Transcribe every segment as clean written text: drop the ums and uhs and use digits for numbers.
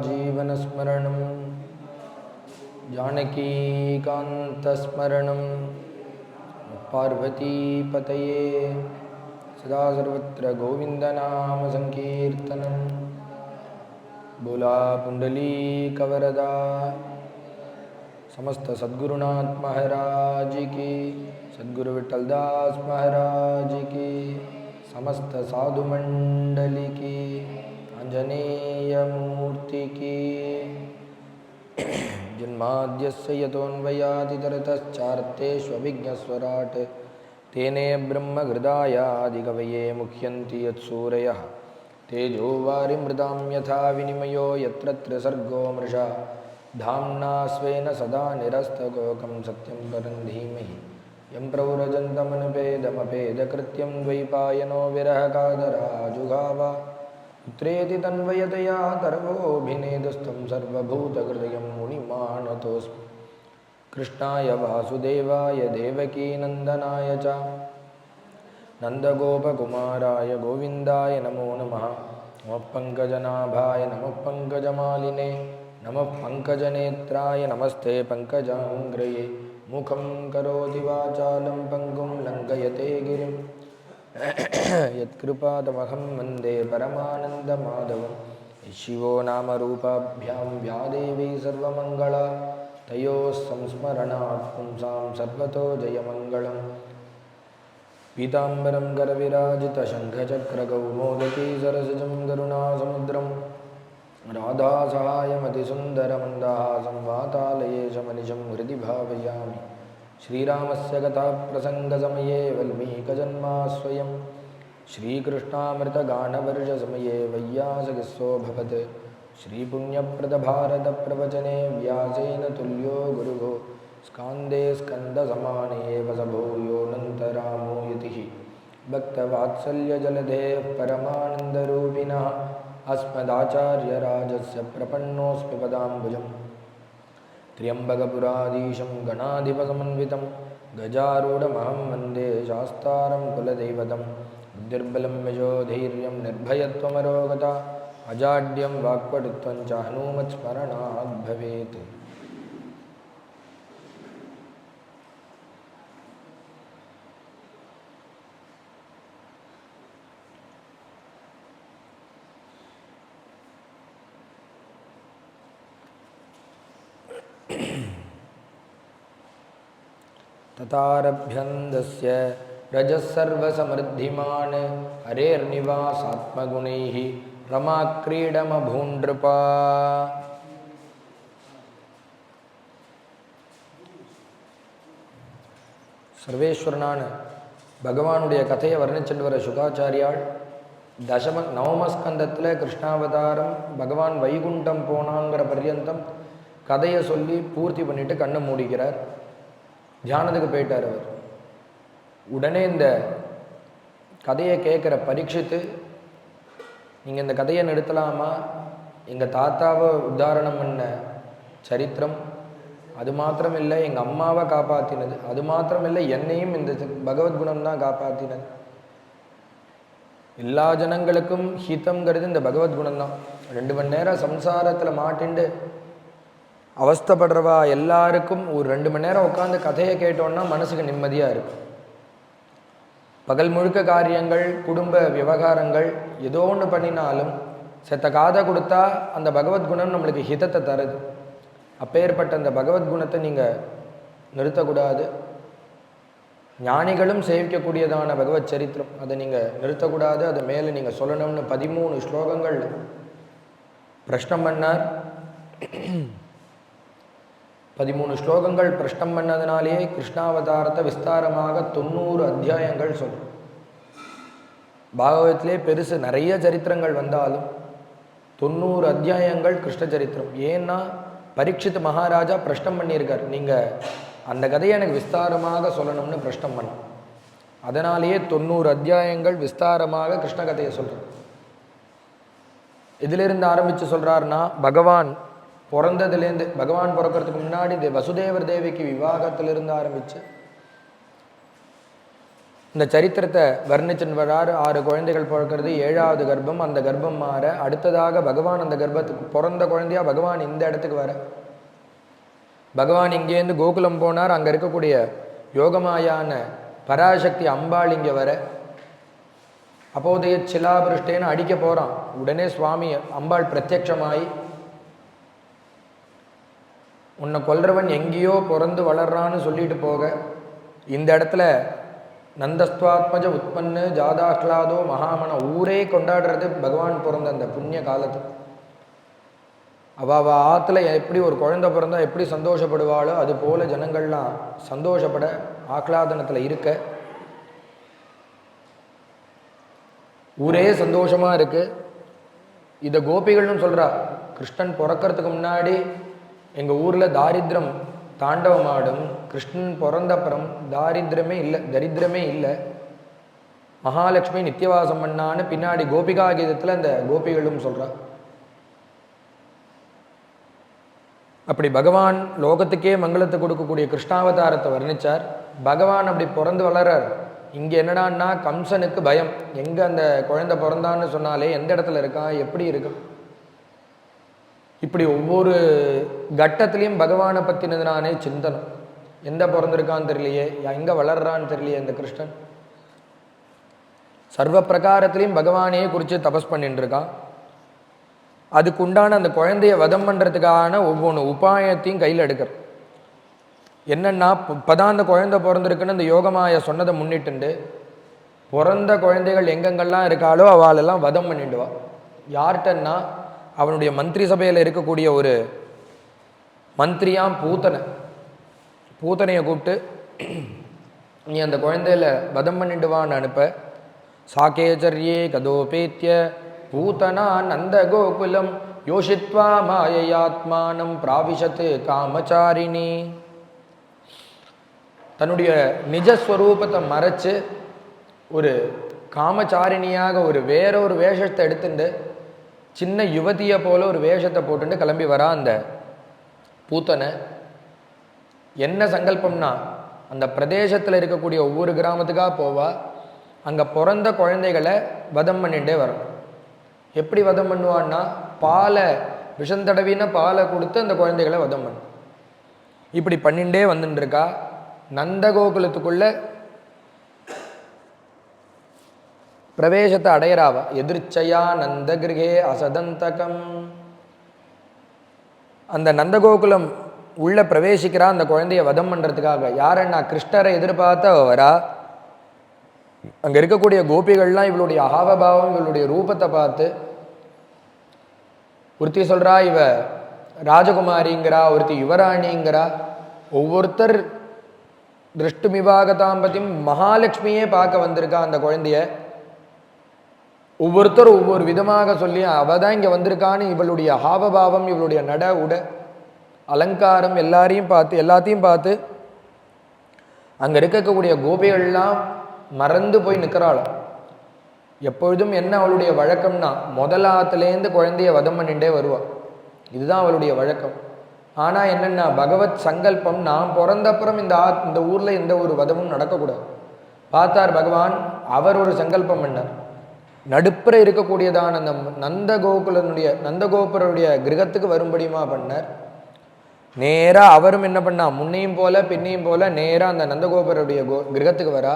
जीवनस्मरणं जानकीकान्तस्मरणं पार्वतीपतये सदा सर्वत्र गोविन्दनामसङ्कीर्तनं बोला पुण्डलीकवरदा समस्त सद्गुरुनाथ महाराज की, सद्गुरु विठलदास महाराज की, समस्त साधु मंडली की, आंजनेय मूर्ति की। जन्माद्यस्य यतोऽन्वयादितरतश्चार्थेष्वभिज्ञस्वराट् तेने ब्रह्महृदायादिकवये मुह्यन्ति यत्सूरयः तेजो वारिमृदां यथा विनिमयो यत्र त्रिसर्गो मृषा धाम्ना स्वेन सदा निरस्तकोकं सत्यं परं धीमहि यं प्रव्रजन्तमनुपेदमपेदकृत्यं द्वैपायनो विरहकादराजुघाव पुत्रेति तन्वयतया तर्वोऽभिनेदुस्तं सर्वभूतहृदयं मुनिमानतोऽस्मि कृष्णाय वासुदेवाय देवकीनन्दनाय च नन्दगोपकुमाराय गोविन्दाय नमो नमः। नमः पङ्कजनाभाय नमः पङ्कजमालिने नमः पङ्कजनेत्राय नमस्ते पङ्कजाङ्घ्रये। मुखं करोति वाचालं पङ्गुं लङ्घयते गिरिं यत्कृपातमहं वन्दे परमानन्दमाधवं। शिवो नामरूपाभ्यां व्यादेवी सर्वमङ्गला तयोः संस्मरणात् पुंसां सर्वतो जयमङ्गलम्। पीताम्बरं करविराजितशङ्खचक्रकौमोदकी सरसिजं करुणासमुद्रं राधासहायमतिसुन्दरमन्दहासं वातालयेशमनिशं हृदि भावयामि। श्रीरामस्य कथाप्रसङ्गसमये वल्मीकजन्मास्वयं श्रीकृष्णामृतगानवर्षसमये वैयासगिस्सोऽभवत्। श्रीपुण्यप्रदभारतप्रवचने व्यासेन तुल्यो गुरुः स्कान्दे स्कन्दसमाने वसभो योऽनन्तरामो यतिः भक्तवात्सल्यजलधेः परमानन्दरूपिणः अस्मदाचार्यराजस्य प्रपन्नोऽस्मि पदाम्बुजं। त्र्यम्बकपुराधीशं गणाधिपसमन्वितं गजारूढमहं वन्दे शास्तारं कुलदैवतं। बुद्धिर्बलं यशोधैर्यं निर्भयत्वमरोगता अजाड्यं वाक्पटुत्वं च हनूमत्स्मरणात् भवेत्। ततारभ्यन्दस्य रजः सर्वसमृद्धिमान् हरेर्निवासात्मगुणैः रमाक्रीडमभून्नृपा। சர்வேஸ்வரனான பகவானுடைய கதையை வர்ணிச்சுட்டு வர சுகாச்சாரியால் நவமஸ்கந்தத்தில் கிருஷ்ணாவதாரம் பகவான் வைகுண்டம் போனாங்கிற பர்யந்தம் கதையை சொல்லி பூர்த்தி பண்ணிட்டு கண்ணை மூடிக்கிறார். தியானத்துக்கு போயிட்டார் அவர். உடனே இந்த கதையை கேட்குற பரீட்சித்து, நீங்கள் இந்த கதையை நிறுத்தலாமா? எங்கள் தாத்தாவை உத்தாரணம் பண்ண சரித்திரம், அது மாத்திரம் இல்லை எங்கள் அம்மாவை காப்பாற்றினது, அது மாத்திரம் இல்லை என்னையும் இந்த பகவத்குணம் தான் காப்பாற்றினது. எல்லா ஜனங்களுக்கும் ஹிதங்கிறது இந்த பகவத்குணம் தான். 2 மணி நேரம் சம்சாரத்தில் மாட்டிண்டு அவஸ்தப்படுறவா எல்லாருக்கும் ஒரு 2 மணி நேரம் உட்காந்து கதையை கேட்டோன்னா மனசுக்கு நிம்மதியாக இருக்கும். பகல் முழுக்க காரியங்கள், குடும்ப விவகாரங்கள் ஏதோ ஒன்று பண்ணினாலும் செத்த காதை கொடுத்தா அந்த பகவத்குணம் நம்மளுக்கு ஹிதத்தை தருது. அப்பேற்பட்ட அந்த பகவத்குணத்தை நீங்கள் நிறுத்தக்கூடாது. ஞானிகளும் சேவிக்கக்கூடியதான பகவத் சரித்திரம், அதை நீங்கள் நிறுத்தக்கூடாது. அதை மேலே நீங்கள் சொல்லணும்னு 13 ஸ்லோகங்கள் பிரஷ்னம் பண்ணார். 13 ஸ்லோகங்கள் பிரஷ்னம் பண்ணதுனாலேயே கிருஷ்ணாவதாரத்தை விஸ்தாரமாக 90 அத்தியாயங்கள் சொல்லும். பாகவத்திலே பெருசு நிறைய சரித்திரங்கள் வந்தாலும் 90 அத்தியாயங்கள் கிருஷ்ண சரித்திரம். ஏன்னா பரீட்சித் மகாராஜா பிரஷ்னம் பண்ணியிருக்கார், நீங்கள் அந்த கதையை எனக்கு விஸ்தாரமாக சொல்லணும்னு பிரஷ்னம் பண்ண. அதனாலேயே 90 அத்தியாயங்கள் விஸ்தாரமாக கிருஷ்ண கதையை சொல்கிறார். இதிலிருந்து ஆரம்பித்து சொல்கிறாருன்னா, பகவான் பிறந்ததுலேருந்து, பகவான் பிறக்கிறதுக்கு முன்னாடி வசுதேவர் தேவிக்கு விவாகத்திலிருந்து ஆரம்பித்து இந்த சரித்திரத்தை வர்ணிச்சுன்னு வராரு. 6 குழந்தைகள் பிறக்கிறது, 7வது கர்ப்பம். அந்த கர்ப்பம் மாற அடுத்ததாக பகவான் அந்த கர்ப்பத்துக்கு பிறந்த குழந்தையா பகவான் இந்த இடத்துக்கு வர. பகவான் இங்கேருந்து கோகுலம் போனார். அங்கே இருக்கக்கூடிய யோகமாயான பராசக்தி அம்பாள் இங்கே வர. அப்போதைய சிலாபிருஷ்டேன்னு அடிக்க போகிறான். உடனே சுவாமி அம்பாள் பிரத்யட்சமாயி, உன்னை கொல்றவன் எங்கேயோ பிறந்து வளர்றான்னு சொல்லிட்டு போக, இந்த இடத்துல நந்தஸ்துவாத்மஜ உத்பன்னு ஜாதாஹ்லாதோ மகாமன ஊரே கொண்டாடுறது பகவான் பிறந்த அந்த புண்ணிய காலத்து. அவள் ஆற்றுல எப்படி ஒரு குழந்தை பிறந்தா எப்படி சந்தோஷப்படுவாளோ அது போல ஜனங்கள்லாம் சந்தோஷப்பட ஆஹ்லாதனத்தில் இருக்க ஊரே சந்தோஷமாக இருக்குது. இதை கோபிகள்னு சொல்கிறா. கிருஷ்ணன் பிறக்கிறதுக்கு முன்னாடி எங்கள் ஊரில் தாரித்திரம் தாண்டவமாடும். கிருஷ்ணன் பிறந்தப்புறம் தாரித்திரமே இல்லை, தரித்திரமே இல்லை. மகாலட்சுமி நித்தியவாசம் பண்ணான்னு பின்னாடி கோபிகா கீதத்தில் அந்த கோபிகளும் சொல்கிறா. அப்படி பகவான் லோகத்துக்கே மங்களத்தை கொடுக்கக்கூடிய கிருஷ்ணாவதாரத்தை வர்ணித்தார். பகவான் அப்படி பிறந்து வளர்றார். இங்கே என்னடான்னா கம்சனுக்கு பயம். எங்கே அந்த குழந்தை பிறந்தான்னு சொன்னாலே எந்த இடத்துல இருக்கான், எப்படி இருக்கும். இப்படி ஒவ்வொரு கட்டத்திலையும் பகவானை பற்றினதுனானே சிந்தனம். எந்த பிறந்திருக்கான்னு தெரியலையே, எங்கே வளர்றான்னு தெரியலையே இந்த கிருஷ்ணன். சர்வ பிரகாரத்திலையும் பகவானையே குறித்து தபஸ் பண்ணிட்டு இருக்கான். அதுக்கு உண்டான அந்த குழந்தைய வதம் பண்ணுறதுக்கான ஒவ்வொன்று உபாயத்தையும் கையில் எடுக்கிற. என்னன்னா இப்போதான் அந்த குழந்தை பிறந்திருக்குன்னு அந்த யோகமாய சொன்னதை முன்னிட்டு பிறந்த குழந்தைகள் எங்கெங்கெல்லாம் இருக்காளோ அவளெல்லாம் வதம் பண்ணிடுவா. யார்கிட்டன்னா அவனுடைய மந்திரி சபையில் இருக்கக்கூடிய ஒரு மந்திரியாம் பூத்தனையை கூப்பிட்டு நீ அந்த குழந்தையில வதம் பண்ணிடுவான்னு அனுப்ப. சாக்கேச்சரியே கதோபேத்திய பூத்தனா நந்த கோகுலம் யோஷித்வா மாயையாத்மானம் பிராவிஷத்து காமச்சாரிணி. தன்னுடைய நிஜஸ்வரூபத்தை மறைச்சு ஒரு காமச்சாரிணியாக ஒரு வேறொரு வேஷத்தை எடுத்துட்டு சின்ன யுவதியை போல ஒரு வேஷத்தை போட்டுட்டு கிளம்பி வரா அந்த பூத்தனை. என்ன சங்கல்பம்னா அந்த பிரதேசத்தில் இருக்கக்கூடிய ஒவ்வொரு கிராமத்துக்காக போவா. அங்கே பிறந்த குழந்தைகளை வதம் பண்ணிகிட்டே வரும். எப்படி வதம் பண்ணுவான்னா பாலை விஷந்தடவின பாலை கொடுத்து அந்த குழந்தைகளை வதம் பண்ணு. இப்படி பண்ணிகிட்டே வந்துட்டுருக்கா. நந்தகோகுலத்துக்குள்ள பிரவேசத்தை அடையறாவா. எதிர்ச்சையா நந்தகிருகே அசதந்தகம். அந்த நந்தகோகுலம் உள்ள பிரவேசிக்கிறா அந்த குழந்தைய வதம் பண்ணுறதுக்காக. யாருன்னா கிருஷ்ணரை எதிர்பார்த்து அவ வரா. அங்கே இருக்கக்கூடிய கோபிகள்லாம் இவளுடைய அகாவபாவம் இவளுடைய ரூபத்தை பார்த்து ஒருத்தி சொல்கிறா இவ ராஜகுமாரிங்கிறா, ஒருத்தி யுவராணிங்கிறா. ஒவ்வொருத்தர் திருஷ்டுமிவாகதாம் பற்றியும் மகாலட்சுமியே பார்க்க வந்திருக்கா அந்த குழந்தைய. ஒவ்வொருத்தர் ஒவ்வொரு விதமாக சொல்லி அவள் தான் இங்கே வந்திருக்கான்னு இவளுடைய ஹாவபாவம் இவளுடைய நட உட அலங்காரம் எல்லாத்தையும் பார்த்து அங்கே இருக்கக்கூடிய கோபிகள்லாம் மறந்து போய் நிற்கிறாள். எப்பொழுதும் என்ன அவளுடைய வழக்கம்னா முதலாத்துலேருந்து குழந்தைய வதம் பண்ணிகிட்டே வருவாள். இதுதான் அவளுடைய வழக்கம். ஆனால் என்னென்னா பகவத் சங்கல்பம் நான் பிறந்தப்புறம் இந்த ஊரில் எந்த ஒரு வதமும் நடக்கக்கூடாது. பார்த்தார் பகவான். அவர் ஒரு சங்கல்பம் பண்ணார். நடுப்புற இருக்கக்கூடியதான அந்த நந்தகோபுரனுடைய கிரகத்துக்கு வரும்படியுமா பண்ணார். நேராக அவரும் என்ன பண்ணா முன்னையும் போல பின்னையும் போல நேராக அந்த நந்தகோபுரனுடைய கிரகத்துக்கு வரா.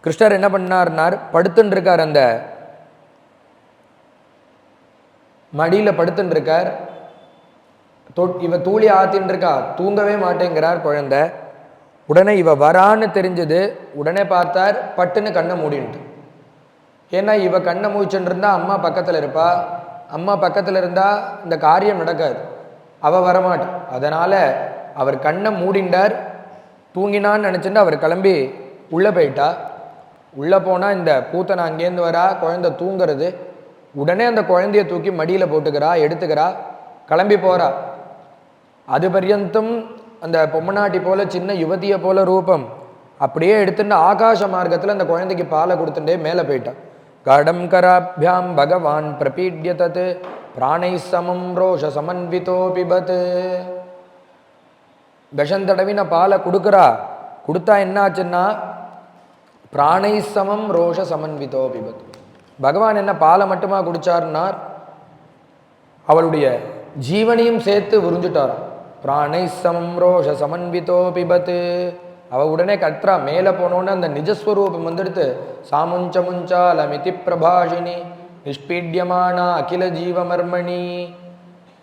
கிருஷ்ணர் என்ன பண்ணார்னார், படுத்துன்னு இருக்கார். அந்த மடியில் படுத்துன்னு இருக்கார். இவ தூளி ஆத்தின்னு இருக்கா, தூங்கவே மாட்டேங்கிறார் குழந்தை. உடனே இவ வரான்னு தெரிஞ்சது. உடனே பார்த்தார், பட்டுன்னு கண்ணை மூடின்ட்டு. ஏன்னா இவ கண்ணை மூச்சுன்னு இருந்தா அம்மா பக்கத்தில் இருப்பா. அம்மா பக்கத்தில் இருந்தால் இந்த காரியம் நடக்காது, அவள் வரமாட்டான். அதனால் அவர் கண்ணை மூடிண்டார். தூங்கினான்னு நினச்சிட்டு அவர் கிளம்பி உள்ளே போயிட்டா. உள்ளே போனால் இந்த பூத்தனை அங்கேருந்து வரா, குழந்தை தூங்குறது. உடனே அந்த குழந்தைய தூக்கி மடியில் போட்டுக்கிறா, எடுத்துக்கிறா, கிளம்பி போகிறா. அது பர்யந்தம் அந்த பொம்மநாட்டி போல சின்ன யுவதியை போல ரூபம் அப்படியே எடுத்துட்டு ஆகாச மார்க்கத்தில் அந்த குழந்தைக்கு பாலை கொடுத்துட்டே மேலே போயிட்டான். கடம் கராபியாம் பகவான் பிரபீட்யதத் பிராணை சமம் ரோஷ சமன்விதோ பிபத். விஷந்தடவின பாலை கொடுக்குறா. கொடுத்தா என்னாச்சுன்னா பிராணை சமம் ரோஷ சமன்விதோ பிபத். பகவான் என்ன பாலை மட்டுமா குடிச்சார்னார், அவளுடைய ஜீவனையும் சேர்த்து உறிஞ்சுட்டாராம். பிராணை சமம் ரோஷ சமன்விதோ பிபத்து. அவ உடனே கத்ரா. மேலே போனோன்னு அந்த நிஜஸ்வரூபம் வந்துடுத்து. சாமுஞ்ச முஞ்சால மிதி பிரபாஷினி நிஷ்பீட்யமானா அகில ஜீவமர்மணி.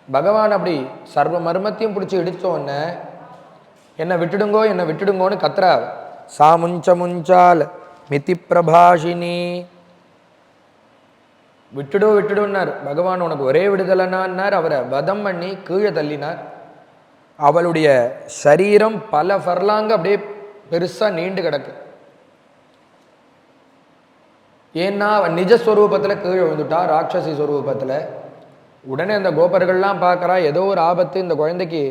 பகவான் அப்படி சர்வ மர்மத்தையும் பிடிச்சி இடித்தோன்னு என்னை விட்டுடுங்கோ என்னை விட்டுடுங்கோன்னு கத்ரா. சாமுஞ்ச முஞ்சால் மிதி பிரபாஷினி. விட்டுடு விட்டுடுன்னார் பகவான். உனக்கு ஒரே விடுதலைனார். அவரை வதம் பண்ணி கீழே தள்ளினார். அவளுடைய சரீரம் பல ஃபர்லாங்க அப்படியே பெருசா நீண்டு கிடக்கு. ஏன்னா அவன் நிஜஸ்வரூபத்தில் கீழே விழுந்துட்டா, ராட்சசி ஸ்வரூபத்தில். உடனே அந்த கோபர்கள்லாம் பார்க்குறா, ஏதோ ஒரு ஆபத்து இந்த குழந்தைக்கு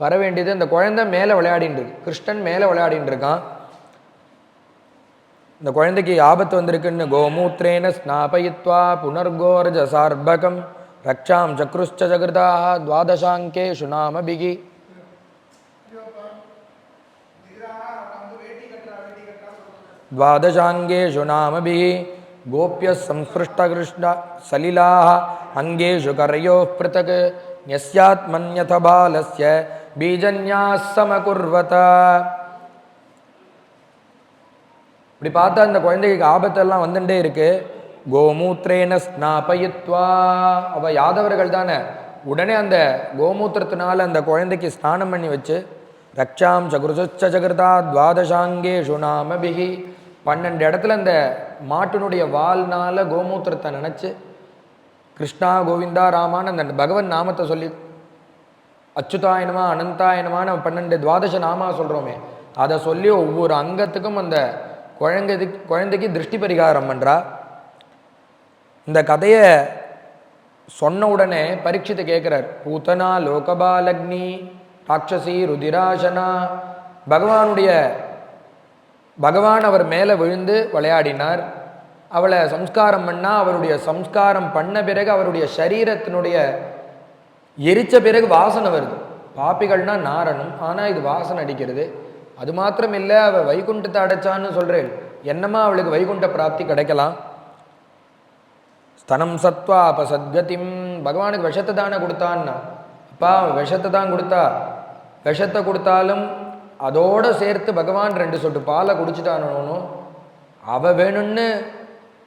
வர வேண்டியது. இந்த குழந்தை மேலே விளையாடின்னு இருக்கு, கிருஷ்ணன் மேலே விளையாடின்னு இருக்கான். இந்த குழந்தைக்கு ஆபத்து வந்திருக்குன்னு கோமூத்ரேன ஸ்நாபயித்வா புனர்கோர்ஜ சார்பகம் ரக்ஷாம் சக்ருஷ்ச ஜகிருதாக துவாதசாங்கேஷு நாமபிகி. द्वादशांगेषु नामभिः गोप्य संस्पृष्ट कृष्ण सलिलाः अंगेषु करयोः पृथक् न्यस्यात्मन्यथ बालस्य बीजन्याः समकुर्वत. இப்படி பார்த்தா இந்த குழந்தைக்கு ஆபத்தெல்லாம் வந்துட்டே இருக்கு. கோமூத்ரேன ஸ்நாபயித்வா. அவ யாதவர்கள் தானே. உடனே அந்த கோமூத்திரத்தினால அந்த குழந்தைக்கு ஸ்நானம் பண்ணி வச்சு ரக்ஷாம் சகுருச்ச ஜகிருதா துவாதசாங்கேஷு நாமபிஹி. 12 இடத்துல அந்த மாட்டினுடைய வால்னால கோமூத்திரத்தை நினச்சி கிருஷ்ணா கோவிந்தா ராமான்னு அந்த பகவன் நாமத்தை சொல்லி அச்சுதாயனமா அனந்தாயனமான 12 துவாதச நாமா சொல்கிறோமே, அதை சொல்லி ஒவ்வொரு அங்கத்துக்கும் அந்த குழந்தைக்கு திருஷ்டி பரிகாரம் பண்ணுறா. இந்த கதையை சொன்ன உடனே பரீட்சித்து கேட்குறார். பூத்தனா லோகபாலக்னி ராட்சசி ருதிராசனா. பகவான் அவர் மேலே விழுந்து விளையாடினார். அவளை சம்ஸ்காரம் பண்ணால் அவருடைய சம்ஸ்காரம் பண்ண பிறகு அவருடைய சரீரத்தினுடைய எரிச்ச பிறகு வாசனை வருது. பாப்பிகள்னா நாரணும், ஆனால் இது வாசனை அடிக்கிறது. அது மாத்திரம் இல்லை, அவள் வைகுண்டத்தை அடைச்சான்னு சொல்கிறேன். என்னமா அவளுக்கு வைகுண்ட பிராப்தி கிடைக்கலாம். ஸ்தனம் சத்வா அபசத்கதிம். பகவானுக்கு விஷத்தை தானே கொடுத்தான்னா, அப்பா விஷத்தை தான் கொடுத்தா. விஷத்தை கொடுத்தாலும் அதோடு சேர்த்து பகவான் 2 சொட்டு பாலை குடிச்சிட்டானோன்னு அவள் வேணும்னு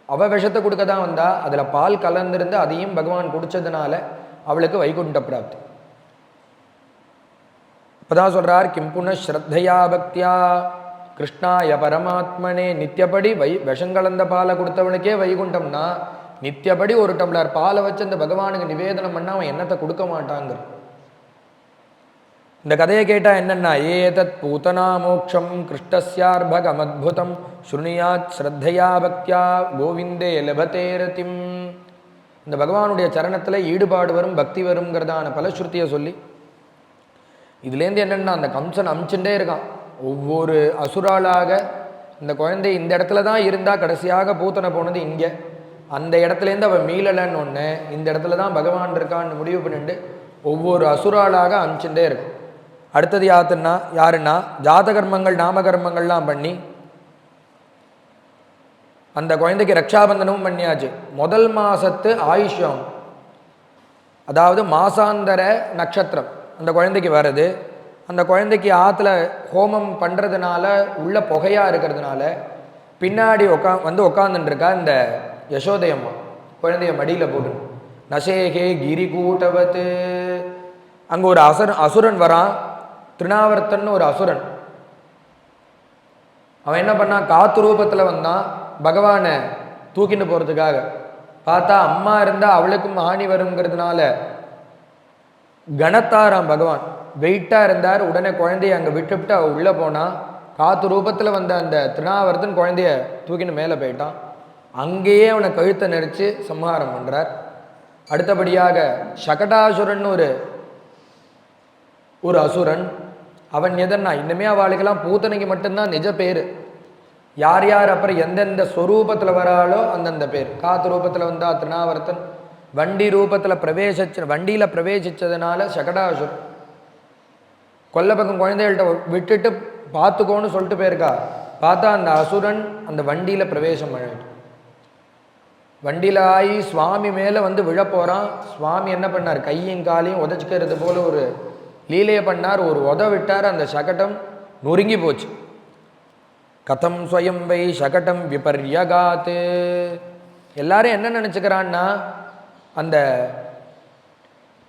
அவள் விஷத்தை கொடுக்க தான் வந்தா. அதில் பால் கலந்திருந்து அதையும் பகவான் குடித்ததுனால அவளுக்கு வைகுண்ட பிராப்தி. இப்போதான் சொல்கிறார், கிம் புன ஸ்ரத்தையா பக்தியா கிருஷ்ணாய பரமாத்மனே. நித்தியப்படி விஷங்கலந்த பாலை கொடுத்தவனுக்கே வைகுண்டம்னா நித்தியப்படி ஒரு டம்ளர் பாலை வச்சு அந்த பகவானுக்கு நிவேதனம் பண்ணால் அவன் என்னத்தை கொடுக்க மாட்டாங்க. இந்த கதையை கேட்டால் என்னென்னா, ஏதத் பூதனா மோக்ஷம் கிருஷ்ணஸ்யார்பகம் அத்புதம் ஸ்ருணியாத் ஸ்ரத்தையா பக்தியா கோவிந்தே லபதே ரதிம். இந்த பகவானுடைய சரணத்தில் ஈடுபாடு வரும், பக்தி வருங்கிறதான பலஸ்ருதியை சொல்லி இதுலேருந்து என்னென்னா, அந்த கம்சன் அமிச்சுட்டே இருக்கான். ஒவ்வொரு அசுராளாக இந்த குழந்தை இந்த இடத்துல தான் இருந்தால் கடைசியாக பூத்தனை போனது இங்கே. அந்த இடத்துலேருந்து அவள் மீளலைன்னு ஒன்று, இந்த இடத்துல தான் பகவான் இருக்கான்னு முடிவு பண்ணிட்டு ஒவ்வொரு அசுராளாக அமிச்சுட்டே இருக்கும். அடுத்தது யாருன்னா ஜாதகர்மங்கள் நாமகர்மங்கள்லாம் பண்ணி அந்த குழந்தைக்கு ரக்ஷாபந்தனமும் பண்ணியாச்சு. முதல் மாசத்து ஆயுஷ்யம், அதாவது மாசாந்தர நட்சத்திரம் அந்த குழந்தைக்கு வருது. அந்த குழந்தைக்கு ஆற்றுல ஹோமம் பண்ணுறதுனால உள்ள புகையாக இருக்கிறதுனால பின்னாடி உட்காந்துட்டுருக்கா இந்த யசோதையம்மா குழந்தைய மடியில் போட்டு. நசேகே கிரி கூட்டவத்து. அங்கே ஒரு அசுரன் வரான், திருநாவர்த்தன் ஒரு அசுரன். அவன் என்ன பண்ணான், காத்து ரூபத்தில் வந்தான் பகவானை தூக்கிட்டு போகிறதுக்காக. பார்த்தா அம்மா இருந்தால் அவளுக்கும் ஹானி வருங்கிறதுனால கணத்தாராம் பகவான். வெயிட்டாக இருந்தார். உடனே குழந்தைய அங்கே விட்டுவிட்டு அவள் உள்ளே போனான். காத்து ரூபத்தில் வந்த அந்த திருநாவர்த்தன் குழந்தைய தூக்கின்னு மேலே போயிட்டான். அங்கேயே அவனை கழுத்தை நெரிச்சு சம்ஹாரம் பண்ணுறார். அடுத்தபடியாக சகடாசுரன் ஒரு அசுரன். அவன் எதன்னா, இன்னுமே அவளுக்கெல்லாம் பூத்தனைக்கு மட்டும்தான் நிஜ பேர். யார் யார் அப்புறம் எந்தெந்த ஸ்வரூபத்தில் வராளோ அந்தந்த பேர். காத்து ரூபத்தில் வந்தா திருநாவர்த்தன், வண்டி ரூபத்தில் வண்டியில் பிரவேசித்ததுனால சகடாசுரன். கொல்ல பக்கம் குழந்தைகள்கிட்ட விட்டுட்டு பார்த்துக்கோன்னு சொல்லிட்டு போயிருக்கா. பார்த்தா அந்த அசுரன் அந்த வண்டியில் பிரவேசம் பண்ணிட்டு வண்டியில் ஆகி சுவாமி மேலே வந்து விழப்போகிறான். சுவாமி என்ன பண்ணார், கையும் காலையும் உதச்சிக்கிறது போல ஒரு லீலையை பண்ணார். ஒரு உத விட்டார், அந்த சகடம் நொறுங்கி போச்சு. கதம் ஸ்வயம் வை சகடம் விபர்யகாத்து. எல்லாரும் என்ன நினச்சிக்கிறான்னா, அந்த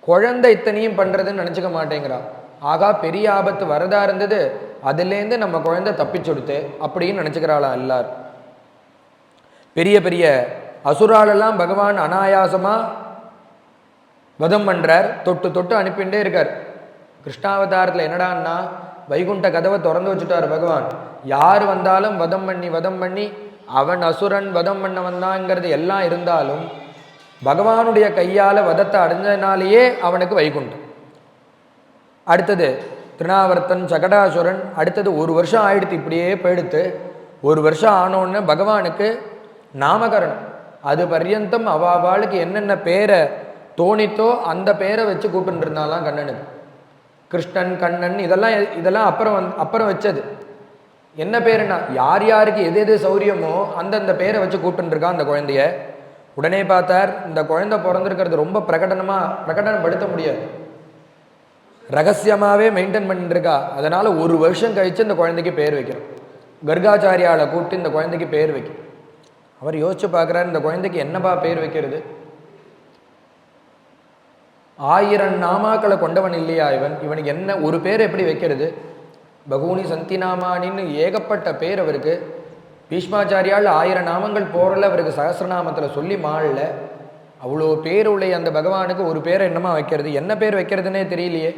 குழந்தை இத்தனையும் பண்ணுறதுன்னு நினச்சிக்க மாட்டேங்கிறான். ஆகா பெரிய ஆபத்து வரதா இருந்தது, அதுலேருந்து நம்ம குழந்தை தப்பிச்சுடுத்து அப்படின்னு நினச்சிக்கிறாளாம் எல்லாரும். பெரிய பெரிய அசுராலெல்லாம் பகவான் அனாயாசமாக வதம் பண்ணுறார், தொட்டு தொட்டு அனுப்பிண்டே இருக்கார். கிருஷ்ணாவதாரத்தில் என்னடான்னா வைகுண்ட கதவை திறந்து வச்சுட்டார் பகவான். யார் வந்தாலும் வதம் பண்ணி அவன் அசுரன் வதம் பண்ண வந்தாங்கிறது எல்லாம் இருந்தாலும் பகவானுடைய கையால் வதத்தை அடைஞ்சனாலேயே அவனுக்கு வைகுண்டம். அடுத்தது திருநாவர்த்தன் சகடாசுரன். அடுத்தது 1 வருஷம் ஆயிடுத்து, இப்படியே போயிடுத்து. 1 வருஷம் ஆனோன்னு பகவானுக்கு நாமகரணம். அது பர்யந்தம் அவாளுக்கு என்னென்ன பேரை தோணித்தோ அந்த பேரை வச்சு கூப்பிட்டு இருந்தாலாம் கண்ணனுக்கு. கிருஷ்ணன், கண்ணன் இதெல்லாம் அப்புறம் வச்சது. என்ன பேருன்னா யார் யாருக்கு எது எது சௌரியமோ அந்தந்த பேரை வச்சு கூப்பிட்டு இருக்கான் அந்த குழந்தைய. உடனே பார்த்தார், இந்த குழந்தை பிறந்திருக்கிறது ரொம்ப பிரகடனப்படுத்த முடியாது, ரகசியமாகவே மெயின்டைன் பண்ணிட்டு இருக்கா. அதனால் 1 வருஷம் கழித்து இந்த குழந்தைக்கு பேர் வைக்கிறோம். கர்காச்சாரியாவை கூப்பிட்டு இந்த குழந்தைக்கு பேர் வைக்கிறோம். அவர் யோசிச்சு பார்க்குறாரு, இந்த குழந்தைக்கு என்னப்பா பேர் வைக்கிறது? 1000 நாமாக்களை கொண்டவன் இல்லையா இவனுக்கு என்ன ஒரு பேர் எப்படி வைக்கிறது? பகூனி சந்தி நாமானின்னு ஏகப்பட்ட பேர் அவருக்கு. பீஷ்மாச்சாரியால் 1000 நாமங்கள் போகிறல, அவருக்கு சகசிரநாமத்தில் சொல்லி மாறல. அவ்வளோ பேர் உள்ள அந்த பகவானுக்கு ஒரு பேரை என்னமா வைக்கிறது? என்ன பேர் வைக்கிறதுனே தெரியலையே.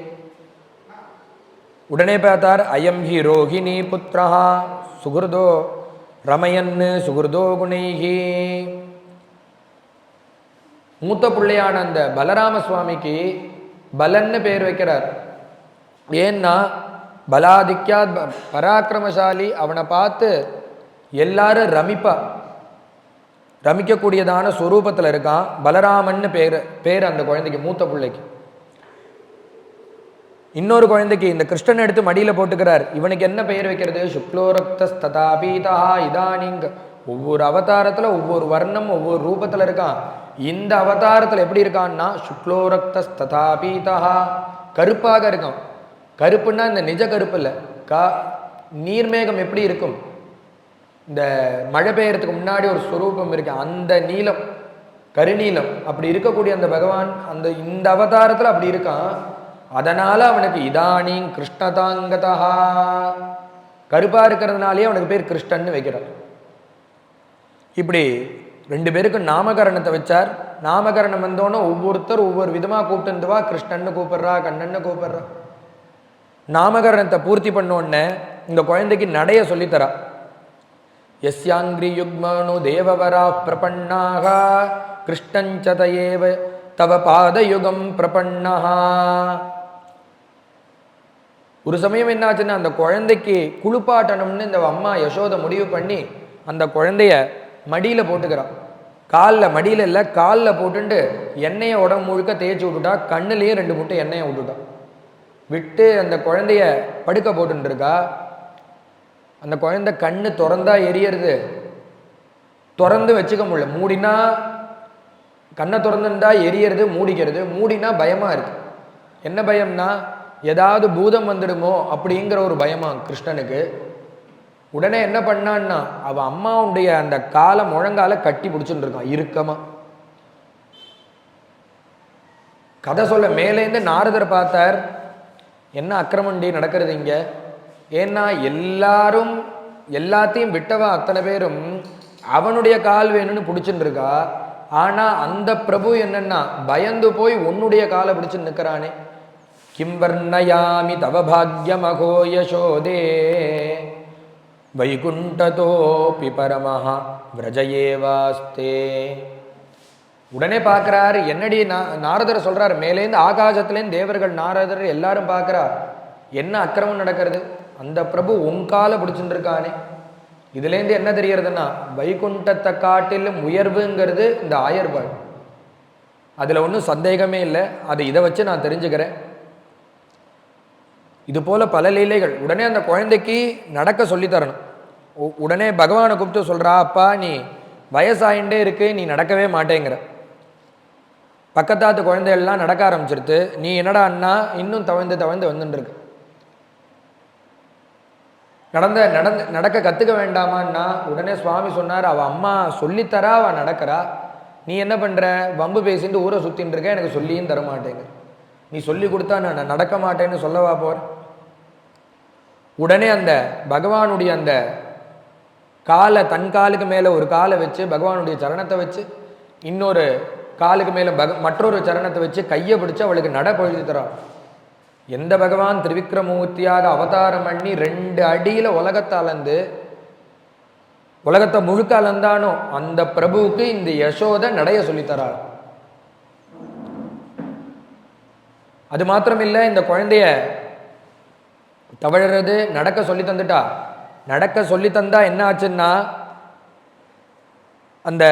உடனே பார்த்தார், அயம் ஹி ரோஹிணி புத்திரஹா சுகிருதோ ரமயன்னு சுகிருதோ குணைஹி. மூத்த பிள்ளையான அந்த பலராம சுவாமிக்கு பலன்னு பேர் வைக்கிறார். ஏன்னா பலாதிக்யாத் பராக்கிரமசாலி, அவனை பார்த்து எல்லாரும் ரமிக்கக்கூடியதான ஸ்வரூபத்தில் இருக்கான். பலராமன்னு பேர் அந்த குழந்தைக்கு, மூத்த பிள்ளைக்கு. இன்னொரு குழந்தைக்கு இந்த கிருஷ்ணன் எடுத்து மடியில் போட்டுக்கிறார். இவனுக்கு என்ன பெயர் வைக்கிறது? சுக்லோரக்தஸ்ததாபீதா இதானிங்க. ஒவ்வொரு அவதாரத்தில் ஒவ்வொரு வர்ணம் ஒவ்வொரு ரூபத்தில் இருக்கான். இந்த அவதாரத்தில் எப்படி இருக்கான்னா சுக்லோரக்தஸ்ததாபீதா, கருப்பாக இருக்கான். கருப்புன்னா இந்த நிஜ கருப்பு இல்லை, நீர்மேகம் எப்படி இருக்கும், இந்த மழை பெய்யறதுக்கு முன்னாடி ஒரு ஸ்வரூபம் இருக்கு, அந்த நீலம், கருநீலம், அப்படி இருக்கக்கூடிய அந்த பகவான் இந்த அவதாரத்தில் அப்படி இருக்கான். அதனால அவனுக்கு இதானி கிருஷ்ணதாங்கதா, கருப்பா இருக்கிறதுனாலே அவனுக்கு பேர் கிருஷ்ணன்னு வைக்கிறார். இப்படி 2 பேருக்கும் நாமகரணத்தை வச்சார். நாமகரணம் வந்தோன்னே ஒவ்வொருத்தர் ஒவ்வொரு விதமாக கூப்பிட்டுருந்துவா. கிருஷ்ணன்னு கூப்பிட்றா, கண்ணன்னு கூப்பிட்றா. நாமகரணத்தை பூர்த்தி பண்ணோடனே இந்த குழந்தைக்கு நடைய சொல்லித்தரா. யஸ்யாங்கிரி யுக்மனு தேவவரா பிரபன்னாக கிருஷ்ணஞ்சதயேவ தவ பாதயுகம் பிரபன்னஹா. ஒரு சமயம் என்னாச்சுன்னா, அந்த குழந்தைக்கு குளிப்பாட்டணும்னு இந்த அம்மா யசோதை முடிவு பண்ணி அந்த குழந்தைய மடியில் போட்டுக்கிறான். மடியில் இல்லை, காலில் போட்டுட்டு எண்ணெயை உடம்பு முழுக்க தேய்ச்சி விட்டுட்டா. கண்ணுலேயே 2 முட்டை எண்ணெயை விட்டுட்டான். விட்டு அந்த குழந்தைய படுக்க போட்டுருக்கா. அந்த குழந்தை கண்ணு திறந்தா எரியறது, திறந்து வச்சுக்க முடியல. மூடினா கண்ணை திறந்துருந்தா எரியறது, மூடிக்கிறது. மூடினா பயமாக இருக்கு. என்ன பயம்னா, ஏதாவது பூதம் வந்துடுமோ அப்படிங்கிற ஒரு பயமா கிருஷ்ணனுக்கு. உடனே என்ன பண்ணான்னா, அவன் அம்மாவுடைய அந்த முழங்கால கட்டி பிடிச்சுட்டு இருக்கான் இறுக்கமா. கதை சொல்ல மேலேருந்து நாரதர் பார்த்தார், என்ன அக்கிரமண்டி நடக்கிறது இங்க. ஏன்னா எல்லாத்தையும் விட்டவா அத்தனை பேரும் அவனுடைய கால் வேணும்னு பிடிச்சுட்டு இருக்கா. ஆனா அந்த பிரபு என்னன்னா பயந்து போய் உன்னுடைய காலை பிடிச்சு நிற்கிறானே. கிம் வர்ணயாமி தவ பாக்யமகோ யசோதே வைகுண்டதோபி பரமஹ விரஜயேவாஸ்தே. உடனே பார்க்குறாரு, என்னடி நாரதர் சொல்றாரு, மேலேருந்து ஆகாசத்துலேருந்து தேவர்கள் நாரதர் எல்லாரும் பார்க்குறார், என்ன அக்கிரமம் நடக்கிறது. அந்த பிரபு உங்கால பிடிச்சுட்டு இருக்கானே. இதுலேருந்து என்ன தெரியறதுன்னா, வைகுண்டத்தை காட்டிலும் உயர்வுங்கிறது இந்த ஆயர்பாடு. அதில் ஒன்றும் சந்தேகமே இல்லை. அதை இதை வச்சு நான் தெரிஞ்சுக்கிறேன். இது போல பல லீலைகள். உடனே அந்த குழந்தைக்கு நடக்க சொல்லித்தரணும். உடனே பகவானை கூப்பிட்டு சொல்கிறா, அப்பா நீ வயசாயிண்டே இருக்கு, நீ நடக்கவே மாட்டேங்கிற. பக்கத்தாத்து குழந்தைகள்லாம் நடக்க ஆரம்பிச்சிருது, நீ என்னடா அண்ணா இன்னும் தவழ்ந்து தவழ்ந்து வந்துட்டுருக்கு. நடக்க கற்றுக்க வேண்டாமான்னா உடனே சுவாமி சொன்னார், அவள் அம்மா சொல்லித்தரா, அவள் நடக்கிறா, நீ என்ன பண்ணுற, வம்பு பேசிட்டு ஊரை சுற்றின்னு இருக்க, எனக்கு சொல்லியும் தர மாட்டேங்க. நீ சொல்லி கொடுத்தா நான் நடக்க மாட்டேன்னு சொல்லவா போகிறேன். உடனே அந்த பகவானுடைய அந்த காலை, தன் காலுக்கு மேலே ஒரு காலை வச்சு பகவானுடைய சரணத்தை வச்சு, இன்னொரு காலுக்கு மேலே மற்றொரு சரணத்தை வச்சு கையை பிடிச்சு அவளுக்கு நட பொழுது தரான். எந்த பகவான் திரிவிக்ரமூர்த்தியாக அவதாரம் பண்ணி 2 அடியில் உலகத்தை அளந்து உலகத்தை முழுக்க அளந்தானோ அந்த பிரபுவுக்கு இந்த யசோதை நடைய சொல்லித்தராள். அது மாத்திரமில்லை, இந்த குழந்தைய தவழறது நடக்க சொல்லி தந்துட்டா. நடக்க சொல்லி தந்தா என்ன ஆச்சுன்னா, அந்த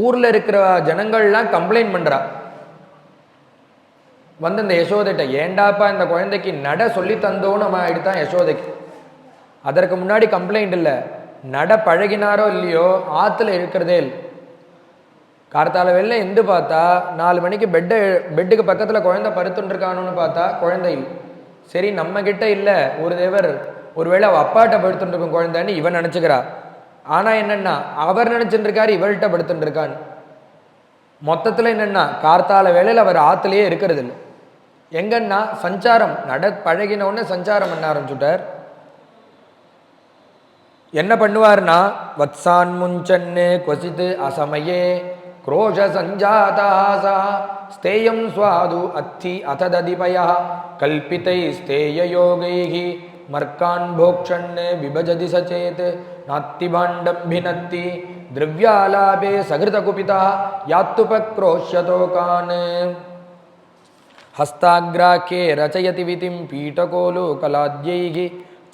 ஊர்ல இருக்கிற ஜனங்கள்லாம் கம்ப்ளைண்ட் பண்றா வந்து இந்த யசோதைட்ட, ஏண்டாப்பா இந்த குழந்தைக்கு நட சொல்லி தந்தோன்னு நம்ம ஆயிடுதான் யசோதைக்கு. அதற்கு முன்னாடி கம்ப்ளைண்ட் இல்லை, நட பழகினாரோ இல்லையோ ஆற்றுல இருக்கிறதே இல்லை. கார்த்தால வெளில எந்து பார்த்தா 4 மணிக்கு பெட்டுக்கு பக்கத்தில் குழந்தை படுத்துட்டுருக்கானு பார்த்தா குழந்தை இல்லை. சரி நம்ம கிட்ட இல்லை, ஒரு தேவர் ஒருவேளை அவள் அப்பாட்ட படுத்துட்டுருக்கும் குழந்தைன்னு இவன் நினச்சிக்கிறா. ஆனால் என்னென்னா அவர் நினச்சிட்டு இருக்காரு இவள்கிட்ட படுத்துட்டு இருக்கான்னு. மொத்தத்தில் என்னென்னா கார்த்தால வேளையில் அவர் ஆற்றுலையே இருக்கிறது இல்லை. எங்கன்னா சஞ்சாரம் பழகினவுடனே சஞ்சாரம் பண்ண ஆரம்பிச்சுட்டார். என்ன பண்ணுவார்னா, வத்சான் முஞ்சன்னு கொசித்து அசமயே क्रोश संजाता स्तेयं स्वादु अत्थि अथदधिपयः कल्पितै स्तेय योगैः मर्कान् भोक्षन् विभजति सचेत नात्ति भाण्डं भिनत्ति द्रव्यालाभे सघृतकुपितः यात्तुपक्रोश्यतोकान् हस्ताग्राख्ये रचयति वितिं पीठकोलोकलाद्यैः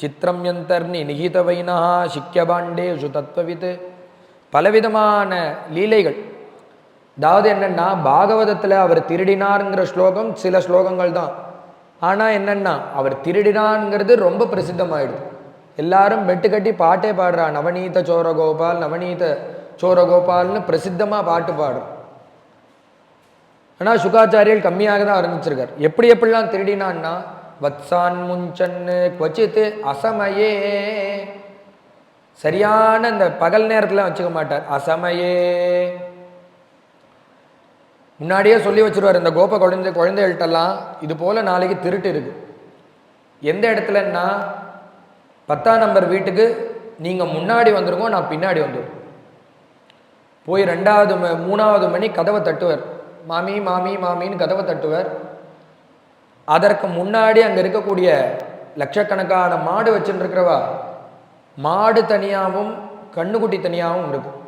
चित्रं यन्तर्नि निहितवैनः शिक्यभाण्डेषु तत्त्ववित् பலவிதமான லீலைகள். அதாவது என்னன்னா, பாகவதத்தில் அவர் திருடினார்ங்கிற ஸ்லோகம் சில ஸ்லோகங்கள் தான். ஆனால் என்னன்னா அவர் திருடினான்ங்கிறது ரொம்ப பிரசித்தமாயிடுது. எல்லாரும் பெட்டு கட்டி பாட்டே பாடுறா, நவநீத சோரகோபால் நவநீத சோரகோபால்னு பிரசித்தமாக பாட்டு பாடுறோம். ஆனால் சுகாச்சாரியர்கள் கம்மியாக தான் ஆரம்பிச்சிருக்கார். எப்படிலாம் திருடினான்னா, வத்சான் முஞ்சன்னு கொச்சித்து அசமயே, சரியான இந்த பகல் நேரத்தில் வச்சுக்க மாட்டார், அசமயே முன்னாடியே சொல்லி வச்சிருவார். இந்த கோப குழந்தைகள்கிட்டலாம் இது போல நாளைக்கு திருட்டு இருக்கு, எந்த இடத்துலன்னா 10ஆம் நம்பர் வீட்டுக்கு நீங்கள் முன்னாடி வந்துருங்க, நான் பின்னாடி வந்துடுவேன். போய் 2வது 3வது மணி கதவை தட்டுவார், மாமி மாமி மாமின்னு கதவை தட்டுவார். அதற்கு முன்னாடி அங்கே இருக்கக்கூடிய லட்சக்கணக்கான மாடு வச்சுட்டு இருக்கிறவா, மாடு தனியாகவும் கண்ணுக்குட்டி தனியாகவும் இருக்கும்.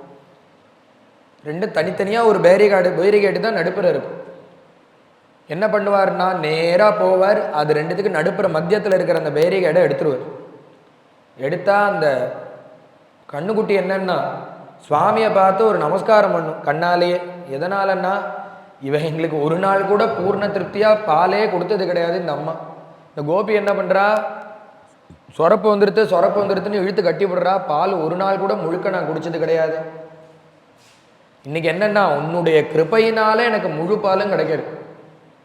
2 தனித்தனியாக ஒரு பேரிகேடு தான் நடுப்புற இருக்கும். என்ன பண்ணுவார்னா, நேராக போவார், அது 2த்துக்கு நடுப்புற மத்தியத்தில் இருக்கிற அந்த பேரிகேடை எடுத்துருவார். எடுத்தா அந்த கண்ணுக்குட்டி என்னன்னா சுவாமியை பார்த்து ஒரு நமஸ்காரம் பண்ணும் கண்ணாலேயே. எதனாலன்னா, இவன் எங்களுக்கு ஒரு நாள் கூட பூர்ண திருப்தியாக பாலே கொடுத்தது கிடையாது இந்த அம்மா. இந்த கோபி என்ன பண்ணுறா, சொரப்பு வந்துருத்துன்னு இழுத்து கட்டி விடுறா, பால் ஒரு நாள் கூட முழுக்க நான் குடிச்சது கிடையாது. இன்னைக்கு என்னன்னா, உன்னுடைய கிருபையினால எனக்கு முழு பாலும் கிடைக்கிறது.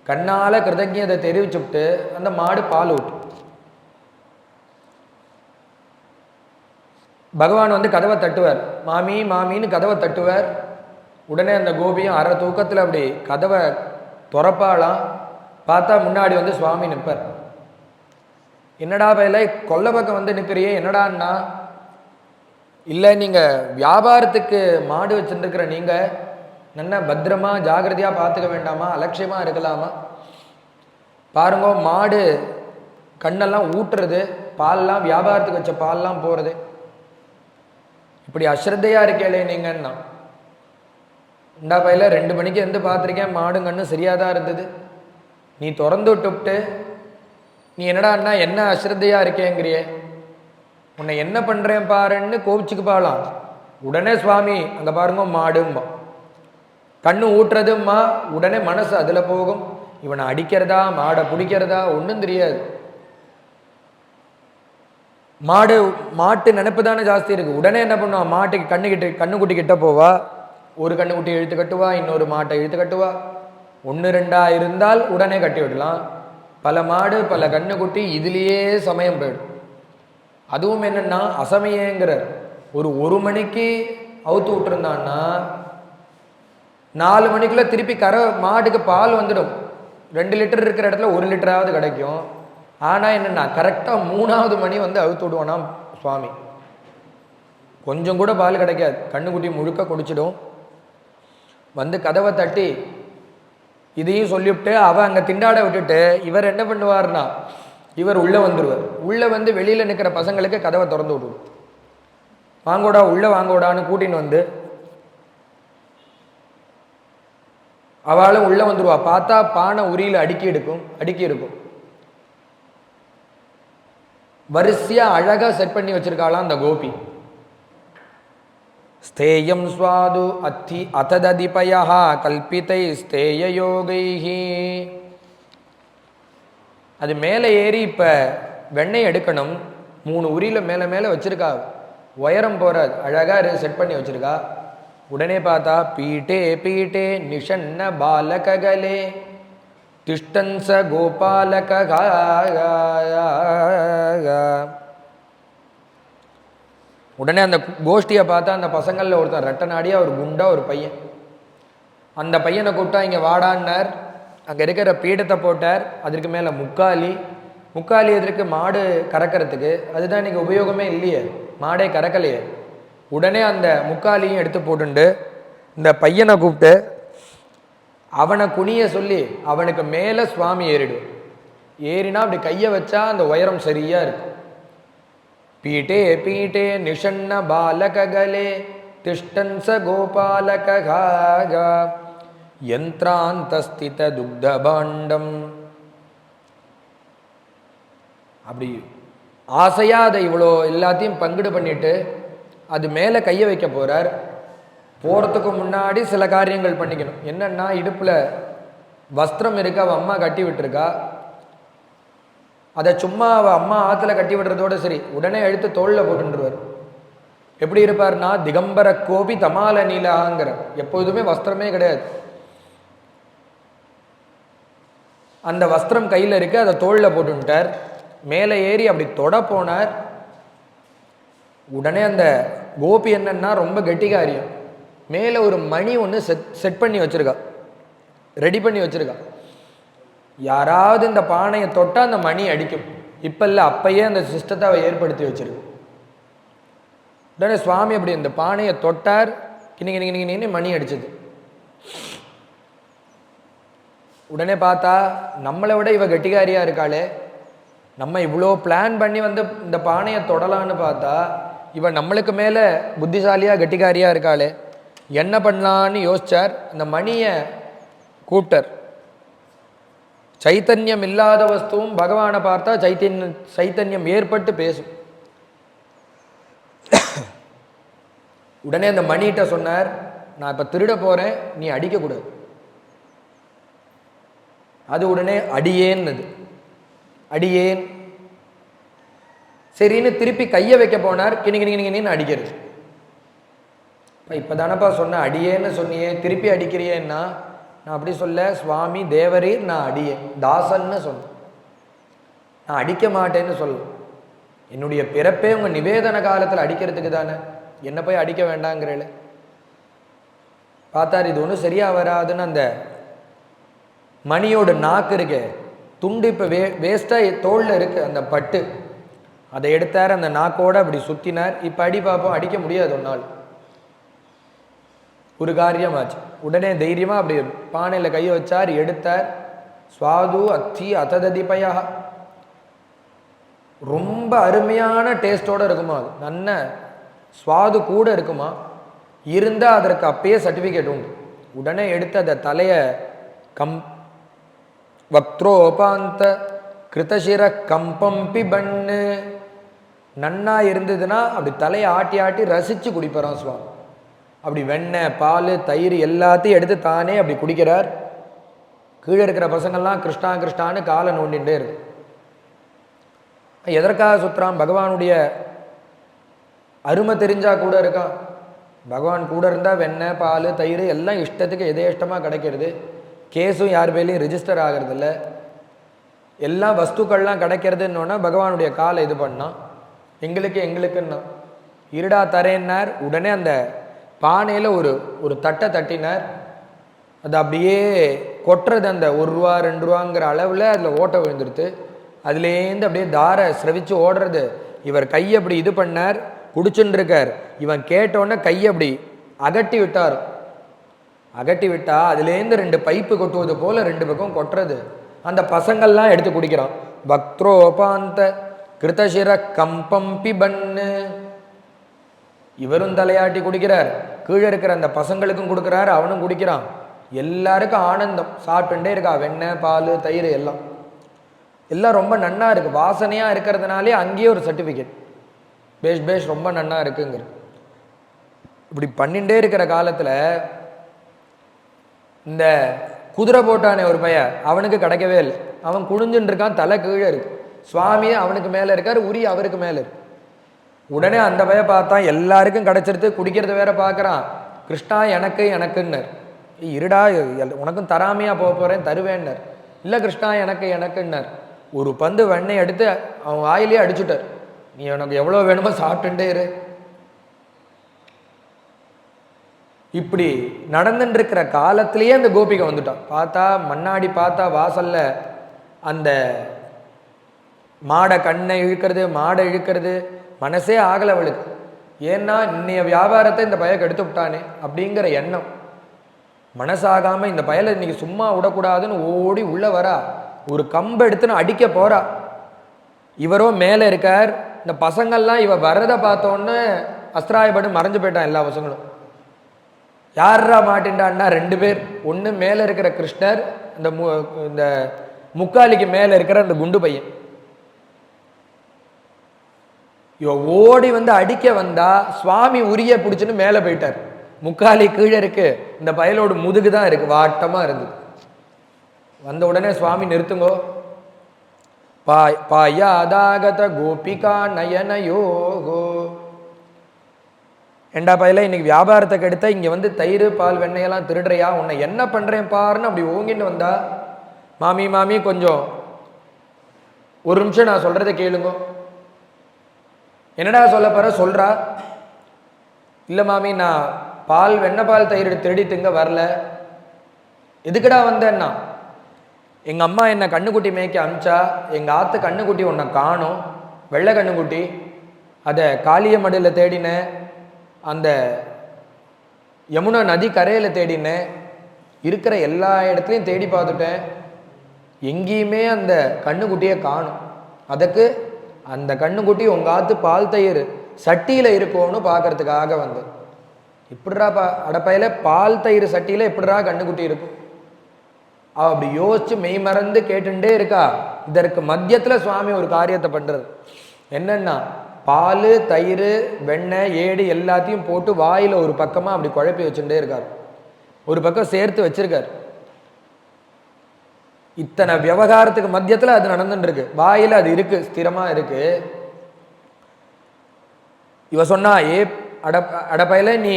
கண்ணால கிருதஜ்ஞதை தெரிவிச்சுட்டு அந்த மாடு பால் ஊட்டு. பகவான் வந்து கதவை தட்டுவார், மாமி மாமின்னு கதவை தட்டுவார். உடனே அந்த கோபியும் அரை தூக்கத்தில் அப்படி கதவை துறப்பாலாம். பார்த்தா முன்னாடி வந்து சுவாமி நிற்பார். என்னடா பயில கொல்லை பக்கம் வந்து நிற்கிறியே என்னடான்னா, இல்லை நீங்கள் வியாபாரத்துக்கு மாடு வச்சுருக்கிற நீங்கள் நல்லா பத்திரமா ஜாகிரதையாக பார்த்துக்க வேண்டாமா, அலட்சியமாக இருக்கலாமா? பாருங்க, மாடு கண்ணெல்லாம் ஊட்டுறது, பால்லாம் வியாபாரத்துக்கு வச்ச பால்லாம் போகிறது, இப்படி அஸ்ரத்தையாக இருக்கே நீங்கன்னா. இண்டா பையில 2 மணிக்கு வந்து பார்த்துருக்கேன், மாடும் கண்ணு சரியாக தான் இருந்தது. நீ திறந்து விட்டுவிட்டு நீ என்னடான்னா என்ன அஸ்ரத்தையாக இருக்கேங்கிறியே, உன்னை என்ன பண்ணுறேன் பாருன்னு கோபிச்சுக்கு பாலாம். உடனே சுவாமி அங்கே பாருங்க மாடும்மா, கண்ணு ஊட்டுறதும்மா, உடனே மனசு அதில் போகும். இவனை அடிக்கிறதா மாடை பிடிக்கிறதா ஒன்றும் தெரியாது. மாட்டு நினைப்பு தானே ஜாஸ்தி இருக்குது. உடனே என்ன பண்ணுவான், மாட்டுக்கு கண்ணுக்குட்டி கிட்ட போவா, ஒரு கண்ணுக்குட்டி இழுத்து கட்டுவா, இன்னொரு மாட்டை இழுத்து கட்டுவா. 1 2 இருந்தால் உடனே கட்டி விடலாம். பல மாடு பல கண்ணுக்குட்டி இதுலேயே சமயம் போயிடும். அதுவும் என்னன்னா அசமையேங்கிறார். ஒரு மணிக்கு அவுத்து விட்டுருந்தான்னா 4 மணிக்குள்ளே திருப்பி மாட்டுக்கு பால் வந்துடும். 2 லிட்டர் இருக்கிற இடத்துல 1 லிட்டராவது கிடைக்கும். ஆனால் என்னென்னா கரெக்டாக 3வது மணி வந்து அவுத்து விடுவானா சுவாமி. கொஞ்சம் கூட பால் கிடைக்காது, கண்ணுக்குட்டி முழுக்க குடிச்சிடும். வந்து கதவை தட்டி இதையும் சொல்லிவிட்டு அவள் அங்கே திண்டாட விட்டுட்டு இவர் என்ன பண்ணுவார்னா இவர் உள்ளே வந்துடுவார். உள்ளே வந்து வெளியில் நிற்கிற பசங்களுக்கு கதவை திறந்து விடுவார். வாங்கோடா உள்ளே வாங்கோடான்னு கூட்டின்னு வந்து அவளும் உள்ளே வந்துடுவா. பார்த்தா பானை உரியில் அடுக்கி இருக்கும். வரிசையாக அழகாக செட் பண்ணி வச்சிருக்காளாம் அந்த கோபி. ஸ்தேயம் ஸ்வாது அதததிபயா கல்பிதை ஸ்தேய யோகைஹி. அது மேலே ஏறி இப்போ வெண்ணெய் எடுக்கணும். 3 உரியில் மேலே வச்சிருக்கா. உயரம் போறாது, அழகாக செட் பண்ணி வச்சிருக்கா. உடனே பார்த்தா பீட்டே நிஷன்ன பாலகலே திஷ்டன்ச கோபாலக. உடனே அந்த கோஷ்டியை பார்த்தா அந்த பசங்களில் ஒருத்தன் ரெட்டை நாடியா ஒரு குண்டா ஒரு பையன். அந்த பையனை கூப்பிட்டா இங்கே வாடான்னார். அங்கே இருக்கிற பீடத்தை போட்டார். அதற்கு மேலே முக்காலி எதற்கு, மாடு கறக்கிறதுக்கு. அதுதான் இன்றைக்கி உபயோகமே இல்லையே, மாடே கறக்கலையே. உடனே அந்த முக்காலியும் எடுத்து போட்டுண்டு இந்த பையனை கூப்பிட்டு அவனை குனிய சொல்லி அவனுக்கு மேலே சுவாமி ஏறினா அப்படி கையை வச்சா அந்த உயரம் சரியாக இருக்கு. பீட்டே நிஷன்ன பாலகலே திஷ்டன்ச கோபாலக யந்திராந்தஸ்தித துக்த பாண்டம். அப்படி ஆசையாக அதை இவ்வளோ எல்லாத்தையும் பங்கிடு பண்ணிட்டு அது மேலே கையை வைக்க போகிறார். போகிறதுக்கு முன்னாடி சில காரியங்கள் பண்ணிக்கணும். என்னன்னா இடுப்பில் வஸ்திரம் இருக்கு, அவள் அம்மா கட்டி விட்டுருக்கா. அதை சும்மா அவள் அம்மா ஆற்றுல கட்டி விடுறதோட சரி, உடனே எடுத்து தோளில் போட்டுருவார். எப்படி இருப்பார்னா திகம்பர கோபி தமால நீலாங்கிற, எப்போதுமே வஸ்திரமே கிடையாது. அந்த வஸ்திரம் கையில் இருக்கு, அதை தோளில் போட்டுட்டார். மேலே ஏறி அப்படி தொட போனார். உடனே அந்த கோபி என்னன்னா ரொம்ப கெட்டிகாரியம். மேலே ஒரு மணி ஒன்று செட் பண்ணி வச்சிருக்கா, ரெடி பண்ணி வச்சிருக்கா. யாராவது இந்த பானையை தொட்டால் அந்த மணி அடிக்கும். இப்போ இல்லை, அப்பயே அந்த சிஸ்டத்தை அவ ஏற்படுத்தி வச்சிருக்கு. உடனே சுவாமி அப்படி இந்த பானையை தொட்டார், கிணி மணி அடிச்சது. உடனே பார்த்தா நம்மளை விட இவ கெட்டிகாரியா இருக்காளே, நம்ம இவ்வளோ பிளான் பண்ணி வந்து இந்த பானையை தொடலான்னு பார்த்தா இவன் நம்மளுக்கு மேலே புத்திசாலியாக கெட்டிக்காரியாக இருக்காளே, என்ன பண்ணலான்னு யோசிச்சார். இந்த மணியை கூப்பிட்டார். சைத்தன்யம் இல்லாத வஸ்துவும் பகவானை பார்த்தா சைத்தன்யம் ஏற்பட்டு பேசும். உடனே அந்த மணிகிட்ட சொன்னார், நான் இப்போ திருட போகிறேன், நீ அடிக்கக்கூடாது. அது உடனே அடியேன்னு அடியேன் சரின்னு திருப்பி கையை வைக்க போனார். கிணின்னு அடிக்கிறது. இப்போ தானப்பா சொன்ன அடியேன்னு சொன்னியே, திருப்பி அடிக்கிறியேன்னா நான் அப்படி சொல்ல, சுவாமி தேவரீர் நான் அடியேன் தாசன்னு சொன்னேன், நான் அடிக்க மாட்டேன்னு சொல்ல. என்னுடைய பிறப்பே உங்கள் நிவேதன காலத்தில் அடிக்கிறதுக்கு தானே, என்ன போய் அடிக்க வேண்டாங்கிறேல. பார்த்தார் இது ஒன்றும் சரியாக வராதுன்னு அந்த மணியோட நாக்கு இருக்கு, துண்டு இப்போ வேஸ்ட்டாக தோளில் இருக்கு அந்த பட்டு, அதை எடுத்தார். அந்த நாக்கோடு அப்படி சுற்றினார். இப்போ அடி பார்ப்போம், அடிக்க முடியாது ஒரு நாள். ஒரு காரியமாச்சு. உடனே தைரியமாக அப்படி பானையில் கையை வச்சார், எடுத்தார். சுவாது அதததிபயா, ரொம்ப அருமையான டேஸ்டோடு இருக்குமா, அது நல்ல சுவாது கூட இருக்குமா, இருந்தால் அதற்கு அப்பயே சர்டிஃபிகேட் உண்டு. உடனே எடுத்து அந்த தலையை வக்த்ரோபாந்த கிருதசிர கம்பம்பி பண்ணு நன்னா இருந்ததுன்னா அப்படி தலையை ஆட்டி ஆட்டி ரசித்து குடிப்பாராம் சுவாமி. அப்படி வெண்ணெய் பால் தயிர் எல்லாத்தையும் எடுத்து தானே அப்படி குடிக்கிறார். கீழே இருக்கிற பசங்கள்லாம் கிருஷ்ணா கிருஷ்ணான்னு காலை நோண்டிகிட்டே இருக்கு. எதற்காக சுற்றுறான்? பகவானுடைய அருமை தெரிஞ்சா கூட இருக்கான். பகவான் கூட இருந்தால் வெண்ணெய் பால் தயிர் எல்லாம் இஷ்டத்துக்கு எதேஷ்டமாக கிடைக்கிறது. கேஸும் யார் பேர்லையும் ரிஜிஸ்டர் ஆகிறதில்ல. எல்லாம் வஸ்துக்கள்லாம் கிடைக்கிறதுன்னொன்னா பகவானுடைய காலை இது பண்ணான். எங்களுக்குன்னா இருடா தரேன்னார். உடனே அந்த பானையில் ஒரு தட்டை தட்டினார். அது அப்படியே கொட்டுறது அந்த 1 ரூபா 2 ரூபாங்கிற அளவில் அதில் ஓட்டை விழுந்துடுது. அதுலேருந்து அப்படியே தாரை ஸ்ரவிச்சு ஓடுறது. இவர் கையை அப்படி இது பண்ணார், குடிச்சுன்னு இருக்கார். இவன் கேட்டோன்னே கையை அப்படி அகட்டி விட்டார். அகட்டி விட்டா அதுலேருந்து 2 பைப்பு கொட்டுவது போல 2 பக்கம் கொட்டுறது. அந்த பசங்கள்லாம் எடுத்து குடிக்கிறான். பக்திரோபாந்த கிருதசிர கம்பம் பிபன்னு. இவரும் தலையாட்டி குடிக்கிறார், கீழே இருக்கிற அந்த பசங்களுக்கும் கொடுக்குறார், அவனும் குடிக்கிறான். எல்லாருக்கும் ஆனந்தம். சாப்பிட்டுட்டே இருக்கா. வெண்ணெய் பால் தயிர் எல்லாம் ரொம்ப நன்னா இருக்கு. வாசனையா இருக்கிறதுனாலே அங்கேயே ஒரு சர்டிஃபிகேட், பேஷ் ரொம்ப நன்னா இருக்குங்கிற. இப்படி பண்ணிட்டே இருக்கிற காலத்துல இந்த குதிரை போட்டானே ஒரு பையன், அவனுக்கு கிடைக்கவே இல்லை. அவன் குனிஞ்சுட்டு இருக்கான், தலை கீழே இருக்கு. சுவாமி அவனுக்கு மேல இருக்காரு, உரி அவருக்கு மேல இருக்கு. உடனே அந்த பையன் பார்த்தான், எல்லாருக்கும் கிடைச்சிருது, குடிக்கிறது வேற பார்க்கறான். கிருஷ்ணா எனக்குன்னர். இருடா உனக்கும் தராமையா போக போறேன், தருவேன்னர். இல்லை கிருஷ்ணா எனக்குன்னர். ஒரு பந்து வெண்ணெய் எடுத்து அவன் வாயிலே அடிச்சுட்டார். நீ உனக்கு எவ்வளோ வேணுமோ சாப்பிட்டுட்டே இரு. இப்படி நடந்துட்டு இருக்கிற காலத்திலேயே அந்த கோபிகை வந்துட்டான். பார்த்தா மண்ணாடி பார்த்தா வாசல்ல அந்த மாடை கண்ணை இழுக்கிறது, மாடை இழுக்கிறது. மனசே ஆகலை அவளுக்கு. ஏன்னா இன்னைய வியாபாரத்தை இந்த பையன் கெடுத்து விட்டானே அப்படிங்கிற எண்ணம் மனசாகாம இந்த பயலை இன்னைக்கு சும்மா விடக்கூடாதுன்னு ஓடி உள்ள வரா. ஒரு கம்பை எடுத்துன்னு அடிக்க போறா. இவரோ மேலே இருக்கார். இந்த பசங்கள்லாம் இவ வர்றதை பார்த்தோன்னு அஸ்திராயப்பட்டு மறைஞ்சு போயிட்டான். எல்லா பசங்களும் யாரா மாட்டின்டான்னா 2 பேர். ஒன்று மேலே இருக்கிற கிருஷ்ணர், இந்த முக்காலிக்கு மேலே இருக்கிற அந்த குண்டு பையன். இவ ஓடி வந்து அடிக்க வந்தா சுவாமி உரிய பிடிச்சுன்னு மேலே போயிட்டார். முக்காலி கீழே இருக்கு, இந்த பயலோட முதுகு தான் இருக்கு, வாட்டமா இருந்தது. வந்த உடனே சுவாமி நிறுத்துங்கோ. பாயாதாகத கோபிகா நயனயோகோ. ஏண்டா பையில இன்னைக்கு வியாபாரத்தை கெடுத்த இங்க வந்து தயிர் பால் வெண்ணையெல்லாம் திருடுறையா, உன்னை என்ன பண்றேன் பாருன்னு அப்படி ஓங்கின்னு வந்தா. மாமி கொஞ்சம் ஒரு நிமிஷம் நான் சொல்றதை கேளுங்க. என்னடா சொல்ல போற சொல்றா. இல்லை மாமி நான் பால் வெண்ணெய் பால் தயிர் திருடி திங்க வரல. எதுக்குடா வந்தேன்னா, எங்கள் அம்மா என்னை கண்ணுக்குட்டி மேய்க்க அனுப்பிச்சா. எங்கள் ஆற்று கண்ணுக்குட்டி ஒன்றை காணும், வெள்ளை கண்ணுக்குட்டி. அதை காளிய மடியில் தேடினேன், அந்த யமுனா நதி கரையில் தேடினேன், இருக்கிற எல்லா இடத்துலையும் தேடி பார்த்துட்டேன். எங்கேயுமே அந்த கண்ணுக்குட்டியை காணும். அதுக்கு அந்த கண்ணுக்குட்டி உங்கள் ஆற்று பால் தயிர் சட்டியில் இருக்கோன்னு பார்க்கறதுக்காக வந்தேன். இப்படிரா அடப்பையில பால் தயிர் சட்டியில் எப்படிரா கண்ணுக்குட்டி இருக்கும்? அப்படி யோசிச்சு மெய் மறந்து கேட்டுட்டே இருக்கா. இதற்கு மத்தியத்தில் சுவாமி ஒரு காரியத்தை பண்றது என்னன்னா, பால் தயிர் வெண்ணெய் ஏடி எல்லாத்தையும் போட்டு வாயில ஒரு பக்கமாக அப்படி குழப்பி வச்சுட்டே இருக்கார். ஒரு பக்கம் சேர்த்து வச்சிருக்கார். இத்தனை விவகாரத்துக்கு மத்தியத்தில் அது நடந்துட்டு இருக்கு. வாயில அது இருக்கு, ஸ்திரமா இருக்கு. இவ சொன்னா, அடப்பையில நீ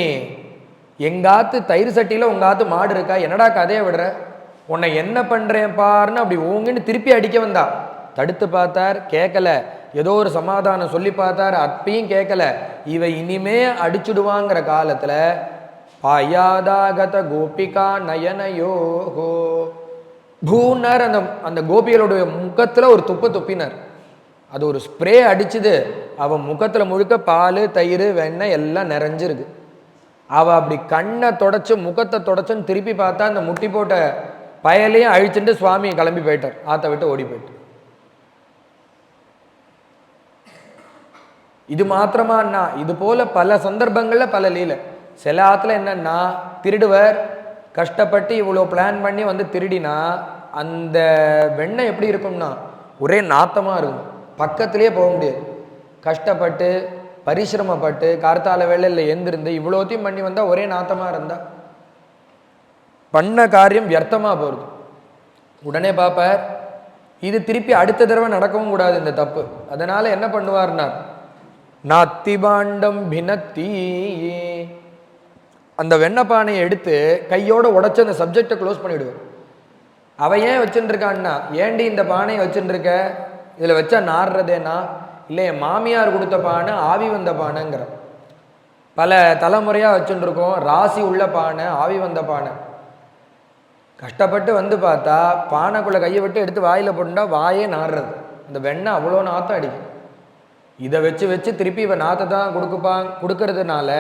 எங்காத்து தயிர் சட்டியில உங்காத்து மாடு இருக்கா, என்னடா கதையை விடுற, உன்னை என்ன பண்றேன் பாருன்னு அப்படி ஓங்கின்னு திருப்பி அடிக்க வந்தா. தடுத்து பார்த்தார், கேட்கல. ஏதோ ஒரு சமாதானம் சொல்லி பார்த்தார், அப்பயும் கேட்கல. இவ இனிமே அடிச்சுடுவாங்கிற காலத்துல பாயாதாகத கோபிகா நயனயோகோ பூனார். அந்த கோபிகளுடைய முகத்துல ஒரு துப்பினார். அது ஒரு ஸ்ப்ரே அடிச்சுது. அவன் முகத்துல முழுக்க பால் தயிர் வெண்ணெய் எல்லாம் நிறைஞ்சிருக்கு. அவ அப்படி கண்ணை தொடச்சு முகத்தை தொடச்சுன்னு திருப்பி பார்த்தா அந்த முட்டி போட்ட பயலையும் அழிச்சுட்டு சுவாமி கிளம்பி போயிட்டார். ஆத்த விட்டு ஓடி போயிட்டு. இது மாத்திரமாண்ணா, இது போல பல சந்தர்ப்பங்கள்ல பல லீலை. சில ஆத்துல என்னன்னா, திருடுவர் கஷ்டப்பட்டு இவ்வளோ பிளான் பண்ணி வந்து திருடினா அந்த வெண்ணெய் எப்படி இருக்கும்னா ஒரே நாத்தமா இருக்கும், பக்கத்திலே போக முடியாது. கஷ்டப்பட்டு பரிசிரமப்பட்டு கார்த்தால வேளையில் எழுந்திருந்து இவ்வளோத்தையும் பண்ணி வந்தால் ஒரே நாத்தமாக இருந்தா பண்ண காரியம் வியர்த்தமாக போகிறது. உடனே பார்ப்பார், இது திருப்பி அடுத்த தடவை நடக்கவும் கூடாது இந்த தப்பு. அதனால என்ன பண்ணுவார்னா, நாத்திபாண்டம் பினத்தி, அந்த வெண்ணப்பானையை எடுத்து கையோட உடைச்சு அந்த சப்ஜெக்டை க்ளோஸ் பண்ணிவிடுவார். அவ ஏன் வச்சுட்டு இருக்கான்னா, ஏண்டி இந்த பானையை வச்சுட்டு இருக்க, இதில் வச்சா நாடுறதேனா, இல்லை என் மாமியார் கொடுத்த பானை ஆவி வந்த பானைங்கிற. பல தலைமுறையாக வச்சுட்டு இருக்கோம், ராசி உள்ள பானை ஆவி வந்த பானை. கஷ்டப்பட்டு வந்து பார்த்தா பானைக்குள்ளே கையை விட்டு எடுத்து வாயில் போட்டுட்டா வாயே நாடுறது. அந்த வெண்ணெய் அவ்வளோ நாத்தம் அடிக்கும். இதை வச்சு வச்சு திருப்பி இவன் நாத்தை தான் கொடுக்கறதுனால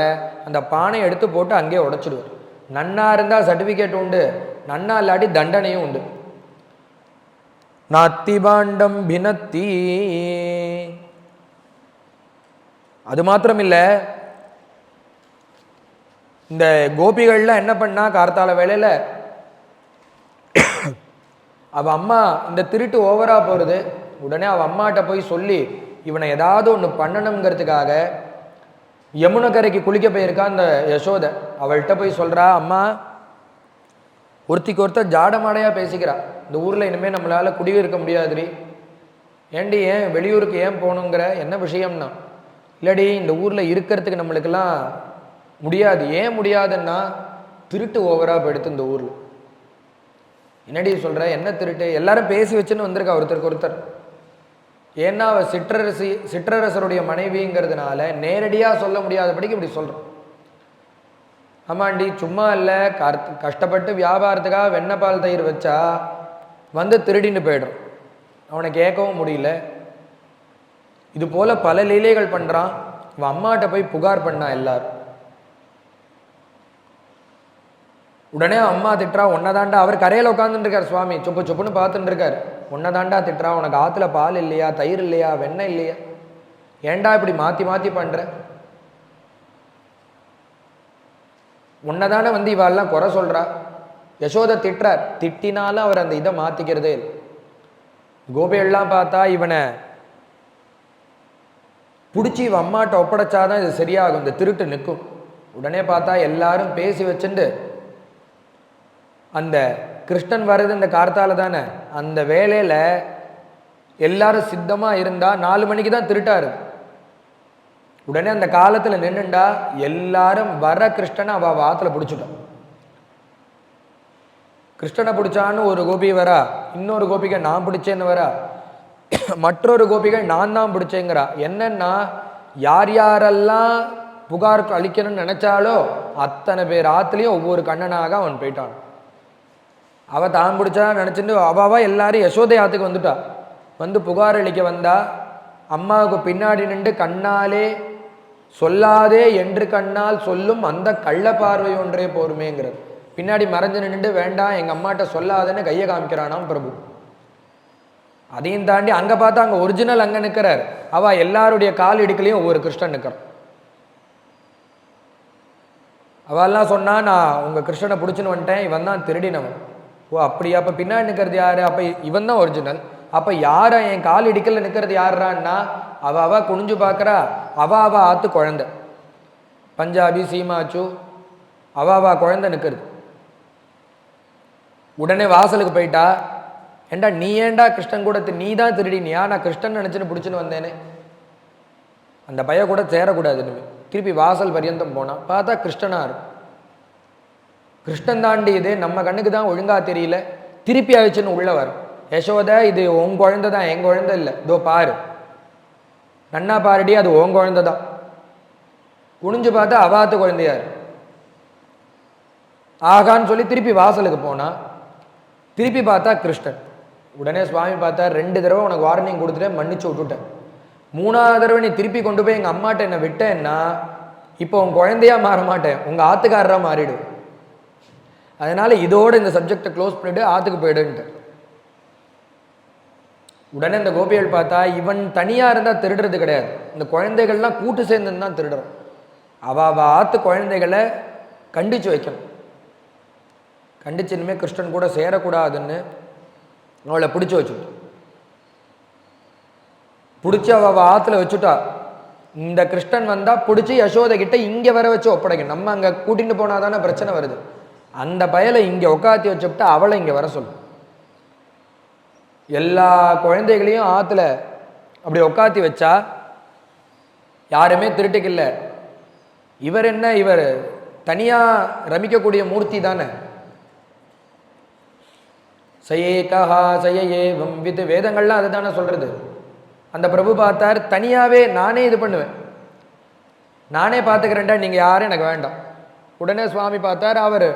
அந்த பானையை எடுத்து போட்டு அங்கேயே உடைச்சிடுவார். நன்னா இருந்தால் சர்டிஃபிகேட் உண்டு, நன்னா இல்லாட்டி தண்டனையும் உண்டு. நாத்திபாண்டம் பினத்தி. அது மாத்திரம் இல்லை, இந்த கோபிகள்லாம் என்ன பண்ணா, கார்த்தால வேளையில் அவ அம்மா இந்த திருட்டு ஓவரா போகிறது, உடனே அவள் அம்மாட்ட போய் சொல்லி இவனை ஏதாவது ஒன்று பண்ணணுங்கிறதுக்காக யமுனக்கரைக்கு குளிக்க போயிருக்கா அந்த யசோதை. அவள்கிட்ட போய் சொல்கிறா, அம்மா ஒருத்திக்கு ஒருத்தர் ஜாடமாடையாக பேசிக்கிறா, இந்த ஊரில் இனிமேல் நம்மளால் குடியிருக்க முடியாதுடி, ஏண்டி ஏன் வெளியூருக்கு ஏன் போகணுங்கிற, என்ன விஷயம்னா, இல்லடி இந்த ஊரில் இருக்கிறதுக்கு நம்மளுக்கெல்லாம் முடியாது. ஏன் முடியாதுன்னா, திருட்டு ஓவராக போயிடுத்து இந்த ஊரில். என்னடி சொல்கிற, என்ன திருட்டு, எல்லாரும் பேசி வச்சுன்னு வந்திருக்கா ஒருத்தருக்கு ஒருத்தர். ஏன்னா அவள் சிற்றரசருடைய மனைவிங்கிறதுனால நேரடியாக சொல்ல முடியாதபடிக்கு இப்படி சொல்கிறான். ஆமாண்டி சும்மா இல்லை, கஷ்டப்பட்டு வியாபாரத்துக்காக வெண்ணெய் தயிர் வச்சா வந்து திருடின்னு போய்டும், அவனை கேட்கவும் முடியல. இது போல் பல லீலைகள் பண்ணுறான். அவன் அம்மாட்ட போய் புகார் பண்ணா எல்லாரும். உடனே அம்மா திட்டுறா, ஒன்னதாண்டா, அவர் கரையில் உட்காந்துட்டு இருக்கார் சுவாமி, சொப்பு சொப்புன்னு பார்த்துட்டு இருக்கார். ஒன்னதாண்டா திட்டுறா, உனக்கு ஆற்றுல பால் இல்லையா, தயிர் இல்லையா, வெண்ணெய் இல்லையா, ஏண்டா இப்படி மாற்றி மாற்றி பண்ணுற, உன்னதானே வந்து இவாள்லாம் குறை சொல்கிறா. யசோதை திட்டுறார், திட்டினாலும் அவர் அந்த இதை மாற்றிக்கிறதே இல்லை. கோபியெல்லாம் பார்த்தா இவனை பிடிச்சி இவன் அம்மாட்ட ஒப்படைச்சாதான் இது சரியாகும், இந்த திருட்டு நிற்கும். உடனே பார்த்தா எல்லாரும் பேசி வச்சுட்டு, அந்த கிருஷ்ணன் வர்றது இந்த கார்த்தால தானே, அந்த வேலையில் எல்லாரும் சித்தமாக இருந்தால் 4 மணிக்கு தான் திருட்டாரு. உடனே அந்த காலத்தில் நின்றுண்டா எல்லாரும் வர கிருஷ்ணனை அவள் ஆற்றுல பிடிச்சிட்டான். கிருஷ்ணனை பிடிச்சான்னு ஒரு கோபி வரா, இன்னொரு கோபிகை நான் பிடிச்சேன்னு வரா, மற்றொரு கோபிகை நான் தான் பிடிச்சேங்கிறா. என்னன்னா, யார் யாரெல்லாம் புகார் அளிக்கணும்னு நினைச்சாலோ அத்தனை பேர் ஆற்றுலையும் ஒவ்வொரு கண்ணனாக அவன் போயிட்டான். அவள் தான் பிடிச்சா நினச்சிட்டு அவாவா எல்லாரும் யசோதை ஆற்றுக்கு வந்துட்டா. வந்து புகார் அளிக்க வந்தா, அம்மாவுக்கு பின்னாடி நின்று கண்ணாலே சொல்லாதே என்று கண்ணால் சொல்லும் அந்த கள்ள பார்வை ஒன்றே போருமேங்கிறது. பின்னாடி மறைஞ்சு நின்று வேண்டாம் எங்கள் அம்மாட்ட சொல்லாதேன்னு கையை காமிக்கிறானாம் பிரபு. அதையும் தாண்டி அங்கே பார்த்தா அங்கே ஒரிஜினல் அங்கே நிற்கிறார். அவள் எல்லாருடைய கால் இடுக்கலையும் ஒவ்வொரு கிருஷ்ணன் நிற்கிறான். அவெல்லாம் சொன்னா, நான் உங்கள் கிருஷ்ணனை பிடிச்சின்னு வந்துட்டேன், இவன் தான் திருடினவன். ஓ அப்படியா, அப்போ பின்னாடி நிற்கிறது யாரு, அப்போ இவன் தான் ஒரிஜினல். அப்போ யாரை என் கால் இடிக்கல நிற்கிறது யாரான்னா, அவ குனிஞ்சு பார்க்குறா, அவ ஆத்து குழந்தை, பஞ்சாபி சீமாச்சு அவ குழந்தை நிற்கிறது. உடனே வாசலுக்கு போயிட்டா, ஏண்டா நீ ஏண்டா கிருஷ்ணன் கூட நீ தான் திருடினியா, நான் கிருஷ்ணன் நினச்சின்னு பிடிச்சின்னு வந்தேனே. அந்த பைய கூட சேரக்கூடாது இனிமேல். திருப்பி வாசல் பரியந்தம் போனா பார்த்தா கிருஷ்ணனா இருக்கும். கிருஷ்ணன் தாண்டி இது நம்ம கண்ணுக்கு தான் ஒழுங்கா தெரியல, திருப்பி ஆயிடுச்சுன்னு உள்ள வரும். யசோத இது உன் குழந்தை தான், என் குழந்தை இல்லை, இதோ பாரு, நன்னா பாருடி, அது உன் குழந்தை தான். குனிஞ்சு பார்த்தா அவாத்து குழந்தையாரு. ஆகான்னு சொல்லி திருப்பி வாசலுக்கு போனா, திருப்பி பார்த்தா கிருஷ்ணன். உடனே சுவாமி பார்த்தா, 2 தடவை உனக்கு வார்னிங் கொடுத்துட்டேன், மன்னிச்சு விட்டுட்டேன், 3ஆவது தடவை நீ திருப்பி கொண்டு போய் எங்கள் அம்மாட்ட என்னை விட்டேன்னா இப்போ உன் குழந்தையா மாற மாட்டேன், உங்கள் ஆத்துக்காரராக மாறிடு. அதனால இதோட இந்த சப்ஜெக்டை க்ளோஸ் பண்ணிட்டு ஆற்றுக்கு போயிடுன்ட்டு. உடனே இந்த கோபிகள் பார்த்தா, இவன் தனியாக இருந்தால் திருடுறது கிடையாது, இந்த குழந்தைகள்லாம் கூட்டு சேர்ந்துன்னு தான் திருடுறான். அவள் ஆற்று குழந்தைகளை கண்டித்து வைக்கணும். கண்டிச்சு இனிமேல் கிருஷ்ணன் கூட சேரக்கூடாதுன்னு அவளை பிடிச்சி வச்சுட்டு, பிடிச்சி அவள் ஆற்றுல வச்சுட்டா. இந்த கிருஷ்ணன் வந்தால் பிடிச்சி யசோதை கிட்ட இங்கே வர வச்சு ஒப்படைக்கணும். நம்ம அங்கே கூட்டிகிட்டு போனால் தானே பிரச்சனை வருது. அந்த பயலை இங்கே உட்காத்தி வச்சுவிட்டு அவளை இங்கே வர சொல்லும். எல்லா குழந்தைகளையும் ஆற்றுல அப்படி உட்காத்தி வச்சா யாருமே திருட்டுக்கில்ல. இவர் என்ன, இவர் தனியாக ரமிக்கக்கூடிய மூர்த்தி தானே. சயேகா சயே வம்பித்து வேதங்கள்லாம் அதை தானே சொல்கிறது. அந்த பிரபு பார்த்தார், தனியாகவே நானே இது பண்ணுவேன், நானே பார்த்துக்கிறேன்டா, நீங்கள் யாரும் எனக்கு வேண்டாம். உடனே சுவாமி பார்த்தார். அவர்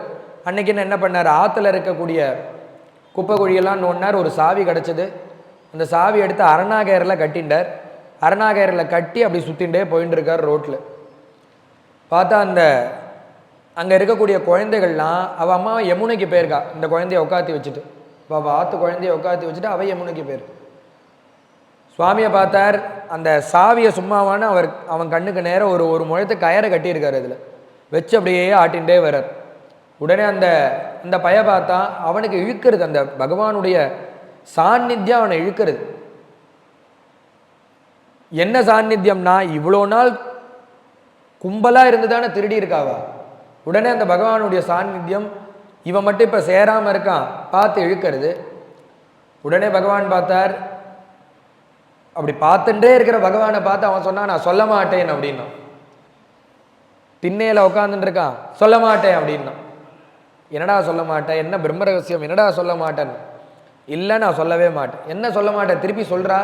அன்னைக்கு என்ன பண்ணார், ஆற்றுல இருக்கக்கூடிய குப்பை குழியெல்லாம் நோண்டினார். ஒரு சாவி கிடச்சிது. அந்த சாவி எடுத்து அரணாகரில் கட்டிண்டார். அரணாகரில் கட்டி அப்படி சுற்றிகிட்டே போயின்னு இருக்கார் ரோட்டில். பார்த்தா அந்த அங்கே இருக்கக்கூடிய குழந்தைகள்லாம் அவள் அம்மா யமுனைக்கு போயிருக்கா. இந்த குழந்தைய உட்காத்தி வச்சுட்டு, அவள் ஆற்று குழந்தைய உட்காத்தி வச்சுட்டு அவள் யமுனைக்கு போயிருக்கு. சுவாமியை பார்த்தார். அந்த சாவியை சும்மாவான அவன் கண்ணுக்கு நேரம் ஒரு முழத்து கயரை கட்டியிருக்கார். அதில் வச்சு அப்படியே ஆட்டின்ண்டே வர்றார். உடனே அந்த பய பார்த்தா அவனுக்கு இழுக்கிறது, அந்த பகவானுடைய சாநித்தியம் அவனை இழுக்கிறது. என்ன சாநித்தியம்னா, இவ்வளோ நாள் கும்பலாக இருந்து தானே திருடி இருக்காவா. உடனே அந்த பகவானுடைய சாநித்தியம் இவன் மட்டும் இப்போ சேராமல் இருக்கான், பார்த்து இழுக்கிறது. உடனே பகவான் பார்த்தார். அப்படி பார்த்துட்டே இருக்கிற பகவானை பார்த்து அவன் சொன்னான், நான் சொல்ல மாட்டேன் அப்படின்னா. திண்ணையில் உட்காந்துட்டு இருக்கான், சொல்ல மாட்டேன் அப்படின்னா. என்னடா சொல்ல மாட்டேன், என்ன பிரம்ம ரகசியம், என்னடா சொல்ல மாட்டேன்னு. இல்லை நான் சொல்லவே மாட்டேன். என்ன சொல்ல மாட்டேன், திருப்பி சொல்கிறா.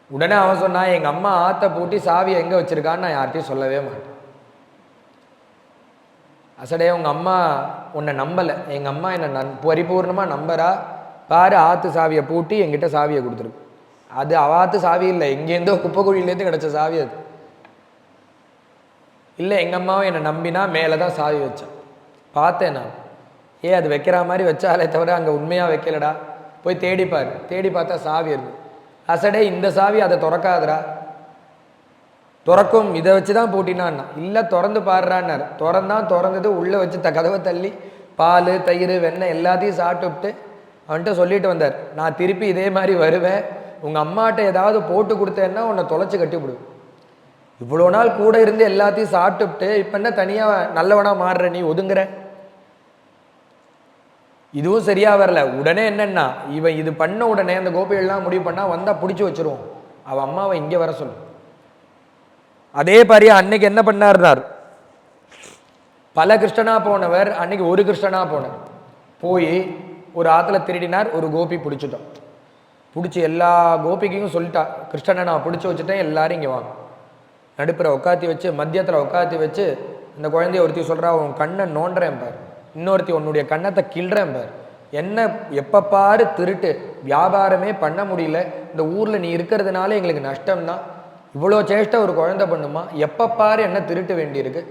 உடனே அவன் சொன்னான், எங்கள் அம்மா ஆற்ற பூட்டி சாவியை எங்கே வச்சுருக்கான்னு நான் யார்கிட்டையும் சொல்லவே மாட்டேன். அசடே, உங்கள் அம்மா உன்னை நம்பலை, எங்கள் அம்மா என்னை பரிபூர்ணமாக நம்புறா. பாரு, ஆற்று சாவியை பூட்டி என்கிட்ட சாவியை கொடுத்துருக்கு. அது அவாத்து சாவி இல்லை, இங்கேருந்தோ குப்பை குழியிலேருந்து கிடச்ச சாவி அது. இல்லை, எங்கள் அம்மாவும் என்னை நம்பினா மேலே தான் சாவி வச்சேன். பார்த்தேன் நான், அது வைக்கிற மாதிரி வச்சாலே தவிர அங்கே உண்மையாக வைக்கலடா, போய் தேடிப்பார். தேடி பார்த்தா சாவி இருக்கு. அசடே, இந்த சாவி அதை திறக்காதரா. திறக்கும், இதை வச்சு தான் பூட்டினான்னா. இல்லை, திறந்து பாடுறான்னார். திறந்தது, உள்ளே வச்சு கதவை தள்ளி பால் தயிர் வெண்ணெய் எல்லாத்தையும் சாப்பிட்டுவிட்டு அவன்கிட்ட சொல்லிட்டு வந்தார், நான் திருப்பி இதே மாதிரி வருவேன், உங்கள் அம்மாட்ட ஏதாவது போட்டு கொடுத்தேன்னா உன்னை தொலைச்சி கட்டிவிடுவேன். இவ்வளோ நாள் கூட இருந்து எல்லாத்தையும் சாப்பிட்டுவிட்டு இப்போ என்ன தனியாக நல்லவனாக மாறுற, நீ ஒதுங்குற. இதுவும் சரியாக வரல. உடனே என்னன்னா, இவன் இது பண்ண உடனே அந்த கோபிகள்லாம் முடிவு பண்ணால் வந்தால் பிடிச்சி வச்சுருவோம், அவன் அம்மாவை இங்கே வர சொல்லு. அதே மாதிரி அன்னைக்கு என்ன பண்ணார்னார், பல கிருஷ்ணனா போனவர் அன்னைக்கு ஒரு கிருஷ்ணனா போனார். போய் ஒரு ஆற்றுல திருடினார். ஒரு கோபி பிடிச்சிட்டோம். பிடிச்சி எல்லா கோபிக்கையும் சொல்லிட்டா, கிருஷ்ணனை நான் பிடிச்சி வச்சுட்டேன், எல்லாரும் இங்கே வாங்க. நடுப்புற உட்காத்தி வச்சு, மத்தியத்தில் உட்காத்தி வச்சு இந்த குழந்தைய ஒருத்தி சொல்கிறா, உன் கண்ணை நோண்டுறேன் பார், இன்னொருத்தி உன்னுடைய கண்ணத்தை கிள்றேன் பார், என்ன எப்போ பாரு திருட்டு, வியாபாரமே பண்ண முடியல, இந்த ஊரில் நீ இருக்கிறதுனால எங்களுக்கு நஷ்டம்தான், இவ்வளோ சேஷ்டை ஒரு குழந்தை பண்ணுமா, எப்போ பாரு என்ன திருட்டு வேண்டியிருக்கு,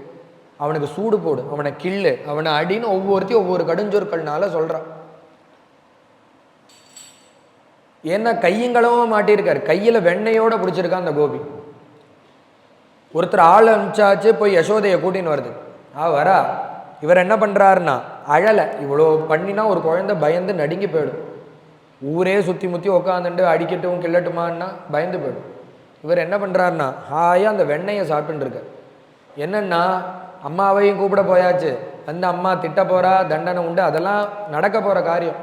அவனுக்கு சூடு போடு, அவனை கிள்ளு, அவனை அடின்னு ஒவ்வொருத்தையும் ஒவ்வொரு கடுஞ்சொற்கள்னால சொல்கிறான். ஏன்னா கையங்களவும் மாட்டியிருக்காரு, கையில் வெண்ணையோடு பிடிச்சிருக்கான் அந்த கோபி. ஒருத்தர் ஆள் அனுப்பிச்சாச்சு, போய் யசோதையை கூட்டின்னு வருது. வரா. இவர் என்ன பண்ணுறாருன்னா, அழலை. இவ்வளோ பண்ணினா ஒரு குழந்தை பயந்து நடுங்கி போயிடும். ஊரே சுற்றி முற்றி உட்காந்துட்டு அடிக்கட்டும் கிள்ளட்டுமான்னா பயந்து போயிடும். இவர் என்ன பண்ணுறாருன்னா, ஹாயாக அந்த வெண்ணெயை சாப்பிட்டுன்னு இருக்கார். என்னன்னா, அம்மாவையும் கூப்பிட போயாச்சு, அந்த அம்மா திட்ட போகிறா, தண்டனை உண்டு, அதெல்லாம் நடக்க போகிற காரியம்.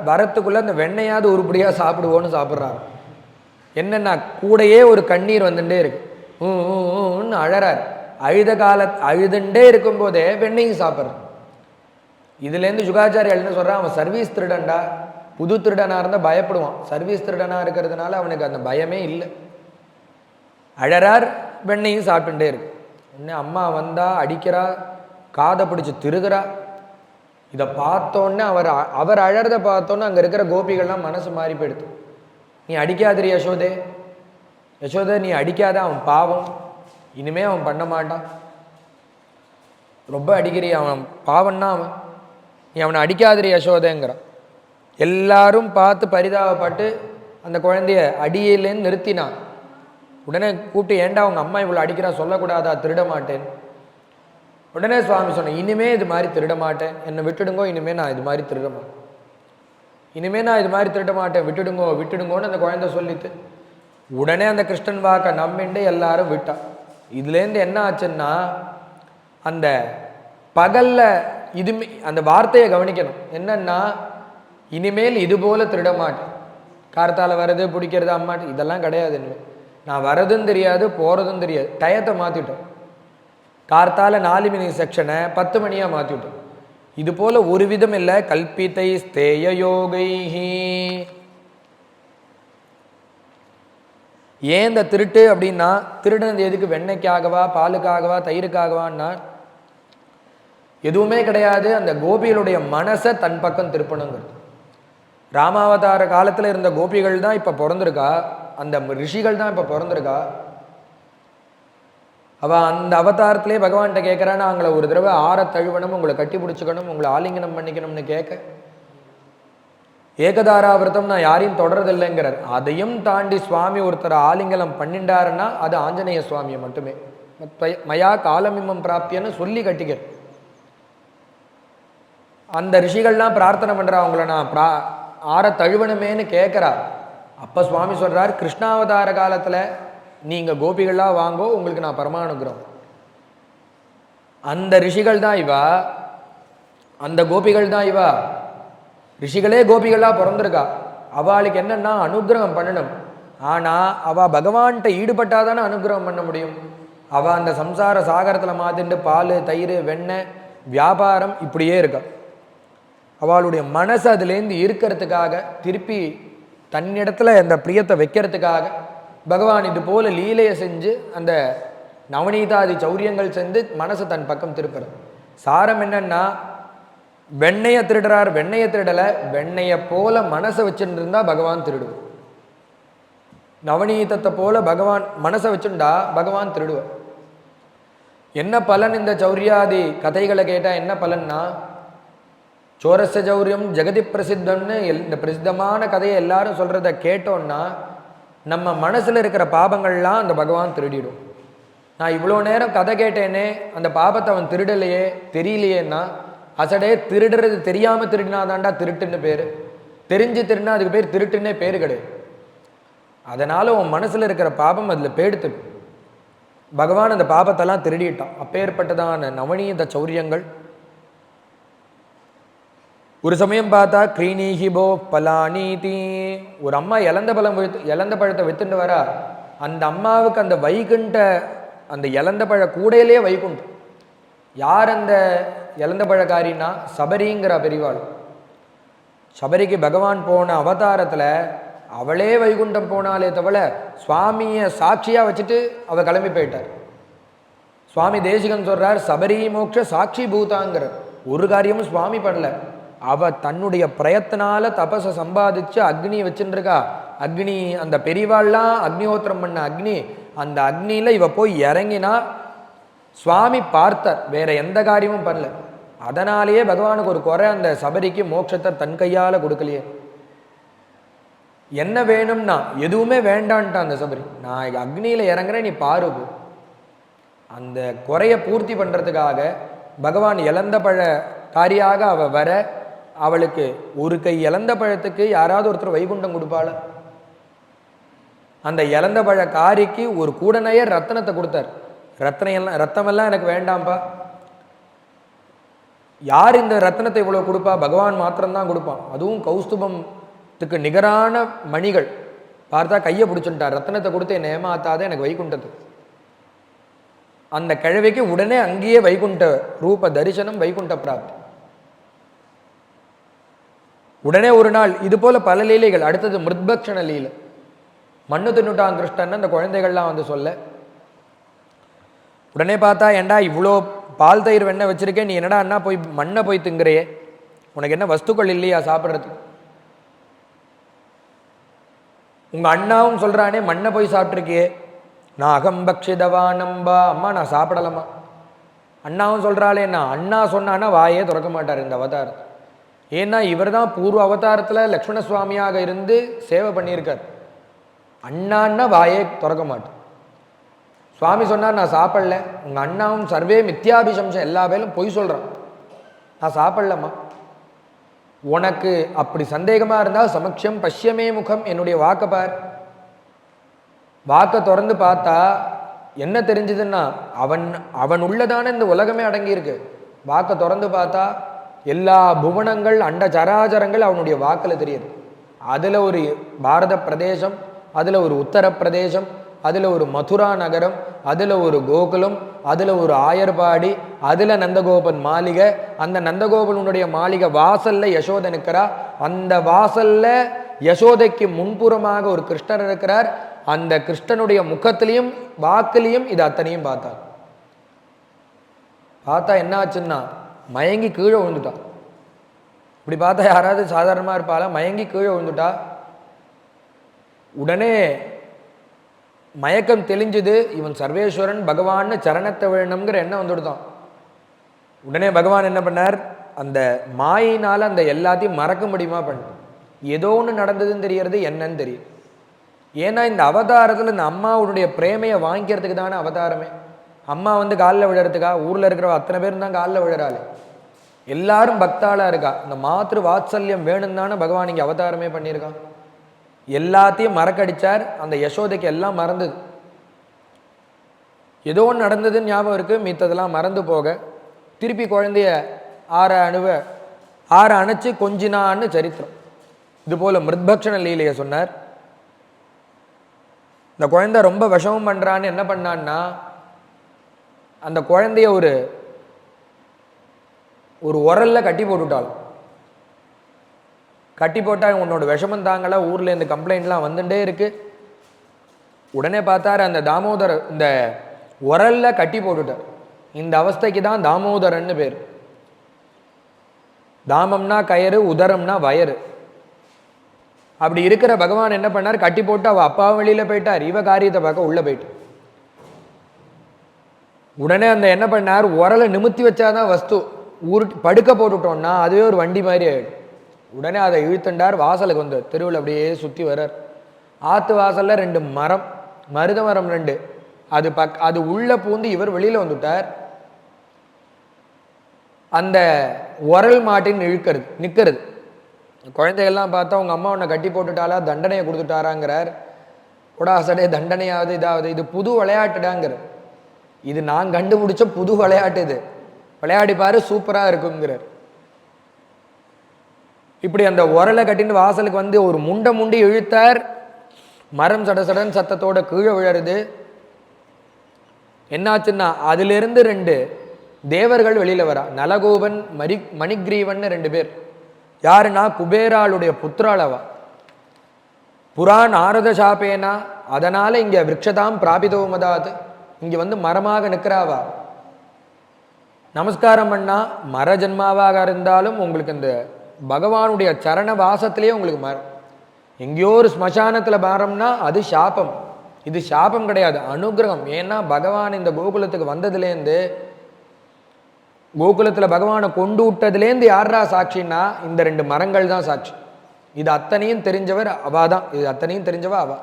வரத்துக்குள்ளே அந்த வெண்ணையாவது உருப்படியாக சாப்பிடுவோன்னு சாப்பிட்றாரு. என்னென்னா, கூடையே ஒரு கண்ணீர் வந்துட்டே இருக்கு, ன்னு அழறார். அழுதுண்டே இருக்கும்போதே வெண்ணையும் சாப்பிட்றார். இதுலேருந்து சுகாச்சாரியால் என்ன சொல்கிறான், அவன் சர்வீஸ் திருடன்டா, புது திருடனாக இருந்தால் பயப்படுவான், சர்வீஸ் திருடனாக இருக்கிறதுனால அவனுக்கு அந்த பயமே இல்லை. அழறார், வெண்ணையும் சாப்பிட்டுட்டே இருக்கு. உடனே அம்மா வந்தா, அடிக்கிறா, காதை பிடிச்சி திருகிறா. இதை பார்த்தோன்னே அவர் அழறதை பார்த்தோன்னே அங்கே இருக்கிற கோபிகள்லாம் மனசு மாறி போயிடுது. நீ அடிக்காதிரி யசோதே, யசோதே நீ அடிக்காத, அவன் பாவம், இனிமே அவன் பண்ண மாட்டான், ரொம்ப அடிக்கிறீ, அவன் பாவன்னா அவன், நீ அவனை அடிக்காதிரி யசோதேங்கிறான். எல்லாரும் பார்த்து பரிதாபப்பட்டு அந்த குழந்தைய அடியிலேன்னு நிறுத்தினான். உடனே கூப்பிட்டு, ஏண்டா அவங்க அம்மா இவ்வளோ அடிக்கிறா, சொல்லக்கூடாதா, திருட மாட்டேன். உடனே சுவாமி சொன்னேன், இனிமே இது மாதிரி திருட மாட்டேன், என்னை விட்டுடுங்கோ, இனிமேல் நான் இது மாதிரி திருட மாட்டேன், இனிமேல் நான் இது மாதிரி திருட மாட்டேன், விட்டுடுங்கோன்னு அந்த குழந்தை சொல்லிட்டு உடனே அந்த கிருஷ்ணன் வாக்க நம்பிண்டு எல்லாரும் விட்டா. இதுலேருந்து என்ன ஆச்சுன்னா, அந்த பகலில் இதுமே அந்த வார்த்தையை கவனிக்கணும். என்னன்னா, இனிமேல் இது போல திருட மாட்டேன். கார்த்தால வர்றது பிடிக்கிறது அம்மாட்டு இதெல்லாம் கிடையாது. இனிமேல் நான் வரதும் தெரியாது போகிறதும் தெரியாது. டயத்தை மாற்றிட்டோம். கார்த்தால 4 மணி செக்ஷனை 10 மணியாக மாற்றிவிட்டோம். இது போல ஒரு விதம் இல்லை. கல்பித்தை ஸ்தேய யோகைஹி. ஏன் இந்த திருட்டு அப்படின்னா, திருடுனது எதுக்கு? வெண்ணெய்க்காகவா, பாலுக்காகவா, தயிருக்காகவான்னா எதுவுமே கிடையாது. அந்த கோபிகளுடைய மனசை தன் பக்கம் திருப்பணுங்கிறது. ராமாவதார காலத்தில் இருந்த கோபிகள் தான் இப்போ பிறந்திருக்கா, அந்த ரிஷிகள் தான் இப்போ பிறந்திருக்கா. அவள் அந்த அவதாரத்திலே பகவான்கிட்ட கேட்குறான்னா, அவங்கள ஒரு தடவை ஆற தழுவணும், உங்களை கட்டி பிடிச்சிக்கணும், உங்களை ஆலிங்கனம் பண்ணிக்கணும்னு கேட்க, ஏகதாராவிரதம் நான் யாரையும் தொடரதில்லைங்கிறார். அதையும் தாண்டி சுவாமி ஒருத்தர் ஆலிங்கனம் பண்ணிண்டாருன்னா அது ஆஞ்சநேய சுவாமியை மட்டுமே. மயா காலமிம்மம் பிராப்தியன்னு சொல்லி கட்டிக்க. அந்த ரிஷிகள்லாம் பிரார்த்தனை பண்ணுறா, அவங்கள நான் ஆற தழுவணுமேன்னு கேட்குறா. அப்போ சுவாமி சொல்கிறார், கிருஷ்ணாவதார காலத்தில் நீங்கள் கோபிகளாக வாங்கோ, உங்களுக்கு நான் பரமானுகிறோம். அந்த ரிஷிகள் தான் இவா, அந்த கோபிகள் தான் இவா. ரிஷிகளே கோபிகளாக பிறந்திருக்கா. அவளுக்கு என்னன்னா அனுகிரகம் பண்ணணும். ஆனால் அவள் பகவான்கிட்ட ஈடுபட்டாதானே அனுகிரகம் பண்ண முடியும். அவள் அந்த சம்சார சாகரத்தில் மாத்திண்டு பால் தயிர் வெண்ணெய் வியாபாரம் இப்படியே இருக்கா. அவளுடைய மனசு அதுலேருந்து இருக்கிறதுக்காக, திருப்பி தன்னிடத்துல அந்த பிரியத்தை வைக்கிறதுக்காக பகவான் இது போல லீலையை செஞ்சு அந்த நவநீதாதி சௌரியங்கள் செஞ்சு மனசை தன் பக்கம் திருப்புறது. சாரம் என்னன்னா, வெண்ணையை திருடுறார், வெண்ணையை திருடலை, வெண்ணையை போல மனசை வச்சுட்டு இருந்தா பகவான் திருடுவார். நவநீதத்தை போல பகவான் மனசை வச்சுட்டா பகவான் திருடுவார். என்ன பலன்? இந்த சௌரியாதி கதைகளை கேட்டால் என்ன பலன்னா, சோரச சௌரியம் ஜெகதி பிரசித்தம்னு இந்த பிரசித்தமான கதையை எல்லாரும் சொல்கிறத கேட்டோன்னா நம்ம மனசில் இருக்கிற பாபங்கள்லாம் அந்த பகவான் திருடிடும். நான் இவ்வளோ நேரம் கதை கேட்டேனே, அந்த பாபத்தை அவன் திருடலையே, தெரியலையேன்னா, அசடே திருடுறது தெரியாமல் திருடினாதான்டா திருட்டுன்னு பேர். தெரிஞ்சு திருடினா அதுக்கு பேர் திருட்டுன்னே பேர் கிடையாது. அதனால் உன் மனசில் இருக்கிற பாபம் அதில் பேடுத்து பகவான் அந்த பாபத்தெல்லாம் திருடிட்டான். அப்பேற்பட்டதான நவநீத சௌரியங்கள். ஒரு சமயம் பார்த்தா கிரீனீஹிபோ பலானீதி, ஒரு அம்மா இழந்த பழத்தை வித்துட்டு வரா. அந்த அம்மாவுக்கு அந்த வைகுண்ட அந்த இழந்த பழ கூடையிலேயே வைகுண்டம். யார் அந்த இழந்த பழக்காரின்னா சபரிங்கிற பெரிவாள். சபரிக்கு பகவான் போன அவதாரத்தில் அவளே வைகுண்டம் போனாலே தவிர சுவாமியை சாட்சியாக வச்சுட்டு அவள் கிளம்பி போயிட்டார். சுவாமி தேசிகன் சொல்கிறார், சபரி மோட்ச சாட்சி பூதாங்கிற ஒரு காரியமும் சுவாமி பண்ணல. அவ தன்னுடைய பிரயத்தினால தபசை சம்பாதிச்சு அக்னி வச்சுருக்கா. அக்னி அந்த பெரியவாள்லாம் அக்னிஹோத்திரம் பண்ண அக்னி, அந்த அக்னியில் இவ போய் இறங்கினா சுவாமி பார்த்தார், வேற எந்த காரியமும் பண்ணல. அதனாலேயே பகவானுக்கு ஒரு குறை, அந்த சபரிக்கு மோட்சத்தை தன் கையால் கொடுக்கலையே. என்ன வேணும்னா எதுவுமே வேண்டான்ட்டான் அந்த சபரி. நான் அக்னியில் இறங்குறேன், நீ பாருபோ. அந்த குறையை பூர்த்தி பண்ணுறதுக்காக பகவான் இழந்த பழ காரியாக அவள் வர, அவளுக்கு ஒரு கை இழந்த பழத்துக்கு யாராவது ஒருத்தர் வைகுண்டம் கொடுப்பாள. அந்த இழந்த பழ காரிக்கு ஒரு கூடனையர் ரத்தனத்தை கொடுத்தார். ரத்தமெல்லாம் எனக்கு வேண்டாம்ப்பா. யார் இந்த ரத்தனத்தை இவ்வளோ கொடுப்பா? பகவான் மாத்திரம்தான் கொடுப்பான். அதுவும் கௌஸ்துபத்துக்கு நிகரான மணிகள். பார்த்தா கையை பிடிச்சுட்டார், ரத்தனத்தை கொடுத்து என்னை ஏமாத்தாத, எனக்கு வைகுண்டத்துக்கு. அந்த கிழவிக்கு உடனே அங்கேயே வைகுண்ட ரூப தரிசனம், வைகுண்ட பிராப்தி. உடனே ஒரு நாள் இது போல பல லீலைகள். அடுத்தது மிருத்பக்ஷண லீலை. மண்ணு தின்னுட்டான் கிருஷ்ணன் அந்த குழந்தைகள்லாம் வந்து சொல்ல, உடனே பார்த்தா, ஏண்டா இவ்வளோ பால் தயிர் வெண்ணெய் வச்சிருக்கேன், நீ என்னடா அண்ணா போய் மண்ணை போய் திங்குறையே, உனக்கு என்ன வஸ்துக்கள் இல்லையா சாப்பிட்றதுக்கு? உங்க அண்ணாவும் சொல்றானே மண்ணை போய் சாப்பிட்ருக்கியே. நான் அகம்பக்ஷிதவானம்பா, அம்மா நான் சாப்பிடலாமா? அண்ணாவும் சொல்கிறாளே, நான் அண்ணா சொன்னான்னா வாயே திறக்க மாட்டார் இந்த அவதாரத்தை. ஏன்னா இவர் தான் பூர்வ அவதாரத்தில் லக்ஷ்மண சுவாமியாக இருந்து சேவை பண்ணியிருக்கார். அண்ணான்னா வாயே திறக்க மாட்டார். சுவாமி சொன்னார் நான் சாப்பிடல. உங்கள் அண்ணாவும் சர்வே மித்யாபிசம்சம், எல்லா வேலும் பொய் சொல்கிறான், நான் சாப்பிடலம்மா. உனக்கு அப்படி சந்தேகமாக இருந்தால் சமக்ஷம் பஷ்யமே முகம், என்னுடைய வாக்கை பார். வாக்கை திறந்து பார்த்தா என்ன தெரிஞ்சதுன்னா, அவன் உள்ளதான இந்த உலகமே அடங்கியிருக்கு. வாக்கை திறந்து பார்த்தா எல்லா புவனங்கள் அண்ட சராச்சரங்கள் அவனுடைய வாக்கில் தெரியுது. அதில் ஒரு பாரத பிரதேசம், அதில் ஒரு உத்தரப்பிரதேசம், அதில் ஒரு மதுரா நகரம், அதில் ஒரு கோகுலம், அதில் ஒரு ஆயர்பாடி, அதில் நந்தகோபன் மாளிகை. அந்த நந்தகோபனுடைய மாளிகை வாசல்ல யசோதை நிற்கிறா. அந்த வாசல்ல யசோதைக்கு முன்புறமாக ஒரு கிருஷ்ணர் இருக்கிறார். அந்த கிருஷ்ணனுடைய முகத்திலையும் வாக்கிலையும் இது அத்தனையும் பார்த்தா என்ன ஆச்சுன்னா மயங்கி கீழே விழுந்துட்டா. இப்படி பார்த்தா யாராவது சாதாரணமாக இருப்பாளா? மயங்கி கீழே விழுந்துட்டா. உடனே மயக்கம் தெளிஞ்சுது. இவன் சர்வேஸ்வரன் பகவான்னு சரணத்தை விழணுங்கிற எண்ணம் வந்துடுதான். உடனே பகவான் என்ன பண்ணார்? அந்த மாயினால் அந்த எல்லாத்தையும் மறக்க முடியுமா பண்ண. ஏதோ ஒன்று நடந்ததுன்னு தெரியறது, என்னன்னு தெரியும். ஏன்னா இந்த அவதாரத்தில் இந்த அம்மாவுடைய பிரேமையை வாங்கிக்கிறதுக்கு தானே அவதாரமே. அம்மா வந்து காலில் விழுறதுக்கா? ஊரில் இருக்கிற அத்தனை பேர் தான் காலில் விழுறாள். எல்லாரும் பக்தாளாக இருக்கா. இந்த மாத்திரு வாத்சல்யம் வேணும் தானே பகவான் இங்கே அவதாரமே பண்ணியிருக்கான். எல்லாத்தையும் மறக்கடிச்சார். அந்த யசோதைக்கு எல்லாம் மறந்தது. ஏதோ ஒன்று நடந்ததுன்னு ஞாபகம் இருக்குது, மித்ததெல்லாம் மறந்து போக திருப்பி குழந்தைய ஆற அணைச்சு கொஞ்சினான்னு சரித்திரம். இதுபோல் மிருத்பக்ஷண லீலையை சொன்னார். இந்த குழந்தை ரொம்ப விஷமம் பண்ணுறான்னு என்ன பண்ணான்னா, அந்த குழந்தைய ஒரு உரல்ல கட்டி போட்டுட்டாள். கட்டி போட்டால் உன்னோட விஷமம் தாங்களா, ஊரில் இந்த கம்ப்ளைண்ட்லாம் வந்துட்டே இருக்கு. உடனே பார்த்தாரு அந்த தாமோதர இந்த உரல்ல கட்டி போட்டுட்டார். இந்த அவஸ்தைக்கு தான் தாமோதரன்னு பேர். தாமம்னா கயறு, உதரம்னா வயறு. அப்படி இருக்கிற பகவான் என்ன பண்ணார்? கட்டி போட்டு அவள் அப்பாவும் வெளியில் போயிட்டார், இவ காரியத்தை பார்க்க உள்ளே போயிட்டு. உடனே அந்த என்ன பண்ணார்? உரலை நிமித்தி வச்சாதான் வஸ்து. படுக்க போட்டுட்டோம்னா அதுவே ஒரு வண்டி மாதிரி ஆயிடும். உடனே அதை இழுத்துண்டார். வாசலுக்கு வந்து தெருவில் அப்படியே சுற்றி வர்றார். ஆற்று வாசல்ல 2 மரம், மருத மரம் 2, அது உள்ள பூந்து இவர் வெளியில் வந்துட்டார். அந்த உரல் மாட்டின் நிற்கிறது. குழந்தைகள்லாம் பார்த்தா உங்கள் அம்மா உன்னை கட்டி போட்டுட்டாலா, தண்டனையை கொடுத்துட்டாராங்கிறார். உடாசடே தண்டனையாவது இதாவது, இது புது விளையாட்டுடாங்கிற. இது நான் கண்டுபிடிச்ச புது விளையாட்டு, இது விளையாடி பாரு சூப்பராக இருக்குங்கிறார். இப்படி அந்த உரலை கட்டின்னு வாசலுக்கு வந்து ஒரு முண்டி இழுத்தார். மரம் சடசடன் சத்தத்தோட கீழே விழருது. என்னாச்சுன்னா அதிலிருந்து 2 தேவர்கள் வெளியில் வரா. நலகோபன் மணிகிரீவன் 2 பேர். யாருன்னா குபேராளுடைய புத்திராளவா. புரான் ஆரத சாப்பேனா, அதனால இங்க விரக்ஷதாம் பிராபிதோ மதாது, இங்க வந்து மரமாக நிற்கிறாவா. நமஸ்காரம் பண்ணா மர ஜன்மாவாக இருந்தாலும் உங்களுக்கு இந்த பகவானுடைய சரண வாசத்திலேயே உங்களுக்கு மரம். எங்கேயோ ஒரு ஸ்மசானத்தில் மரம்னா அது சாபம். இது சாபம் கிடையாது, அனுகிரகம். ஏன்னா பகவான் இந்த கோகுலத்துக்கு வந்ததுலேருந்து, கோகுலத்தில் பகவானை கொண்டு விட்டதுலேருந்து யாரா சாட்சின்னா இந்த 2 மரங்கள் தான் சாட்சி. இது அத்தனையும் தெரிஞ்சவர் அவா தான். இது அத்தனையும் தெரிஞ்சவா அவா.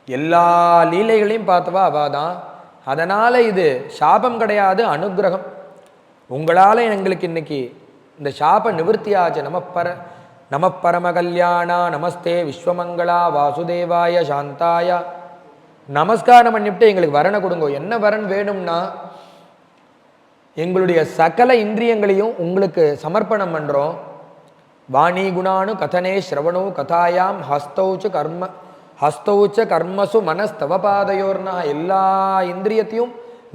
எல்லா லீலைகளையும் பார்த்தவா அவா தான். அதனால இது சாபம் கிடையாது, அனுகிரகம். உங்களால் எங்களுக்கு இன்னைக்கு இந்த சாப நிவர்த்தியாச்சு. நம பரம கல்யாணா நமஸ்தே விஸ்வமங்களா வாசுதேவாய சாந்தாய. நமஸ்காரம் பண்ணிவிட்டு எங்களுக்கு வரனை கொடுங்க. என்ன வரன் வேணும்னா, எங்களுடைய சகல இந்திரியங்களையும் உங்களுக்கு சமர்ப்பணம் பண்ணுறோம். வாணி குணானு கதனே ஸ்ரவணோ கதாயாம் ஹஸ்தௌச்ச கர்மசு மனஸ்தவபாதையோர்னா, எல்லா இந்திரியத்தையும்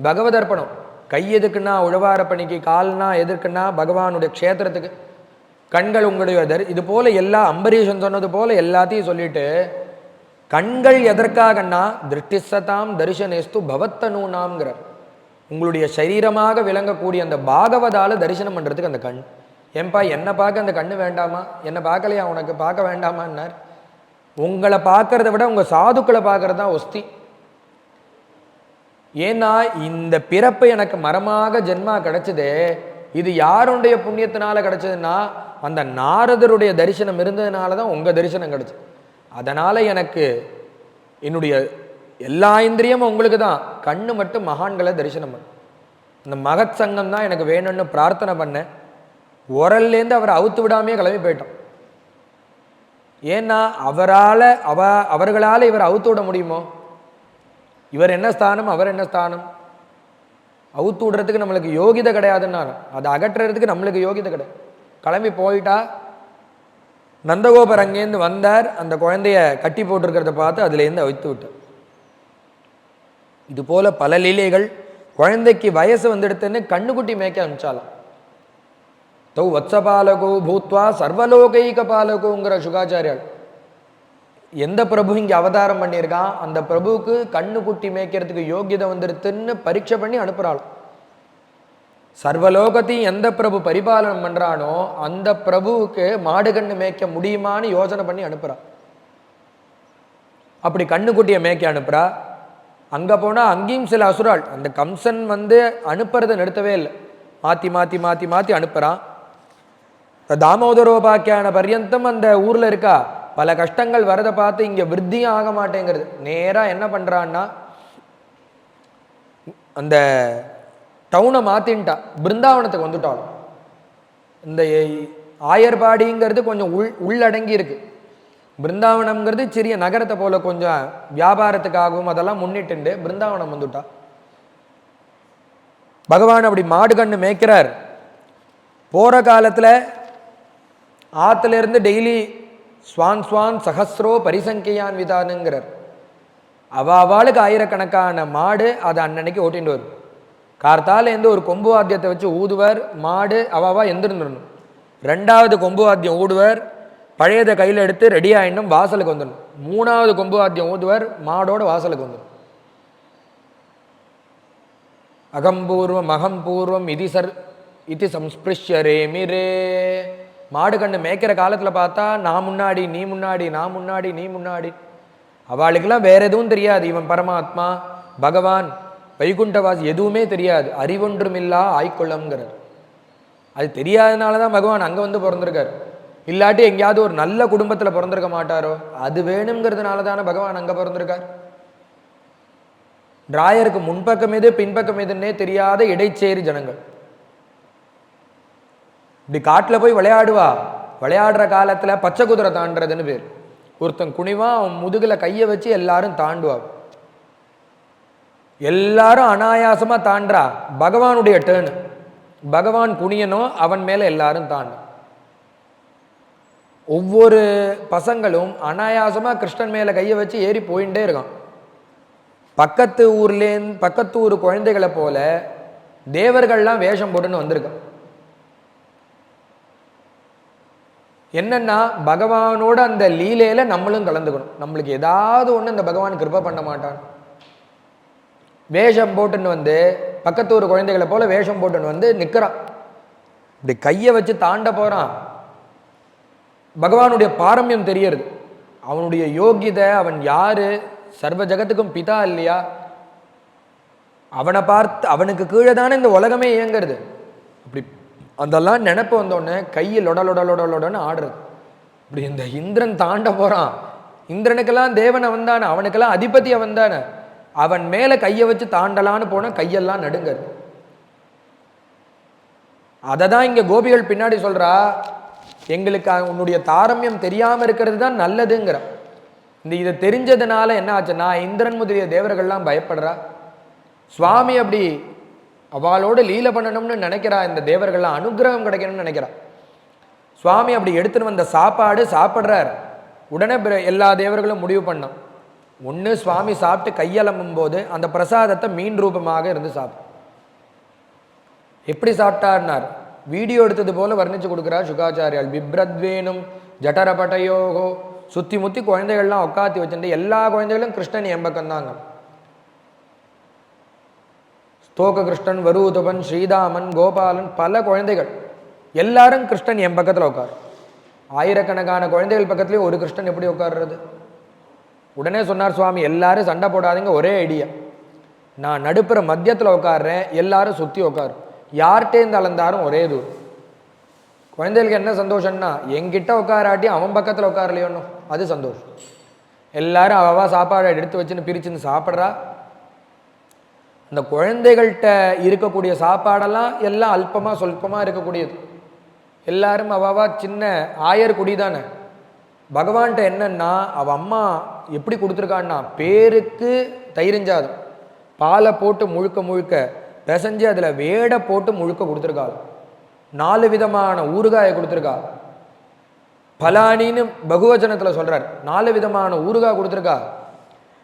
பகவதர்ப்பணம். கை எதுக்குன்னா உழவார பணிக்கு, கால்னா எதுக்குன்னா பகவானுடைய க்ஷேத்திரத்துக்கு, கண்கள் உங்களுடைய இது போல எல்லா அம்பரீஷன் சொன்னது போல எல்லாத்தையும் சொல்லிட்டு, கண்கள் எதற்காகன்னா திருஷ்டிசதாம் தரிசனேஸ்து பவத்தனூனாம்ங்கிறார். உங்களுடைய சரீரமாக விளங்கக்கூடிய அந்த பாகவதால தரிசனம் பண்ணுறதுக்கு அந்த கண். ஏன்பா என்னை பார்க்க அந்த கண்ணு வேண்டாமா? என்னை பார்க்கலையா உனக்கு? பார்க்க வேண்டாமான்னார். உங்களை பார்க்கறத விட உங்கள் சாதுக்களை பார்க்கறது தான் ஒஸ்தி. ஏன்னா இந்த பிறப்பு எனக்கு மரமாக ஜென்மா கிடைச்சதே, இது யாருடைய புண்ணியத்தினால கிடைச்சதுன்னா அந்த நாரதருடைய தரிசனம் இருந்ததுனால தான் உங்கள் தரிசனம் கிடைச்சது. அதனால் எனக்கு என்னுடைய எல்லா இந்திரியமும் உங்களுக்கு தான், கண்ணு மட்டும் மகான்களை தரிசனம் பண்ண. அந்த மகத் சங்கம் தான் எனக்கு வேணும்னு பிரார்த்தனை பண்ணேன். உரல்லேருந்து அவரை அவுத்து விடாமையே கிளம்பி போயிட்டோம். ஏன்னா அவர்களால் இவர் அவுத்து விட முடியுமோ? இவர் என்ன ஸ்தானம், அவர் என்ன ஸ்தானம்? அவுத்து விடுறதுக்கு நம்மளுக்கு யோகிதை கிடையாதுன்னாரு. அதை அகற்றுறதுக்கு நம்மளுக்கு யோகிதை கிடையாது. கிளம்பி போயிட்டா நந்தகோபர் அங்கேருந்து வந்தார், அந்த குழந்தைய கட்டி போட்டிருக்கிறத பார்த்து அதுலேருந்து அவித்து விட்டார். இது போல பல லீலைகள். குழந்தைக்கு வயசு வந்துடுத்துன்னு கண்ணுக்குட்டி மேய்க்க அனுப்பிச்சாலாம். தௌ வத்சபாலகோ பூத்வா சர்வலோகைக பாலகோங்கிற சுகாச்சாரியால் எந்த பிரபு இங்கே அவதாரம் பண்ணியிருக்கான், அந்த பிரபுவுக்கு கண்ணுக்குட்டி மேய்க்கிறதுக்கு யோகியதை வந்துடுத்துன்னு பரீட்சை பண்ணி அனுப்புகிறாள். சர்வலோகத்தையும் எந்த பிரபு பரிபாலனம் பண்ணுறானோ அந்த பிரபுவுக்கு மாடு கண்ணு மேய்க்க முடியுமான்னு யோசனை பண்ணி அனுப்புகிறான். அப்படி கண்ணுக்குட்டியை மேய்க்க அனுப்புகிறா. அங்கே போனால் அங்கேயும் சில அசுராள். அந்த கம்சன் அனுப்புறதை நிறுத்தவே இல்லை, மாற்றி மாற்றி மாற்றி மாற்றி அனுப்புகிறான். தாமோதரோபாக்கியான பர்யந்தம் அந்த ஊரில் இருக்கா. பல கஷ்டங்கள் வரதை பார்த்து இங்கே விருத்தியும் ஆக மாட்டேங்கிறது. நேராக என்ன பண்ணுறான்னா அந்த டவுனை மாற்றின்ட்டா, பிருந்தாவனத்துக்கு வந்துட்டாள். இந்த ஆயர்பாடிங்கிறது கொஞ்சம் உள்ளடங்கி இருக்கு. பிருந்தாவனம்ங்கிறது சிறிய நகரத்தை போல கொஞ்சம் வியாபாரத்துக்காகவும் அதெல்லாம் முன்னிட்டு பிருந்தாவனம் வந்துட்டா. பகவான் அப்படி மாடு கண்ணு மேய்க்கிறார். போகிற காலத்தில் ஆற்றுல இருந்து டெய்லி ஸ்வான் ஸ்வான் சஹஸ்ரோ பரிசங்கையான் விதானுங்கிறார். அவளுக்கு ஆயிரக்கணக்கான மாடு அதை அன்னன்னைக்கு ஓட்டிட்டு வரும். கார்த்தாலேருந்து ஒரு கொம்பு வாத்தியத்தை வச்சு ஊதுவர், மாடு அவாவா எந்திருந்துடணும். ரெண்டாவது கொம்பு வாத்தியம் ஊடுவர், பழையதை கையில் எடுத்து ரெடி ஆகிடும், வாசலுக்கு வந்துடணும். மூணாவது கொம்பு வாத்தியம் ஊதுவர், மாடோட வாசலுக்கு வந்துடும். அகம்பூர்வம் அகம்பூர்வம் இது சம்ஸ்பிருஷ்ய ரேமிரே. மாடு கண்டு மேய்க்கிற காலத்தில் பார்த்தா நான் முன்னாடி நீ முன்னாடி, நான் முன்னாடி நீ முன்னாடி. அவளுக்கெல்லாம் வேற எதுவும் தெரியாது. இவன் பரமாத்மா பகவான் வைகுண்டவாசி எதுவுமே தெரியாது. அறிவொன்றுமில்லா ஆய்கொள்ளம்ங்கிறார். அது தெரியாதனால தான் பகவான் அங்கே வந்து பிறந்திருக்கார். இல்லாட்டி எங்கேயாவது ஒரு நல்ல குடும்பத்தில் பிறந்திருக்க மாட்டாரோ? அது வேணுங்கிறதுனால தானே பகவான் அங்கே பிறந்திருக்கார். டிராயருக்கு முன்பக்கம் எது பின்பக்கம் எதுன்னே தெரியாத இடைச்சேரி ஜனங்கள். இப்படி காட்டில் போய் விளையாடுவா. விளையாடுற காலத்தில் பச்சை குதிரை தாண்டுறதுன்னு பேர். ஒருத்தன் குனிவா, அவன் முதுகில் கையை வச்சு எல்லாரும் தாண்டுவா. எல்லாரும் அனாயாசமாக தாண்டா. பகவானுடைய டேர்னு. பகவான் குனியனும், அவன் மேலே எல்லாரும் தாண்டும். ஒவ்வொரு பசங்களும் அனாயாசமாக கிருஷ்ணன் மேலே கையை வச்சு ஏறி போயிட்டே இருக்கான். பக்கத்து ஊர் குழந்தைகளை போல தேவர்கள்லாம் வேஷம் போட்டுன்னு வந்திருக்கான். என்னன்னா பகவானோட அந்த லீலையில நம்மளும் கலந்துக்கணும். நம்மளுக்கு ஏதாவது ஒன்று இந்த பகவான் கிருபை பண்ண மாட்டான். வேஷம் போட்டுன்னு வந்து பக்கத்தூர் குழந்தைகளை போல வேஷம் போட்டுன்னு வந்து நிற்கிறான். இப்படி கையை வச்சு தாண்ட போறான். பகவானுடைய பாரமியம் தெரியறது. அவனுடைய யோகிதை, அவன் யாரு, சர்வ ஜகத்துக்கும் பிதா இல்லையா? அவனை பார்த்து அவனுக்கு கீழே தானே இந்த உலகமே இயங்கிறது. அப்படி அதெல்லாம் நினைப்பு வந்தோடனே கையை லொடலொடலொடலொடன்னு ஆடுறது. இப்படி இந்த இந்திரன் தாண்ட போறான். இந்திரனுக்கெல்லாம் தேவனை வந்தானே, அவனுக்கெல்லாம் அதிபதியை வந்தானே, அவன் மேலே கையை வச்சு தாண்டலான்னு போன கையெல்லாம் நடுங்கிறது. அதை தான் இங்கே கோபிகள் பின்னாடி சொல்றா, எங்களுக்கு உன்னுடைய தாரமியம் தெரியாமல் இருக்கிறது தான் நல்லதுங்கிற. இதை தெரிஞ்சதுனால என்ன ஆச்சுன்னா இந்திரன் முதலிய தேவர்கள்லாம் பயப்படுறா. சுவாமி அப்படி அவளோட லீலை பண்ணணும்னு நினைக்கிறா. இந்த தேவர்கள்லாம் அனுகிரகம் கிடைக்கணும்னு நினைக்கிறா. சுவாமி அப்படி எடுத்துன்னு வந்த சாப்பாடு சாப்பிட்றார். உடனே எல்லா தேவர்களும் முடிவு பண்ணோம், ஒன்று சுவாமி சாப்பிட்டு கையலம்பும் போது அந்த பிரசாதத்தை மீன் ரூபமாக இருந்து சாப்பிடும். எப்படி சாப்பிட்டார்னார் வீடியோ எடுத்தது போல வர்ணிச்சு கொடுக்குறார் சுகாச்சாரியால். பிப்ரத்வேனும் ஜட்டரபட்டையோகோ, சுற்றி முற்றி குழந்தைகள்லாம் உட்காத்தி வச்சுட்டு எல்லா குழந்தைகளும் கிருஷ்ணன் எம்பக்கம் தாங்க. ஸ்தோக கிருஷ்ணன், வரூதபன், ஸ்ரீதாமன், கோபாலன், பல குழந்தைகள் எல்லாரும் கிருஷ்ணன் என் பக்கத்தில் உட்கார். ஆயிரக்கணக்கான குழந்தைகள் பக்கத்துலேயும் ஒரு கிருஷ்ணன் எப்படி உட்கார்றது? உடனே சொன்னார் சுவாமி, எல்லாரும் சண்டை போடாதீங்க, ஒரே ஐடியா. நான் நடுப்புற மத்தியத்தில் உட்காடுறேன், எல்லாரும் சுற்றி உட்காரு. யார்கிட்டேருந்து அளந்தாரும் ஒரே தூரம். குழந்தைகளுக்கு என்ன சந்தோஷம்னா என்கிட்ட உட்காராட்டி அவன் பக்கத்தில் உட்காரலையோன்னு, அது சந்தோஷம். எல்லாரும் அவவா சாப்பாடு எடுத்து வச்சுன்னு பிரிச்சுன்னு சாப்பிட்றா. அந்த குழந்தைகள்கிட்ட இருக்கக்கூடிய சாப்பாடெல்லாம் எல்லாம் அல்பமாக சொல்பமாக இருக்கக்கூடியது. எல்லாரும் அவவா சின்ன ஆயர் குடி தானே. பகவான்கிட்ட என்னன்னா அவள் அம்மா எப்படி கொடுத்துருக்கான்னா பேருக்கு தயிரிஞ்சாதம் பாலை போட்டு முழுக்க முழுக்க பிசைஞ்சு அதில் வேடை போட்டு முழுக்க கொடுத்துருக்காள். 4 விதமான ஊறுகாயை கொடுத்துருக்கா. பலானின்னு பகுவச்சனத்தில் சொல்கிறார். 4 விதமான ஊறுகாய் கொடுத்துருக்கா.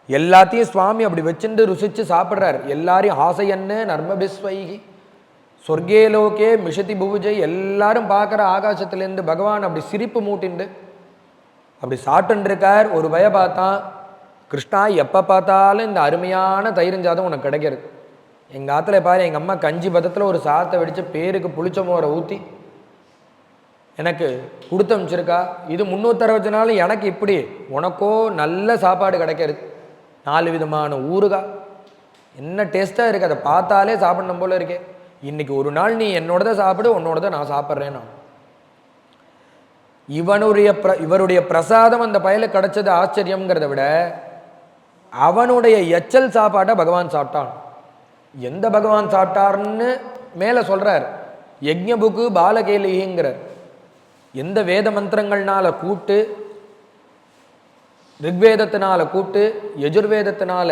எல்லாத்தையும் சுவாமி அப்படி வச்சுட்டு ருசிச்சு சாப்பிட்றார். எல்லாரையும் ஆசையன்னு நர்மபிஸ்வைகி சொர்க்கே லோகே மிஷதி புபுஜை எல்லாரும் பார்க்குற ஆகாசத்துலேருந்து பகவான் அப்படி சிரிப்பு மூட்டிண்டு அப்படி சாப்பிட்டுருக்கார். ஒரு பய பார்த்தான், கிருஷ்ணா எப்போ பார்த்தாலும் இந்த அருமையான தயிரஞ்சாதம் உனக்கு கிடைக்கிறது. எங்கள் ஆற்றுல பாரு, எங்கள் அம்மா கஞ்சி பதத்தில் ஒரு சாதத்தை வெடித்து பேருக்கு புளிச்ச மோரை ஊற்றி எனக்கு கொடுத்து அனுப்பிச்சிருக்கா. இது 360 நாள் எனக்கு இப்படி, உனக்கோ நல்ல சாப்பாடு கிடைக்கிறது. 4 விதமான ஊறுகாய், என்ன டேஸ்ட்டாக இருக்குது, அதை பார்த்தாலே சாப்பிடணும் போல இருக்கே. இன்னைக்கு ஒரு நாள் நீ என்னோடத சாப்பிடு, உன்னோடத நான் சாப்பிட்றேன். நான் இவருடைய பிரசாதம் அந்த பயலுக்கு கிடைச்சது ஆச்சரியங்கிறத விட அவனுடைய எச்சல் சாப்பாட்டை பகவான் சாப்பிட்டான். எந்த பகவான் சாப்பிட்டார்னு மேலே சொல்றார். யஜ்ஞபுக்கு பாலகேலிங்கிறார். எந்த வேத மந்திரங்கள்னால கூட்டு, ரிக்வேதத்தினால கூட்டு, யஜுர்வேதத்தினால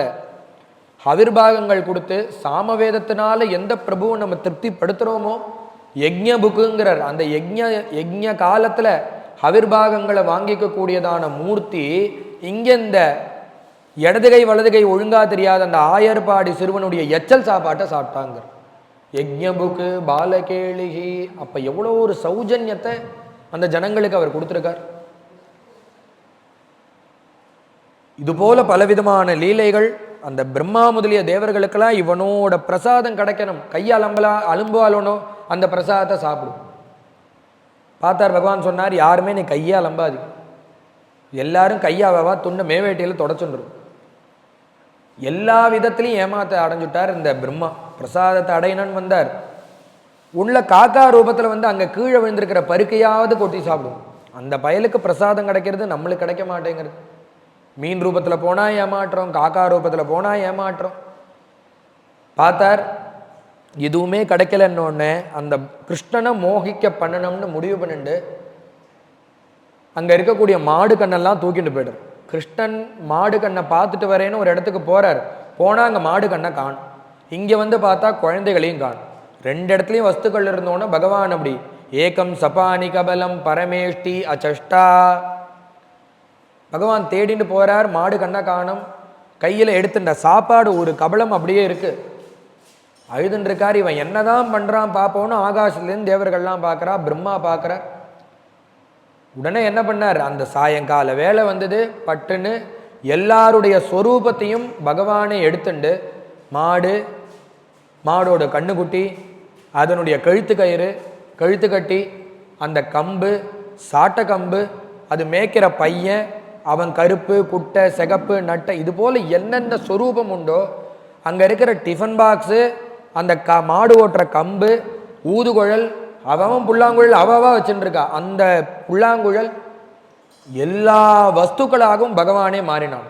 ஹவிர்பாகங்கள் கொடுத்து, சாமவேதத்தினால எந்த பிரபுவை நம்ம திருப்திப்படுத்துகிறோமோ யஜ்ஞபுக்குங்கிறார். அந்த யஜ்ஞ காலத்தில் ஹவிர்பாகங்களை வாங்கிக்க கூடியதான மூர்த்தி இங்கே இந்த இடதுகை வலதுகை ஒழுங்கா தெரியாத அந்த ஆயர்பாடி சிறுவனுடைய எச்சல் சாப்பாட்டை சாப்பிட்டாங்க. யஜ்ஞபுக்கு பாலகேளிகி. அப்போ எவ்வளோ ஒரு சௌஜன்யத்தை அந்த ஜனங்களுக்கு அவர் கொடுத்துருக்கார். இதுபோல பலவிதமான லீலைகள் அந்த பிரம்மா முதலிய தேவர்களுக்கெல்லாம் இவனோட பிரசாதம் கிடைக்கணும். கையால் அலும்பாலனோ அந்த பிரசாதத்தை சாப்பிடும். பார்த்தார் பகவான் சொன்னார், யாருமே நீ கையால் அம்பாது, எல்லாரும் கையாவா துண்ண மேவேட்டியில் தொடச்சுடும். எல்லா விதத்திலையும் ஏமாத்த அடைஞ்சுட்டார் இந்த பிரம்மா. பிரசாதத்தை அடையணும்னு வந்தார். உள்ள காக்கா ரூபத்தில் வந்து அங்கே கீழே விழுந்திருக்கிற பருக்கையாவது கொட்டி சாப்பிடும். அந்த பயலுக்கு பிரசாதம் கிடைக்கிறது, நம்மளுக்கு கிடைக்க மாட்டேங்கிறது. மீன் ரூபத்தில் போனால் ஏமாற்றோம், காக்கா ரூபத்தில் போனால் ஏமாற்றோம். பார்த்தார், எதுவுமே கிடைக்கலன்னொன்னே அந்த கிருஷ்ணனை மோகிக்க பண்ணணும்னு முடிவு பண்ணிட்டு அங்கே இருக்கக்கூடிய மாடு கண்ணெல்லாம் தூக்கிட்டு போய்டுறார். கிருஷ்ணன் மாடு கண்ணை பார்த்துட்டு வரேன்னு ஒரு இடத்துக்கு போகிறார். போனால் அங்கே மாடு கண்ணை காணும். இங்கே வந்து பார்த்தா குழந்தைகளையும் காணும். 2 இடத்துலையும் வஸ்துக்கள் இருந்தோன்னே பகவான் அப்படி ஏகம் சபானி கபலம் பரமேஷ்டி அச்சஷ்டா. பகவான் தேடிட்டு போகிறார். மாடு கண்ணை காணும். கையில் எடுத்துட்ட சாப்பாடு ஒரு கபலம் அப்படியே இருக்குது. அழுதுன்னு இருக்கார். இவன் என்னதான் பண்ணுறான் பார்ப்போன்னு ஆகாசத்துலேருந்து தேவர்கள்லாம் பார்க்குறா, பிரம்மா பார்க்குறார். உடனே என்ன பண்ணார், அந்த சாயங்கால வேலை வந்தது, பட்டுன்னு எல்லாருடைய ஸ்வரூபத்தையும் பகவானை எடுத்துண்டு மாடு, மாடோட கண்ணுக்குட்டி, அதனுடைய கழுத்து கயிறு, கழுத்து கட்டி, அந்த கம்பு, சாட்டை கம்பு, அது மேய்க்கிற பையன், அவன் கருப்பு குட்டை சிகப்பு நட்டை, இது போல் என்னென்ன ஸ்வரூபம் உண்டோ அங்கே இருக்கிற டிஃபன் பாக்ஸு, அந்த மாடு ஓட்டுற கம்பு, ஊதுகுழல், அவன் புல்லாங்குழல் அவவா வச்சுருக்கா. அந்த புல்லாங்குழல் எல்லா வஸ்துக்களாகவும் பகவானே மாறினான்.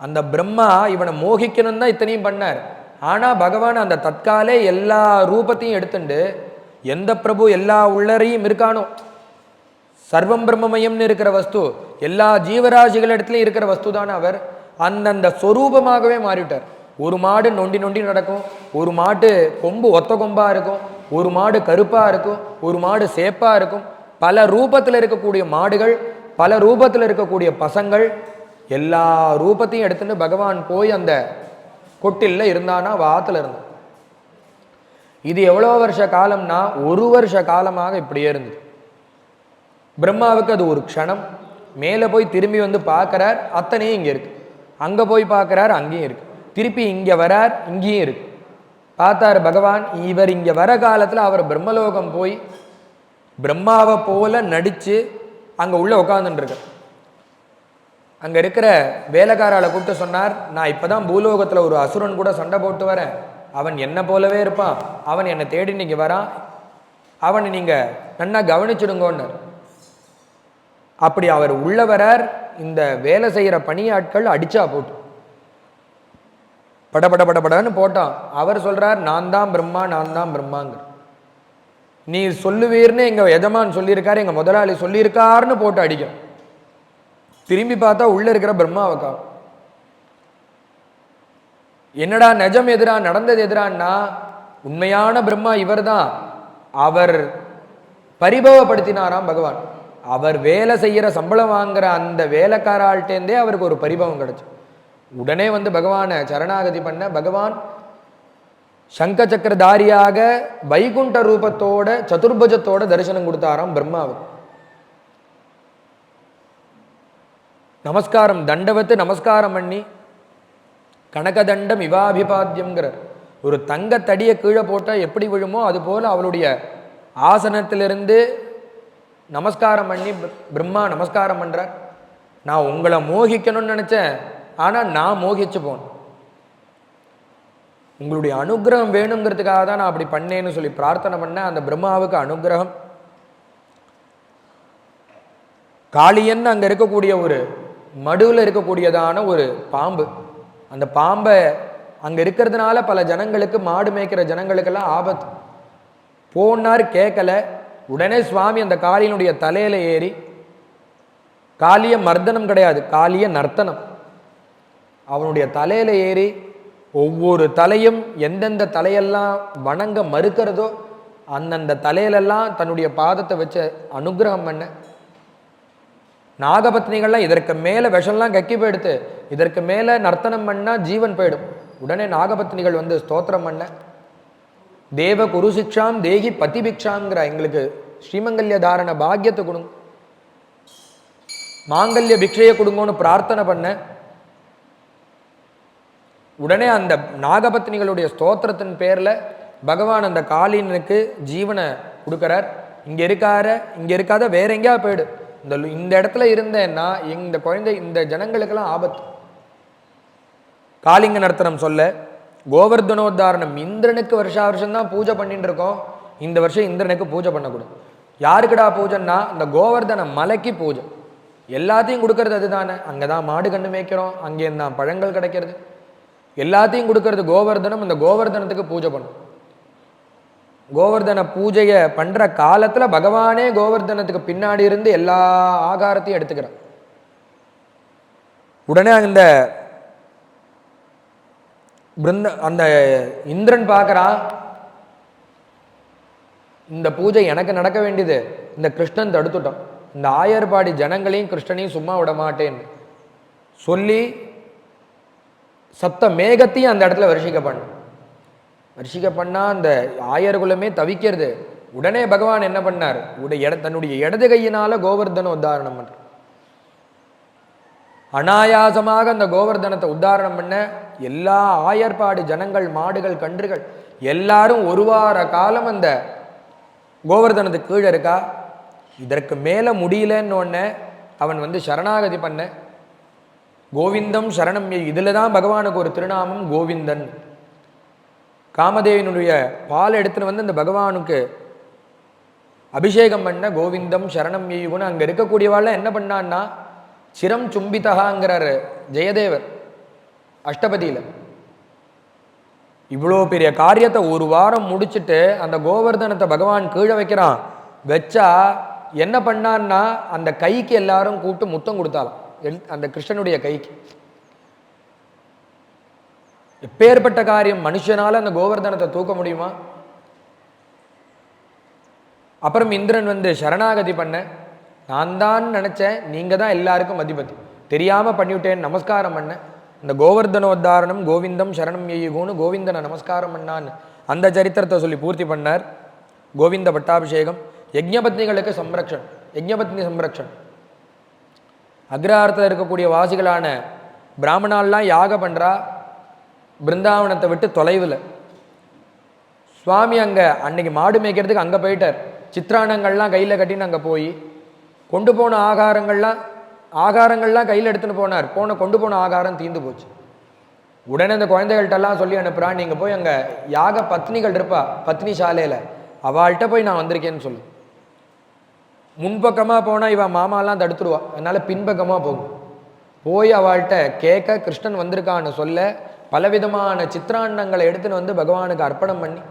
அந்த பிரம்மா இவனை மோகிக்கணும் தான் இத்தனையும் பண்ணார். ஆனால் பகவான் அந்த தற்காலே எல்லா ரூபத்தையும் எடுத்துட்டு எந்த பிரபு எல்லா உள்ளரையும் இருக்கானோ, சர்வம் பிரம்மமயம்னு இருக்கிற வஸ்து, எல்லா ஜீவராசிகள் இடத்துலையும் இருக்கிற வஸ்து தானே அவர். அந்தந்த ஸ்வரூபமாகவே மாறிவிட்டார். ஒரு மாடு நொண்டி நொண்டி நடக்கும், ஒரு மாட்டு கொம்பு ஒத்த கொம்பாக இருக்கும், ஒரு மாடு கருப்பாக இருக்கும், ஒரு மாடு சேப்பாக இருக்கும். பல ரூபத்தில் இருக்கக்கூடிய மாடுகள், பல ரூபத்தில் இருக்கக்கூடிய பசங்கள், எல்லா ரூபத்தையும் எடுத்துட்டு பகவான் போய் அந்த கொட்டில்ல இருந்தானா, வாத்துல இருந்தான். இது எவ்வளோ வருஷ காலம்னா 1 வருஷ காலமாக இப்படியே இருந்தது. பிரம்மாவுக்கு அது ஒரு க்ஷணம். மேலே போய் திரும்பி வந்து பார்க்குறார், அத்தனையும் இங்கே இருக்கு. அங்கே போய் பார்க்குறார், அங்கேயும் இருக்கு. திருப்பி இங்கே வரார், இங்கேயும் இருக்கு. பார்த்தார் பகவான், இவர் இங்கே வர காலத்தில் அவர் பிரம்மலோகம் போய் பிரம்மாவை போல நடித்து அங்கே உள்ளே உட்காந்துட்டுருக்கார். அங்கே இருக்கிற வேலைக்காரால கூப்பிட்டு சொன்னார், நான் இப்போ தான் பூலோகத்தில் ஒரு அசுரன் கூட சண்டை போட்டு வரேன், அவன் என்னை போலவே இருப்பான், அவன் என்னை தேடி நீங்கள் வரான், அவனை நீங்கள் நன்னா கவனிச்சுடுங்கன்னார். அப்படி அவர் உள்ள வரார். இந்த வேலை செய்கிற பணியாட்கள் அடிச்சா போட்டு படபடன்னு போட்டான். அவர் சொல்றார், நான் தான் பிரம்மா, நான் தான் பிரம்மாங்க. நீ சொல்லுவீர்னு எங்க எஜமான் சொல்லியிருக்காரு, எங்க முதலாளி சொல்லியிருக்காருன்னு போட்டு அடிக்கும். திரும்பி பார்த்தா உள்ள இருக்கிற பிரம்மாவுக்கா. என்னடா நிஜம் எதிரா, நடந்தது எதிரான்னா உண்மையான பிரம்மா இவர் தான். அவர் பரிபவப்படுத்தினாராம் பகவான். அவர் வேலை செய்யற சம்பளம் வாங்குற அந்த வேலைக்காராள்கிட்டேருந்தே அவருக்கு ஒரு பரிபவம் கிடைச்சு. உடனே வந்து பகவானை சரணாகதி பண்ண பகவான் சங்க சக்கரதாரியாக வைகுண்ட ரூபத்தோட சதுர்புஜத்தோட தரிசனம் கொடுத்தாராம் பிரம்மாவுக்கு. நமஸ்காரம் தண்டவத்து நமஸ்காரம் பண்ணி கனகதண்டம் இவாபிபாத்தியம்ங்கிறார். ஒரு தங்கத்தடியை கீழே போட்டால் எப்படி விழுமோ அது போல அவளுடைய ஆசனத்திலிருந்து நமஸ்காரம் பண்ணி பிரம்மா நமஸ்காரம் பண்றார். நான் உங்களை மோகிக்கணும்னு நினைச்சேன், ஆனா நான் மோகிச்சு போனேன். உங்களுடைய அனுகிரகம் வேணுங்கிறதுக்காக தான் நான் அப்படி பண்ணேன்னு சொல்லி பிரார்த்தனை பண்ண அந்த பிரம்மாவுக்கு அனுகிரகம். காளியன் அங்க இருக்கக்கூடிய ஒரு மடுவில் இருக்கக்கூடியதான ஒரு பாம்பு. அந்த பாம்பை அங்க இருக்கிறதுனால பல ஜனங்களுக்கு, மாடு மேய்க்கிற ஜனங்களுக்கெல்லாம் ஆபத்து. போனார் கேட்கல. உடனே சுவாமி அந்த காளியினுடைய தலையில ஏறி, காளிய மர்தனம் கிடையாது, காளிய நர்த்தனம், அவனுடைய தலையில ஏறி ஒவ்வொரு தலையும் எந்தெந்த தலையெல்லாம் வணங்க மறுக்கிறதோ அந்தந்த தலையிலெல்லாம் தன்னுடைய பாதத்தை வச்சு அனுகிரகம் பண்ண. நாகபத்னிகள்லாம் இதற்கு மேல விஷம்லாம் கக்கி போயிடுத்து, இதற்கு மேல நர்த்தனம் பண்ணா ஜீவன் போயிடும். உடனே நாகபத்னிகள் வந்து ஸ்தோத்திரம் பண்ண. தேவ குரு சிக்ஷாம் தேகி பதிபிக்ஷாங்கிற, எங்களுக்கு ஸ்ரீமங்கல்ய தாரண பாக்கியத்தை கொடுங்க, மாங்கல்ய பிக்ஷையை கொடுங்கன்னு பிரார்த்தனை பண்ண. உடனே அந்த நாகபத்னிகளுடைய ஸ்தோத்திரத்தின் பேர்ல பகவான் அந்த காளினுக்கு ஜீவனை கொடுக்கிறார். இங்க இருக்காத வேற எங்கேயா போயிடு, இந்த இடத்துல இருந்தேன்னா இந்த குழந்தை இந்த ஜனங்களுக்கெல்லாம் ஆபத்து. காளிங்க நர்த்தனம் சொல்ல கோவர்தனோத்தாரணம். இந்திரனுக்கு வருஷா வருஷம் தான் பூஜை பண்ணிட்டு இருக்கோம், இந்த வருஷம் இந்திரனுக்கு பூஜை பண்ணக்கூடாது. யாருக்குடா பூஜைன்னா அந்த கோவர்தன மலைக்கு பூஜை. எல்லாத்தையும் கொடுக்கறது அதுதானே, அங்கதான் மாடு கண்ணு மேய்க்கிறோம், அங்கேயும் தான் பழங்கள் கிடைக்கிறது, எல்லாத்தையும் கொடுக்கறது கோவர்தனம். அந்த கோவர்தனத்துக்கு பூஜை பண்ணும். கோவர்தன பூஜையை பண்ற காலத்துல பகவானே கோவர்தனத்துக்கு பின்னாடி இருந்து எல்லா ஆகாரத்தையும் எடுத்துக்கிறான். உடனே அந்த இந்திரன் பார்க்கறான், இந்த பூஜை எனக்கு நடக்க வேண்டியது, இந்த கிருஷ்ணன் தடுத்துட்டான், இந்த ஆயர்பாடி ஜனங்களையும் கிருஷ்ணனையும் சும்மா விட மாட்டேன்னு சொல்லி சப்த மேகத்தையும் அந்த இடத்துல வருஷிக்க பண்ணா அந்த ஆயர்குலமே தவிக்கிறது. உடனே பகவான் என்ன பண்ணார், தன்னுடைய இடது கையினால கோவர்தன உத்தாரணம் பண்ற. அனாயாசமாக அந்த கோவர்தனத்தை உத்தாரணம் பண்ண எல்லா ஆயர்பாடு ஜனங்கள், மாடுகள், கன்றுகள் எல்லாரும் ஒரு வார காலம் அந்த கோவர்தனத்துக்கு கீழே இருக்கா. இதற்கு மேல முடியலன்னு ஒன்ன அவன் வந்து சரணாகதி பண்ண. கோவிந்தம் சரணம். இதுல தான் பகவானுக்கு ஒரு திருநாமம் கோவிந்தன். காமதேவினுடைய பால் எடுத்துன்னு வந்து அந்த பகவானுக்கு அபிஷேகம் பண்ண கோவிந்தம் சரணம் எய்யுகுன்னு. அங்க இருக்கக்கூடியவாள் என்ன பண்ணான்னா சிரம் சும்பிதகாங்கிறார் ஜெயதேவர் அஷ்டபதியில. இவ்வளோ பெரிய காரியத்தை ஒரு வாரம் முடிச்சுட்டு அந்த கோவர்தனத்தை பகவான் கீழே வைக்கிறான். வச்சா என்ன பண்ணான்னா அந்த கைக்கு எல்லாரும் கூப்பிட்டு முத்தம் கொடுத்தாலும் அந்த கிருஷ்ணனுடைய கைக்கு. எப்பேற்பட்ட காரியம், மனுஷனால அந்த கோவர்தனத்தை தூக்க முடியுமா? அப்புறம் இந்திரன் வந்து சரணாகதி பண்ண. நான் தான் நினைச்சேன், நீங்க தான் எல்லாருக்கும் அதிபதி, தெரியாம பண்ணிவிட்டேன், நமஸ்காரம் பண்ண. இந்த கோவர்தனோத்தாரணம் கோவிந்தம் சரணம் எய்யுகுன்னு கோவிந்தனை நமஸ்காரம் பண்ணான்னு அந்த சரித்திரத்தை சொல்லி பூர்த்தி பண்ணார். கோவிந்த பட்டாபிஷேகம். யஜ்ஞபத்னிகளுக்கு சம்ரக்ஷன், யஜ்ஞபத்னி சம்ரக்ஷன். அக்ரஹாரத்தில் இருக்கக்கூடிய வாசிகளான பிராமணாலாம் யாக பண்றா, பிருந்தாவனத்தை விட்டு தொலைவில். சுவாமி அங்கே அன்னைக்கு மாடு மேய்க்கிறதுக்கு அங்கே போயிட்டார். சித்திரானங்கள்லாம் கையில் கட்டின்னு அங்கே போய் கொண்டு போன ஆகாரங்கள்லாம் கையில் எடுத்துன்னு போனார். கொண்டு போன ஆகாரம் தீர்ந்து போச்சு. உடனே அந்த குழந்தைகள்கிட்டலாம் சொல்லி அனுப்புறா, நீங்கள் போய் அங்கே யாக பத்னிகள் இருப்பா பத்னி சாலையில், அவள்கிட்ட போய் நான் வந்திருக்கேன்னு சொல்லு. முன்பக்கமாக போனால் இவன் மாமாலாம் தடுத்துருவா, அதனால் பின்பக்கமாக போகும். போய் அவள்கிட்ட கேட்க, கிருஷ்ணன் வந்திருக்கான்னு சொல்ல, பலவிதமான சித்திராண்ணங்களை எடுத்துன்னு வந்து பகவானுக்கு அர்ப்பணம் பண்ணி,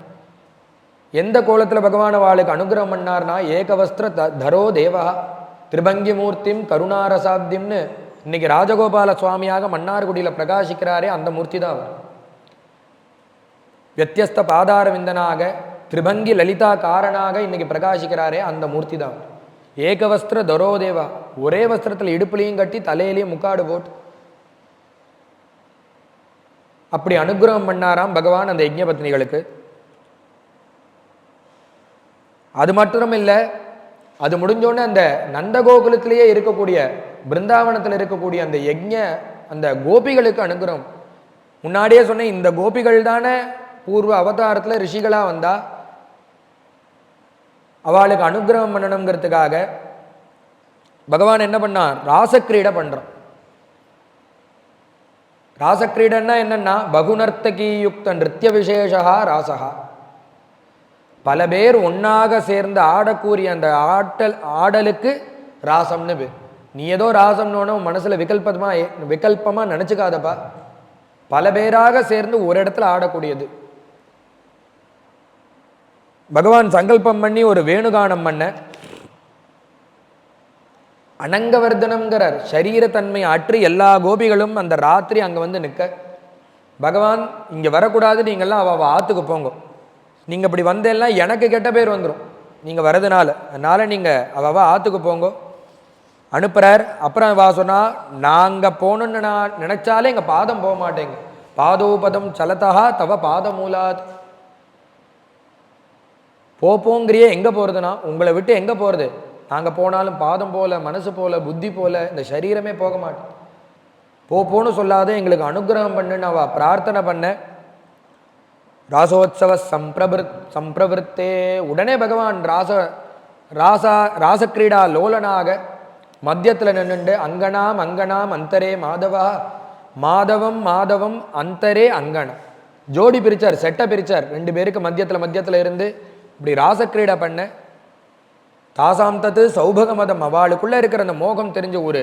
எந்த கோலத்தில் பகவான் அவளுக்கு அனுகிரகம் பண்ணார்னா ஏகவஸ்திர தரோ தேவா திரிபங்கி மூர்த்திம் கருணாரசாப்திம்னு இன்னைக்கு ராஜகோபால சுவாமியாக மன்னார்குடியில் பிரகாசிக்கிறாரே அந்த மூர்த்தி தான் அவர். வியத்தியஸ்த பாதார விந்தனாக திரிபங்கி லலிதா காரனாக இன்னைக்கு பிரகாசிக்கிறாரே அந்த மூர்த்தி தான். ஏகவஸ்திர தரோதேவா, ஒரே வஸ்திரத்தில் இடுப்புலையும் கட்டி தலையிலையும் முக்காடு போட்டு அப்படி அனுகிரகம் பண்ணாராம் பகவான் அந்த யஜ்ஞ பத்னிகளுக்கு. அது மட்டும் இல்லை, அது முடிஞ்சோடனே அந்த நந்தகோகுலத்திலேயே இருக்கக்கூடிய பிருந்தாவனத்தில் இருக்கக்கூடிய அந்த யஜ்ஞ அந்த கோபிகளுக்கு அனுகிரகம். முன்னாடியே சொன்னேன், இந்த கோபிகள் தானே பூர்வ அவதாரத்தில் ரிஷிகளா வந்தா அவளுக்கு அனுகிரகம் பண்ணணுங்கிறதுக்காக பகவான் என்ன பண்ணார், ராசக்கிரீடை பண்றான். ராசக்கிரீடன்னா என்னன்னா பகுநர்த்தகி யுக்த நிருத்திய விசேஷா ராசகா. பல பேர் ஒன்னாக சேர்ந்து ஆடக்கூடிய அந்த ஆடலுக்கு ராசம்னு பேர். நீ ஏதோ ராசம்னு மனசுல விகல்பமா நினைச்சுக்காதப்பா. பல பேராக சேர்ந்து ஒரு இடத்துல ஆடக்கூடியது. பகவான் சங்கல்பம் பண்ணி ஒரு வேணுகானம் பண்ண அனங்கவர்தனம்ங்கிறார். சரீரத்தன்மை ஆற்றி எல்லா கோபிகளும் அந்த ராத்திரி அங்கே வந்து நிற்க, பகவான் இங்கே வரக்கூடாது, நீங்கள்லாம் அவள் ஆற்றுக்கு போங்க, நீங்கள் இப்படி வந்தெல்லாம் எனக்கு கெட்ட பேர் வந்துடும் நீங்கள் வரதுனால, அதனால் நீங்கள் அவள் ஆற்றுக்கு போங்க அனுப்புகிறார். அப்புறம் வா சொன்னால், நாங்கள் போகணுன்னு நான் நினச்சாலே எங்கள் பாதம் போக மாட்டேங்க. பாதோபதம் சலதா தவ பாதமூலாத். போங்கிறியே, எங்கே போகிறதுனா உங்களை விட்டு எங்கே போகிறது? நாங்கள் போனாலும் பாதம் போல, மனசு போல, புத்தி போல இந்த சரீரமே போக மாட்டேன். போன்னு சொல்லாத, எங்களுக்கு அனுகிரகம் பண்ணுன்னு அவ பிரார்த்தனை பண்ண. ராசோத்சவ சம்பிரவருத்தே. உடனே பகவான் ராசக்கிரீடா லோலனாக மத்தியத்தில் நின்றுண்டு அங்கனாம் அங்கனாம் அந்தரே மாதவா, மாதவம் மாதவம் அந்தரே அங்கனம். ஜோடி பிரிச்சார், செட்டை பிரிச்சார். 2 பேருக்கு மத்தியத்தில் இருந்து இப்படி ராசக்கிரீடை பண்ண. தாசாம் தத்து சௌபக மதம், அவளுக்குள்ள இருக்கிற அந்த மோகம் தெரிஞ்சு, ஒரு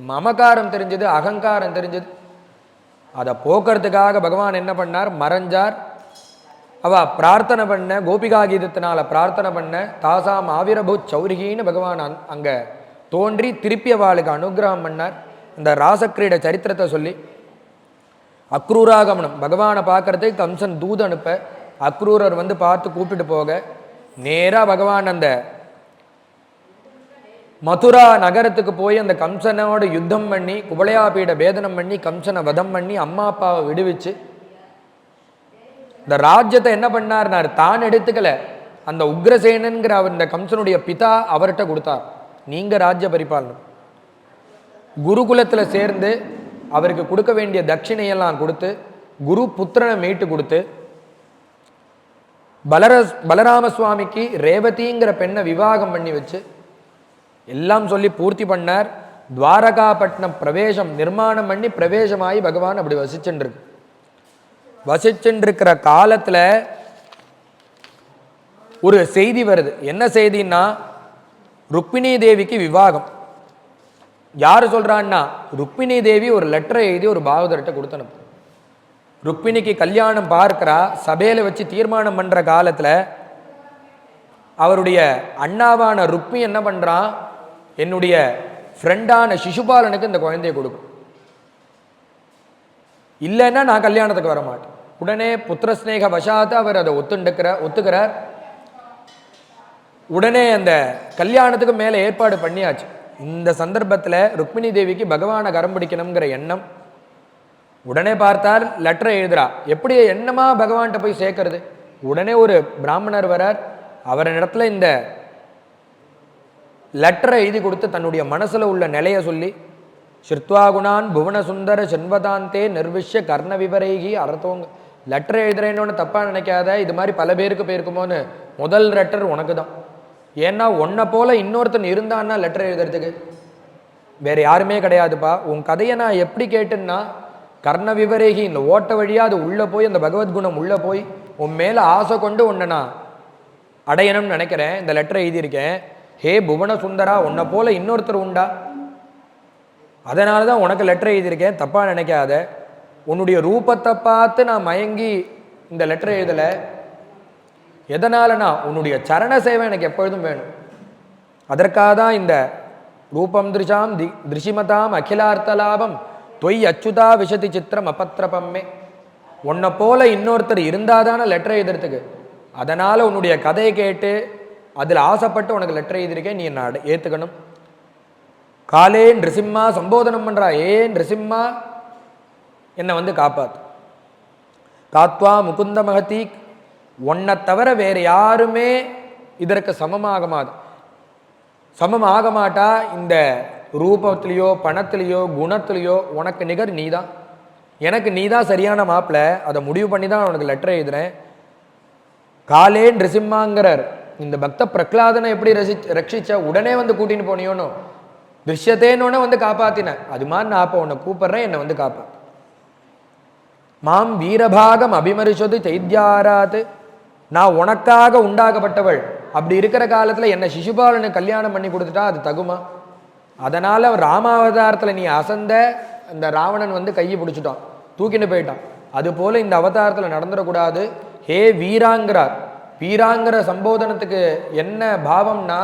மமகாரம் தெரிஞ்சது, அகங்காரம் தெரிஞ்சது. அதை போக்குறதுக்காக பகவான் என்ன பண்ணார், மறைஞ்சார். அவ பிரார்த்தனை பண்ண, கோபிகா கீதத்தினால பிரார்த்தனை பண்ண. தாசாம் ஆவிரபூத் சௌரிகின்னு பகவான் அங்க தோன்றி திருப்பி அவளுக்கு அனுகிரகம் பண்ணார். இந்த ராசக்கிரீட சரித்திரத்தை சொல்லி அக்ரூராகமனம், பகவானை பார்க்கறதுக்கு கம்சன் தூது அனுப்ப, அக்ரூரர் வந்து பார்த்து கூப்பிட்டு போக, நேரா பகவான் அந்த மதுரா நகரத்துக்கு போய் அந்த கம்சனோட யுத்தம் பண்ணி, குவளையாபீட பேதனம் பண்ணி, கம்சனை வதம் பண்ணி, அம்மா அப்பாவை விடுவிச்சு இந்த ராஜ்யத்தை என்ன பண்ணார்னார், தான் எடுத்துக்கல, அந்த உக்ரசேனன்கிற அவர் இந்த கம்சனுடைய பிதா அவர்கிட்ட கொடுத்தார். நீங்க ராஜ்ய பரிபாலனம். குருகுலத்தில் சேர்ந்து அவருக்கு கொடுக்க வேண்டிய தட்சிணையெல்லாம் கொடுத்து, குரு புத்திரனை மீட்டு கொடுத்து, பலராம சுவாமிக்கு ரேவதிங்கிற பெண்ணை விவாகம் பண்ணி வச்சு எல்லாம் சொல்லி பூர்த்தி பண்ணார். துவாரகாப்பட்டினம் பிரவேசம் நிர்மாணம் பண்ணி பிரவேசமாகி பகவான் அப்படி வசிச்சுருக்கு. வசிச்சுருக்கிற காலத்தில் ஒரு செய்தி வருது. என்ன செய்தின்னா, ருக்மிணி தேவிக்கு விவாகம். யாரு சொல்றான்னா, ருக்மிணி தேவி ஒரு லெட்டரை எழுதி ஒரு பாகவதர்கிட்ட கொடுத்தனும். ருக்மிணிக்கு கல்யாணம் பார்க்கிறா. சபையில வச்சு தீர்மானம் பண்ற காலத்துல அவருடைய அண்ணாவான ருக்மி என்ன பண்றான், என்னுடைய ஃப்ரெண்டான சிசுபாலனுக்கு இந்த குழந்தையை கொடுக்கும், இல்லைன்னா நான் கல்யாணத்துக்கு வர மாட்டேன். உடனே புத்திரஸ்நேக வசாத்து அவர் அதை ஒத்துக்கிறார். உடனே அந்த கல்யாணத்துக்கு மேலே ஏற்பாடு பண்ணியாச்சு. இந்த சந்தர்ப்பத்தில் ருக்மிணி தேவிக்கு பகவானை கரம் பிடிக்கணுங்கிற எண்ணம். உடனே பார்த்தார், லெட்டரை எழுதுறா. எப்படி என்னமா பகவான்கிட்ட போய் சேர்க்கறது? உடனே ஒரு பிராமணர் வரார். அவரின் இடத்துல இந்த லெட்டரை எழுதி கொடுத்து தன்னுடைய மனசுல உள்ள நிலையை சொல்லி, ஸ்ருத்வா குணான் புவன சுந்தர சென்வதாந்தே நிர்விஷ்ய கர்ண விவரைகி அர்த்தோங்க. லெட்டர் எழுதுறேன்னு தப்பா நினைக்காத, இது மாதிரி பல பேருக்கு போயிருக்குமோன்னு. முதல் லெட்டர் உனக்கு தான். ஏன்னா உன்னை போல இன்னொருத்தன் இருந்தான்னா லெட்டர் எழுதுறதுக்கு வேற யாருமே கிடையாதுப்பா. உன் கதையை நான் எப்படி கேட்டுன்னா, கர்ண விவரேகி இந்த ஓட்ட வழியா அது உள்ள போய், அந்த பகவத்குணம் உள்ள போய் உன் மேல ஆசை கொண்டு உன்னை நான் அடையணும்னு நினைக்கிறேன். இந்த லெட்டரை எழுதியிருக்கேன். ஹே புவன சுந்தரா, உன்னை போல இன்னொருத்தர் உண்டா? அதனால தான் உனக்கு லெட்டர் எழுதியிருக்கேன், தப்பா நினைக்காத. உன்னுடைய ரூபத்தை பார்த்து நான் மயங்கி இந்த லெட்டர் எழுதலை. எதனாலனா உன்னுடைய சரண சேவை எனக்கு எப்பொழுதும் வேணும். அதற்காக தான் இந்த ரூபம் திருஷாம் திருஷிமதாம் அகிலார்த்தலாபம் தொய் அச்சுதா விஷதி சித்திரம் அபத்திரபம்மே. உன்னை போல இன்னொருத்தர் இருந்தாதான லெட்டர் எழுதுறதுக்கு. அதனால் உன்னுடைய கதையை கேட்டு அதில் ஆசைப்பட்டு உனக்கு லெட்டர் எழுதியிருக்கேன், நீ என்னை ஏற்றுக்கணும். காலே நிருசிம்மா சம்போதனம் பண்ணுறா, நிருசிம்மா என்னை வந்து காப்பாத்து. காத்வா முகுந்த மகதி, உன்னை தவிர வேறு யாருமே இதற்கு சமமாக மாட்டா. இந்த ரூபத்திலேயோ பணத்திலேயோ குணத்திலேயோ உனக்கு நிகர் நீதான். எனக்கு நீதான் சரியான மாப்பிள்ளை, அதை முடிவு பண்ணி தான் உனக்கு லெட்டர் எழுதுறேன். காலே நிருசிம்மாங்கிறார். இந்த பக்த பிரகலாதனை எப்படி ரட்சிச்ச? உடனே வந்து கூட்டின்னு போனியோன்னு திருஷ்யத்தேன்னு வந்து காப்பாத்தின. அது மாதிரி நான் அப்போ உன்னை கூப்பிடுறேன், என்னை வந்து காப்பாத்து. மாம் வீரபாகம் அபிமரிஷது சைத்யாராத், நான் உனக்காக உண்டாகப்பட்டவள். அப்படி இருக்கிற காலத்தில் என்னை சிசுபாலனு கல்யாணம் பண்ணி கொடுத்துட்டா அது தகுமா? அதனால் ராமாவதாரத்தில் நீ அசந்த அந்த ராவணன் வந்து கையை பிடிச்சிட்டான், தூக்கிட்டு போயிட்டான். அதுபோல் இந்த அவதாரத்தில் நடந்துடக்கூடாது. ஹே வீராங்கிறார். வீராங்கிற சம்போதனத்துக்கு என்ன பாவம்னா,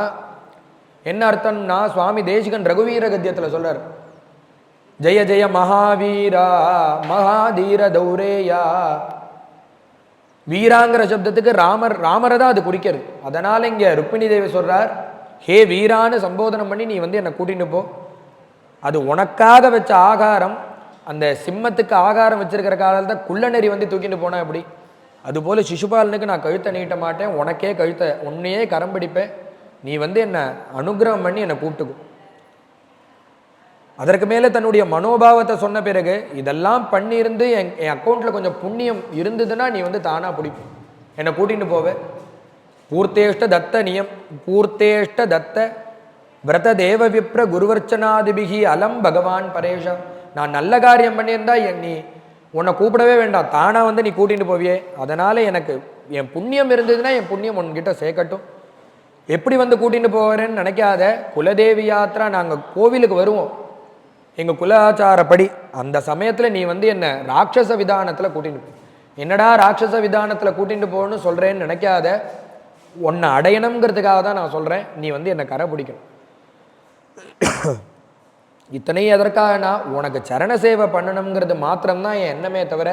என்ன அர்த்தம்னா, சுவாமி தேசிகன் ரகுவீர கத்தியத்தில் சொல்றார், ஜெய ஜெய மகாவீரா மகாதீர தௌரேயா. வீராங்கிற சப்தத்துக்கு ராமரை தான் அது குறிக்கிறது. அதனால இங்க ருக்மிணி தேவி சொல்றார், ஹே வீரான்னு சம்போதனம் பண்ணி நீ வந்து என்னை கூட்டிட்டு போ. அது உனக்காக வச்ச ஆகாரம். அந்த சிம்மத்துக்கு ஆகாரம் வச்சிருக்கிற காலத்தில் குள்ளநெறி வந்து தூக்கிட்டு போனா எப்படி? அதுபோல சிசுபாலனுக்கு நான் கழுத்தை நீட்ட மாட்டேன், உனக்கே கழுத்தை உன்னையே கரம் பிடிப்பேன். நீ வந்து என்னை அனுகிரகம் பண்ணி என்னை கூப்பிட்டுக்கும். அதற்கு மேலே தன்னுடைய மனோபாவத்தை சொன்ன பிறகு, இதெல்லாம் பண்ணியிருந்து என் அக்கௌண்ட்டில் கொஞ்சம் புண்ணியம் இருந்ததுன்னா நீ வந்து தானாக பிடிப்பேன், என்னை கூட்டிகிட்டு போவேன். பூர்த்தேஷ்ட தத்த விரத தேவ விப்ர குருவர்ச்சனாதிபிகி அலம் பகவான் பரேஷா. நான் நல்ல காரியம் பண்ணியிருந்தா நீ உன்னை கூப்பிடவே வேண்டாம், தானாக வந்து நீ கூட்டிகிட்டு போவியே. அதனால் எனக்கு என் புண்ணியம் இருந்ததுன்னா என் புண்ணியம் உன்கிட்ட சேர்க்கட்டும். எப்படி வந்து கூட்டிகிட்டு போவேன்னு நினைக்காத. குலதேவி யாத்திரா, நாங்கள் கோவிலுக்கு வருவோம் எங்கள் குலாச்சாரப்படி. அந்த சமயத்தில் நீ வந்து என்ன ராட்சச விதானத்தில் கூட்டிகிட்டு போ. என்னடா ராட்சச விதானத்தில் கூட்டிகிட்டு போகணும்னு சொல்கிறேன்னு நினைக்காத. உன்னை அடையணுங்கிறதுக்காக தான் நான் சொல்கிறேன். நீ வந்து என்னை கரை பிடிக்கணும். இத்தனையும் எதற்காகனா, உனக்கு சரண சேவை பண்ணணுங்கிறது மாத்திரம்தான் என் எண்ணமே தவிர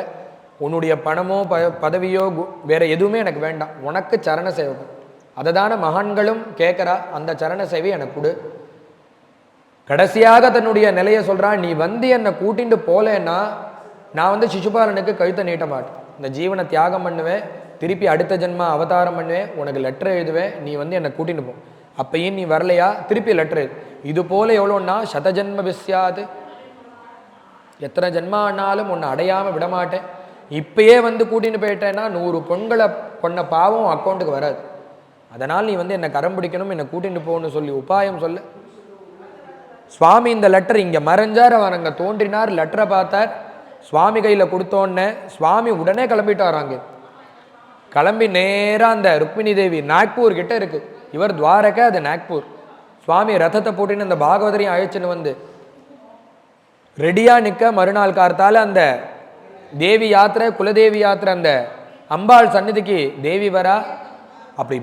உன்னுடைய பணமோ பதவியோ வேற எதுவுமே எனக்கு வேண்டாம். உனக்கு சரண சேவை பண்ண, அதை தானே மகான்களும் கேட்குறா. அந்த சரண சேவை எனக்கு கொடு. கடைசியாக தன்னுடைய நிலையை சொல்கிறான், நீ வந்து என்னை கூட்டிட்டு போலேன்னா நான் வந்து சிசுபாலனுக்கு கழுத்தை நீட்ட மாட்டேன், இந்த ஜீவனை தியாகம் பண்ணுவேன், திருப்பி அடுத்த ஜென்மா அவதாரம் பண்ணுவேன், உனக்கு லெட்டர் எழுதுவேன், நீ வந்து என்னை கூட்டிட்டு போ. அப்பையும் நீ வரலையா, திருப்பி லெட்டர் எழுது. இது போல எவ்வளோன்னா சதஜன்ம விஸ்யாது, எத்தனை ஜென்மா ஆனாலும் உன்னை அடையாமல் விடமாட்டேன். இப்பயே வந்து கூட்டின்னு போயிட்டேன்னா 100 பொண்களை கொண்ட பாவம் அக்கௌண்ட்டுக்கு வராது. அதனால் நீ வந்து என்னை கரம் பிடிக்கணும், என்னை கூட்டிட்டு போகணும்னு சொல்லி உபாயம் சொல்ல. சுவாமி இந்த லெட்டர் இங்கே மறைஞ்சார், அவர் அங்கே தோன்றினார், லெட்டரை பார்த்தார், சுவாமி கையில் கொடுத்தோன்னே சுவாமி உடனே கிளம்பிட்டாராங்க. கிளம்பி நேராக அந்த ருக்மிணி தேவி நாக்பூர் கிட்ட இருக்கு, இவர் துவாரகை, அது நாக்பூர். சுவாமி ரதத்தை போட்டின்னு அந்த பாகவதரையும் அழைச்சின்னு வந்து ரெடியாக நிற்க. மறுநாள் கார்த்தால அந்த தேவி யாத்திரை, குலதேவி யாத்திரை, அந்த அம்பாள் சந்நிதிக்கு தேவி வரா. அப்படி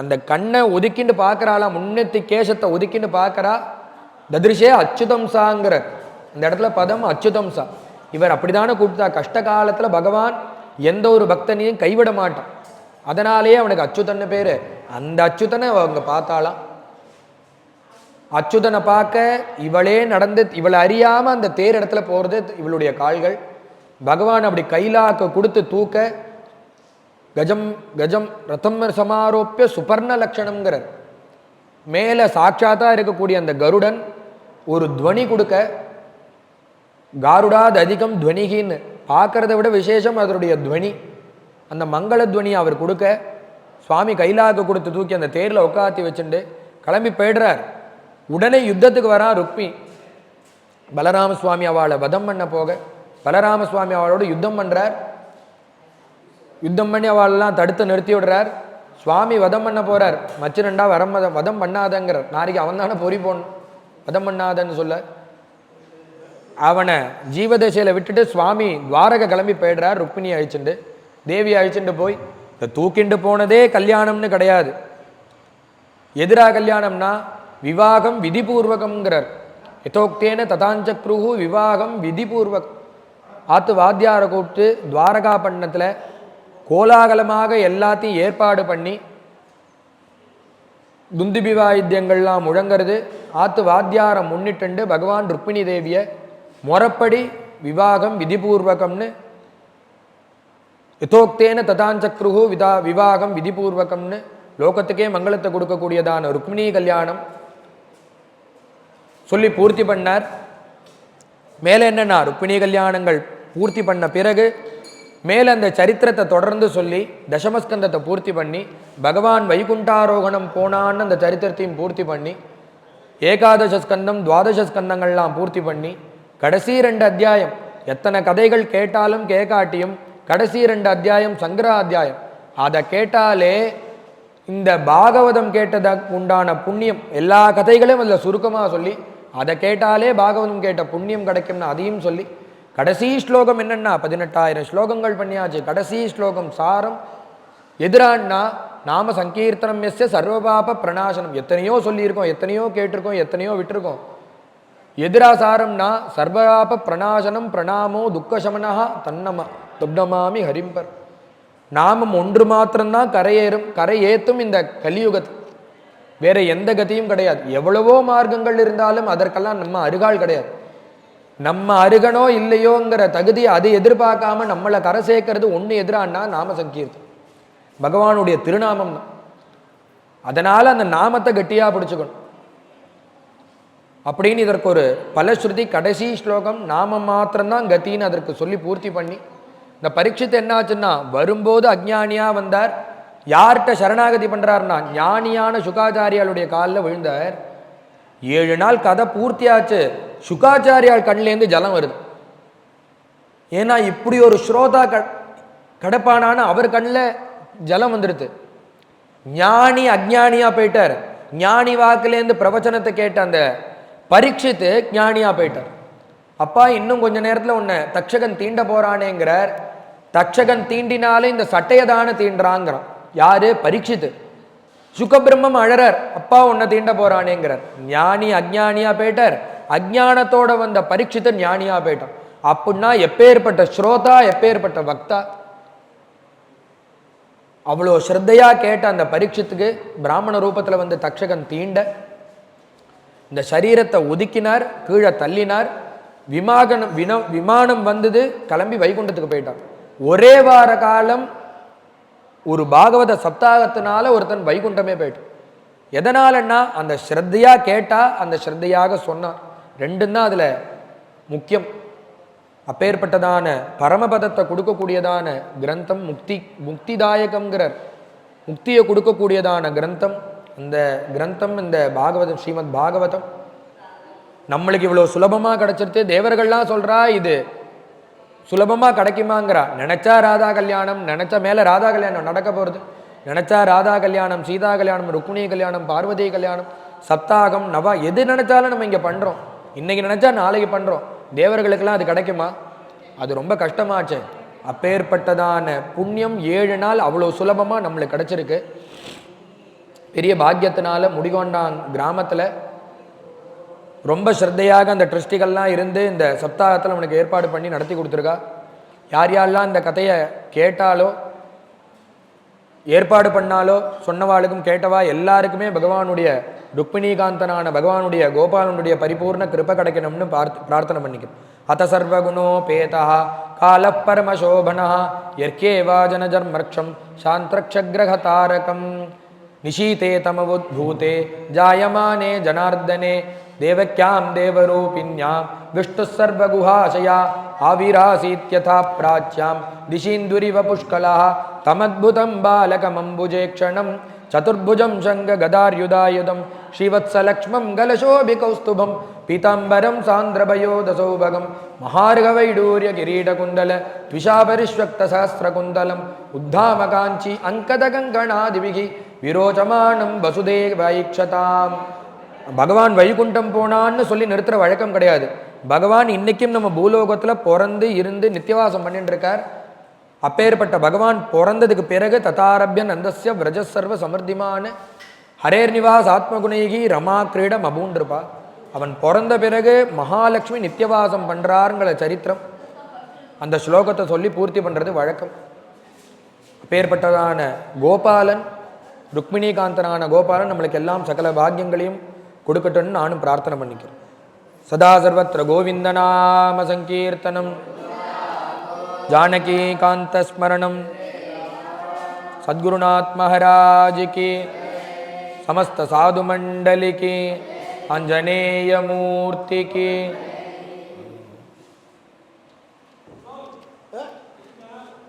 அந்த கண்ணை ஒதுக்கின்னு பார்க்குறாளா, முன்னெத்தி கேசத்தை ஒதுக்கின்னு பார்க்குறா. ததிருஷே அச்சுதம்சாங்கிற இந்த இடத்துல பதம் அச்சுதம்சா. இவர் அப்படித்தானே கூப்பிட்டா. கஷ்ட காலத்தில் பகவான் எந்த ஒரு பக்தனையும் கைவிட மாட்டான். அதனாலேயே அவனுக்கு அச்சுதன்னு பேர். அந்த அச்சுதனை அவங்க பார்த்தாலாம். அச்சுதனை பார்க்க இவளே நடந்து, இவளை அறியாமல் அந்த தேர் இடத்துல போகிறது இவளுடைய கால்கள். பகவான் அப்படி கைலாக்க கொடுத்து தூக்க, கஜம் கஜம் ரதம் சமாரோப்பிய சுபர்ண லட்சணம்ங்கிறார். மேலே சாட்சாத்தாக இருக்கக்கூடிய அந்த கருடன் ஒரு துவனி கொடுக்க, காருடாத் அதிகம் துவனிகின்னு, பார்க்கறத விட விசேஷம் அதனுடைய துவனி. அந்த மங்கள துவனியை அவர் கொடுக்க, சுவாமி கைலாக்க கொடுத்து தூக்கி அந்த தேரில் உட்காத்தி வச்சுட்டு கிளம்பி போயிடுறார். உடனே யுத்தத்துக்கு வரான் ருக்மி. பலராம சுவாமி அவளை வதம் பண்ண போக, பலராம சுவாமி அவளோட யுத்தம் பண்ணுறார். யுத்தம் பண்ணி அவளெல்லாம் தடுத்து நிறுத்தி விடுறார். சுவாமி வதம் பண்ண போகிறார். மச்சினண்டா வதம் பண்ணாதங்கிறார். நாளைக்கு அவன் தானே பொறி போடணும், வதம் பண்ணாதன்னு சொல்ல அவனை ஜீவதசையில் விட்டுட்டு சுவாமி துவாரகை கிளம்பி போயிடுறார். ருக்மிணியை அழிச்சுண்டு, தேவியை அழிச்சுட்டு போய் தூக்கிண்டு போனதே கல்யாணம்னு கிடையாது. எதிராக கல்யாணம்னா விவாகம் விதிபூர்வகம்ங்கிறார். யதோக்தேன ததாஞ்சக்ருஹு விவாகம் விதிபூர்வகம். ஆத்து வாத்தியாரை கூப்பிட்டு துவாரகா பட்டணத்தில் கோலாகலமாக எல்லாத்தையும் ஏற்பாடு பண்ணி துந்துபி வாத்தியங்கள்லாம் முழங்கிறது. ஆத்து வாத்தியாரை முன்னிட்டு பகவான் ருக்மிணி தேவியை முறப்படி விவாகம் விதிபூர்வகம்னு யதோக்தேன ததாஞ்சக்ருஹு விவாகம் விதிபூர்வகம்னு லோகத்துக்கே மங்களத்தை கொடுக்கக்கூடியதான ருக்மிணி கல்யாணம் சொல்லி பூர்த்தி பண்ணார். மேலே என்னன்னா ருக்மிணி கல்யாணங்கள் பூர்த்தி பண்ண பிறகு மேலே அந்த சரித்திரத்தை தொடர்ந்து சொல்லி தசமஸ்கந்தத்தை பூர்த்தி பண்ணி பகவான் வைகுண்டாரோகணம் போனான்னு அந்த சரித்திரத்தையும் பூர்த்தி பண்ணி ஏகாதச ஸ்கந்தம் துவாதச ஸ்கந்தங்கள்லாம் பூர்த்தி பண்ணி கடைசி 2 அத்தியாயம் எத்தனை கதைகள் கேட்டாலும் கேட்காட்டியும் கடைசி 2 அத்தியாயம் சங்கர அத்தியாயம் அதை கேட்டாலே இந்த பாகவதம் கேட்டதற்கு உண்டான புண்ணியம் எல்லா கதைகளையும் அதில் சுருக்கமாக சொல்லி அதை கேட்டாலே பாகவதம் கேட்ட புண்ணியம் கிடைக்கும்னு அதையும் சொல்லி கடைசி ஸ்லோகம் என்னன்னா 18,000 ஸ்லோகங்கள் பண்ணியாச்சு. கடைசி ஸ்லோகம் சாரம் எதிரான்னா நாம சங்கீர்த்தனம் எஸ்ய சர்வபாப பிரணாசனம். எத்தனையோ சொல்லியிருக்கோம், எத்தனையோ கேட்டிருக்கோம், எத்தனையோ விட்டுருக்கோம். எதிராசாரம்னா சர்வபாப பிரணாசனம் பிரணாமோ துக்கசமனா தன்னம துப்டமாமி ஹரிம்பர். நாமம் ஒன்று மாத்திரம்தான் கரை ஏத்தும் இந்த கலியுகத்து. வேற எந்த கதியும் கிடையாது. எவ்வளவோ மார்க்கங்கள் இருந்தாலும் அதற்கெல்லாம் நம்ம அருகால் கிடையாது. நம்ம அருகனோ இல்லையோங்கிற தகுதியை அது எதிர்பார்க்காம நம்மளை கரை சேர்க்கறது ஒன்று எதிரானா நாம சங்கீர்த்தம் பகவானுடைய திருநாமம் தான். அதனால அந்த நாமத்தை கட்டியா பிடிச்சுக்கணும் அப்படின்னு இதற்கு ஒரு பலஸ்ருதி. கடைசி ஸ்லோகம் நாம மாத்திரம்தான் கத்தின்னு அதற்கு சொல்லி பூர்த்தி பண்ணி இந்த பரீட்சித்து என்னாச்சுன்னா வரும்போது அஜ்ஞானியா வந்தார். யார்கிட்ட சரணாகதி பண்றாருன்னா ஞானியான சுகாச்சாரியாளுடைய காலில் விழுந்தார். 7 நாள் கதை பூர்த்தியாச்சு. சுகாச்சாரியால் கண்ணிலேருந்து ஜலம் வருது. ஏன்னா இப்படி ஒரு ஸ்ரோதா கடப்பானான்னு அவர் கண்ணில் ஜலம் வந்துடுது. ஞானி அஜ்ஞானியா போயிட்டார். ஞானி வாக்குலேருந்து பிரவச்சனத்தை கேட்ட அந்த பரீட்சித்து ஞானியா போயிட்டார். அப்பா இன்னும் கொஞ்ச நேரத்தில் உன்னை தட்சகன் தீண்ட போறானேங்கிறார். தட்சகன் தீண்டினாலே இந்த சட்டையை தானே தீண்டுறாங்கிறான். யாரு? பரீட்சித்து. சுகபிரம்மம் அழறார், அப்பா உன்னை தீண்ட போறானேங்கிறார். ஞானி அஜ்ஞானியா போயிட்டார். அஜ்ஞானத்தோட வந்த பரீட்சித்து ஞானியா போயிட்டான். அப்படின்னா எப்பேற்பட்ட ஸ்ரோதா, எப்பேற்பட்ட பக்தா. அவ்வளோ ஸ்ரத்தையா கேட்ட அந்த பரீட்சித்துக்கு பிராமண ரூபத்தில் வந்து தட்சகன் தீண்ட இந்த சரீரத்தை ஒதுக்கினார், கீழே தள்ளினார். விமானம் வந்தது, கிளம்பி வைகுண்டத்துக்கு போயிட்டான். ஒரே வார காலம் ஒரு பாகவத சப்தாகத்தினால ஒருத்தன் வைகுண்டமே போயிட்டான். எதனாலன்னா அந்த ஸ்ரத்தையா கேட்டா, அந்த ஸ்ரத்தையாக சொன்னான். 2 தான் அதுல முக்கியம். அப்பேற்பட்டதான பரமபதத்தை கொடுக்கக்கூடியதான கிரந்தம் முக்திதாயகம்ங்கிறார். முக்தியை கொடுக்கக்கூடியதான கிரந்தம் அந்த கிரந்தம் இந்த பாகவதம், ஸ்ரீமத் பாகவதம். நம்மளுக்கு இவ்வளோ சுலபமாக கிடைச்சிருது. தேவர்கள்லாம் சொல்றா இது சுலபமாக கிடைக்குமாங்கிறா. நினைச்சா ராதா கல்யாணம், நினைச்ச மேலே ராதா கல்யாணம் நடக்க போகிறது. நினைச்சா ராதா கல்யாணம், சீதா கல்யாணம், ருக்மிணி கல்யாணம், பார்வதி கல்யாணம், சப்தாகம், நவா, எது நினைச்சாலும் நம்ம இங்கே பண்ணுறோம். இன்னைக்கு நினைச்சா நாளைக்கு பண்ணுறோம். தேவர்களுக்கெல்லாம் அது கிடைக்குமா? அது ரொம்ப கஷ்டமாச்சு. அப்பேற்பட்டதான புண்ணியம் 7 நாள் அவ்வளோ சுலபமாக நம்மளுக்கு கிடைச்சிருக்கு. பெரிய பாக்கியத்தினால முடிகொண்டான் கிராமத்தில் ரொம்ப ஸ்ரத்தையாக அந்த ட்ரஸ்டிகள்லாம் இருந்து இந்த சப்தாகத்தில் அவனுக்கு ஏற்பாடு பண்ணி நடத்தி கொடுத்துருக்கா. யார் யாரெல்லாம் இந்த கதையை கேட்டாலோ ஏற்பாடு பண்ணாலோ சொன்னவாளுக்கும் கேட்டவா எல்லாருக்குமே பகவானுடைய ருக்மிணிகாந்தனான பகவானுடைய கோபாலனுடைய பரிபூர்ண கிருபை கிடைக்கணும்னு பிரார்த்தனை பண்ணிக்கிறேன். அத சர்வகுணோ பேதா கால பரமசோபனா யர்க்கேவா ஜனஜர்மர்க்ஷம் சாந்திரக்ஷக்ரக தாரகம் நிஷீதே தமவுத்பூதே ஜாயமானே ஜனார்தனே தேவக்யாம் தேவரூபிண்யாம் விஷ்ணு சர்வகுஹாசயா ஆவிராசீத்யதா பிராச்யாம் திசீந்துரிவ புஷ்கலா தமத்புதம் பாலகமம்புஜேக்ஷணம் சதுர்புஜம் சங்க கதார்யுதாயுதம் ஸ்ரீவத்ஸலக்ஷ்மம் கலசோபிகௌஸ்துபம் பீதாம்பரம் சாந்திரபயோதசௌபகம் மகார்கவைடூர்ய கிரீடகுண்டல த்விஷாபரிஷ்வக்த சஹஸ்ரகுந்தலம் உத்தாமகாஞ்சி அங்கதகங்கணாதிபிகி விரோச்சமானம் வசுதேவைக்ஷதாம். பகவான் வைகுண்டம் போனான்னு சொல்லி நிறுத்துற வழக்கம் கிடையாது. பகவான் இன்னைக்கும் நம்ம பூலோகத்தில் பிறந்து இருந்து நித்தியவாசம் பண்ணிட்டு இருக்கார். அப்பேற்பட்ட பகவான் பிறந்ததுக்கு பிறகு ததாரபியன் அந்தஸ்ய விரஜசர்வ சமர்த்திமான ஹரேர் நிவாஸ் ஆத்மகுணைகி ரமா கிரீடம் அபூன்றிருப்பா. அவன் பிறந்த பிறகு மகாலட்சுமி நித்தியவாசம் பண்றாருங்கிற சரித்திரம் அந்த ஸ்லோகத்தை சொல்லி பூர்த்தி பண்ணுறது வழக்கம். அப்பேற்பட்டதான கோபாலன், ருக்மிணிகாந்தனான கோபாலன் நம்மளுக்கு எல்லாம் சகல பாக்கியங்களையும் கொடுக்கட்டும்னு நானும் பிரார்த்தனை பண்ணிக்கிறேன். சதா சர்வத்திர கோவிந்த நாம சங்கீர்த்தனம், ஜானகி காந்த ஸ்மரணம், சத்குருநாத் மகாராஜ் கி, समस्त साधु मंडली की, आंजनेय मूर्ति की.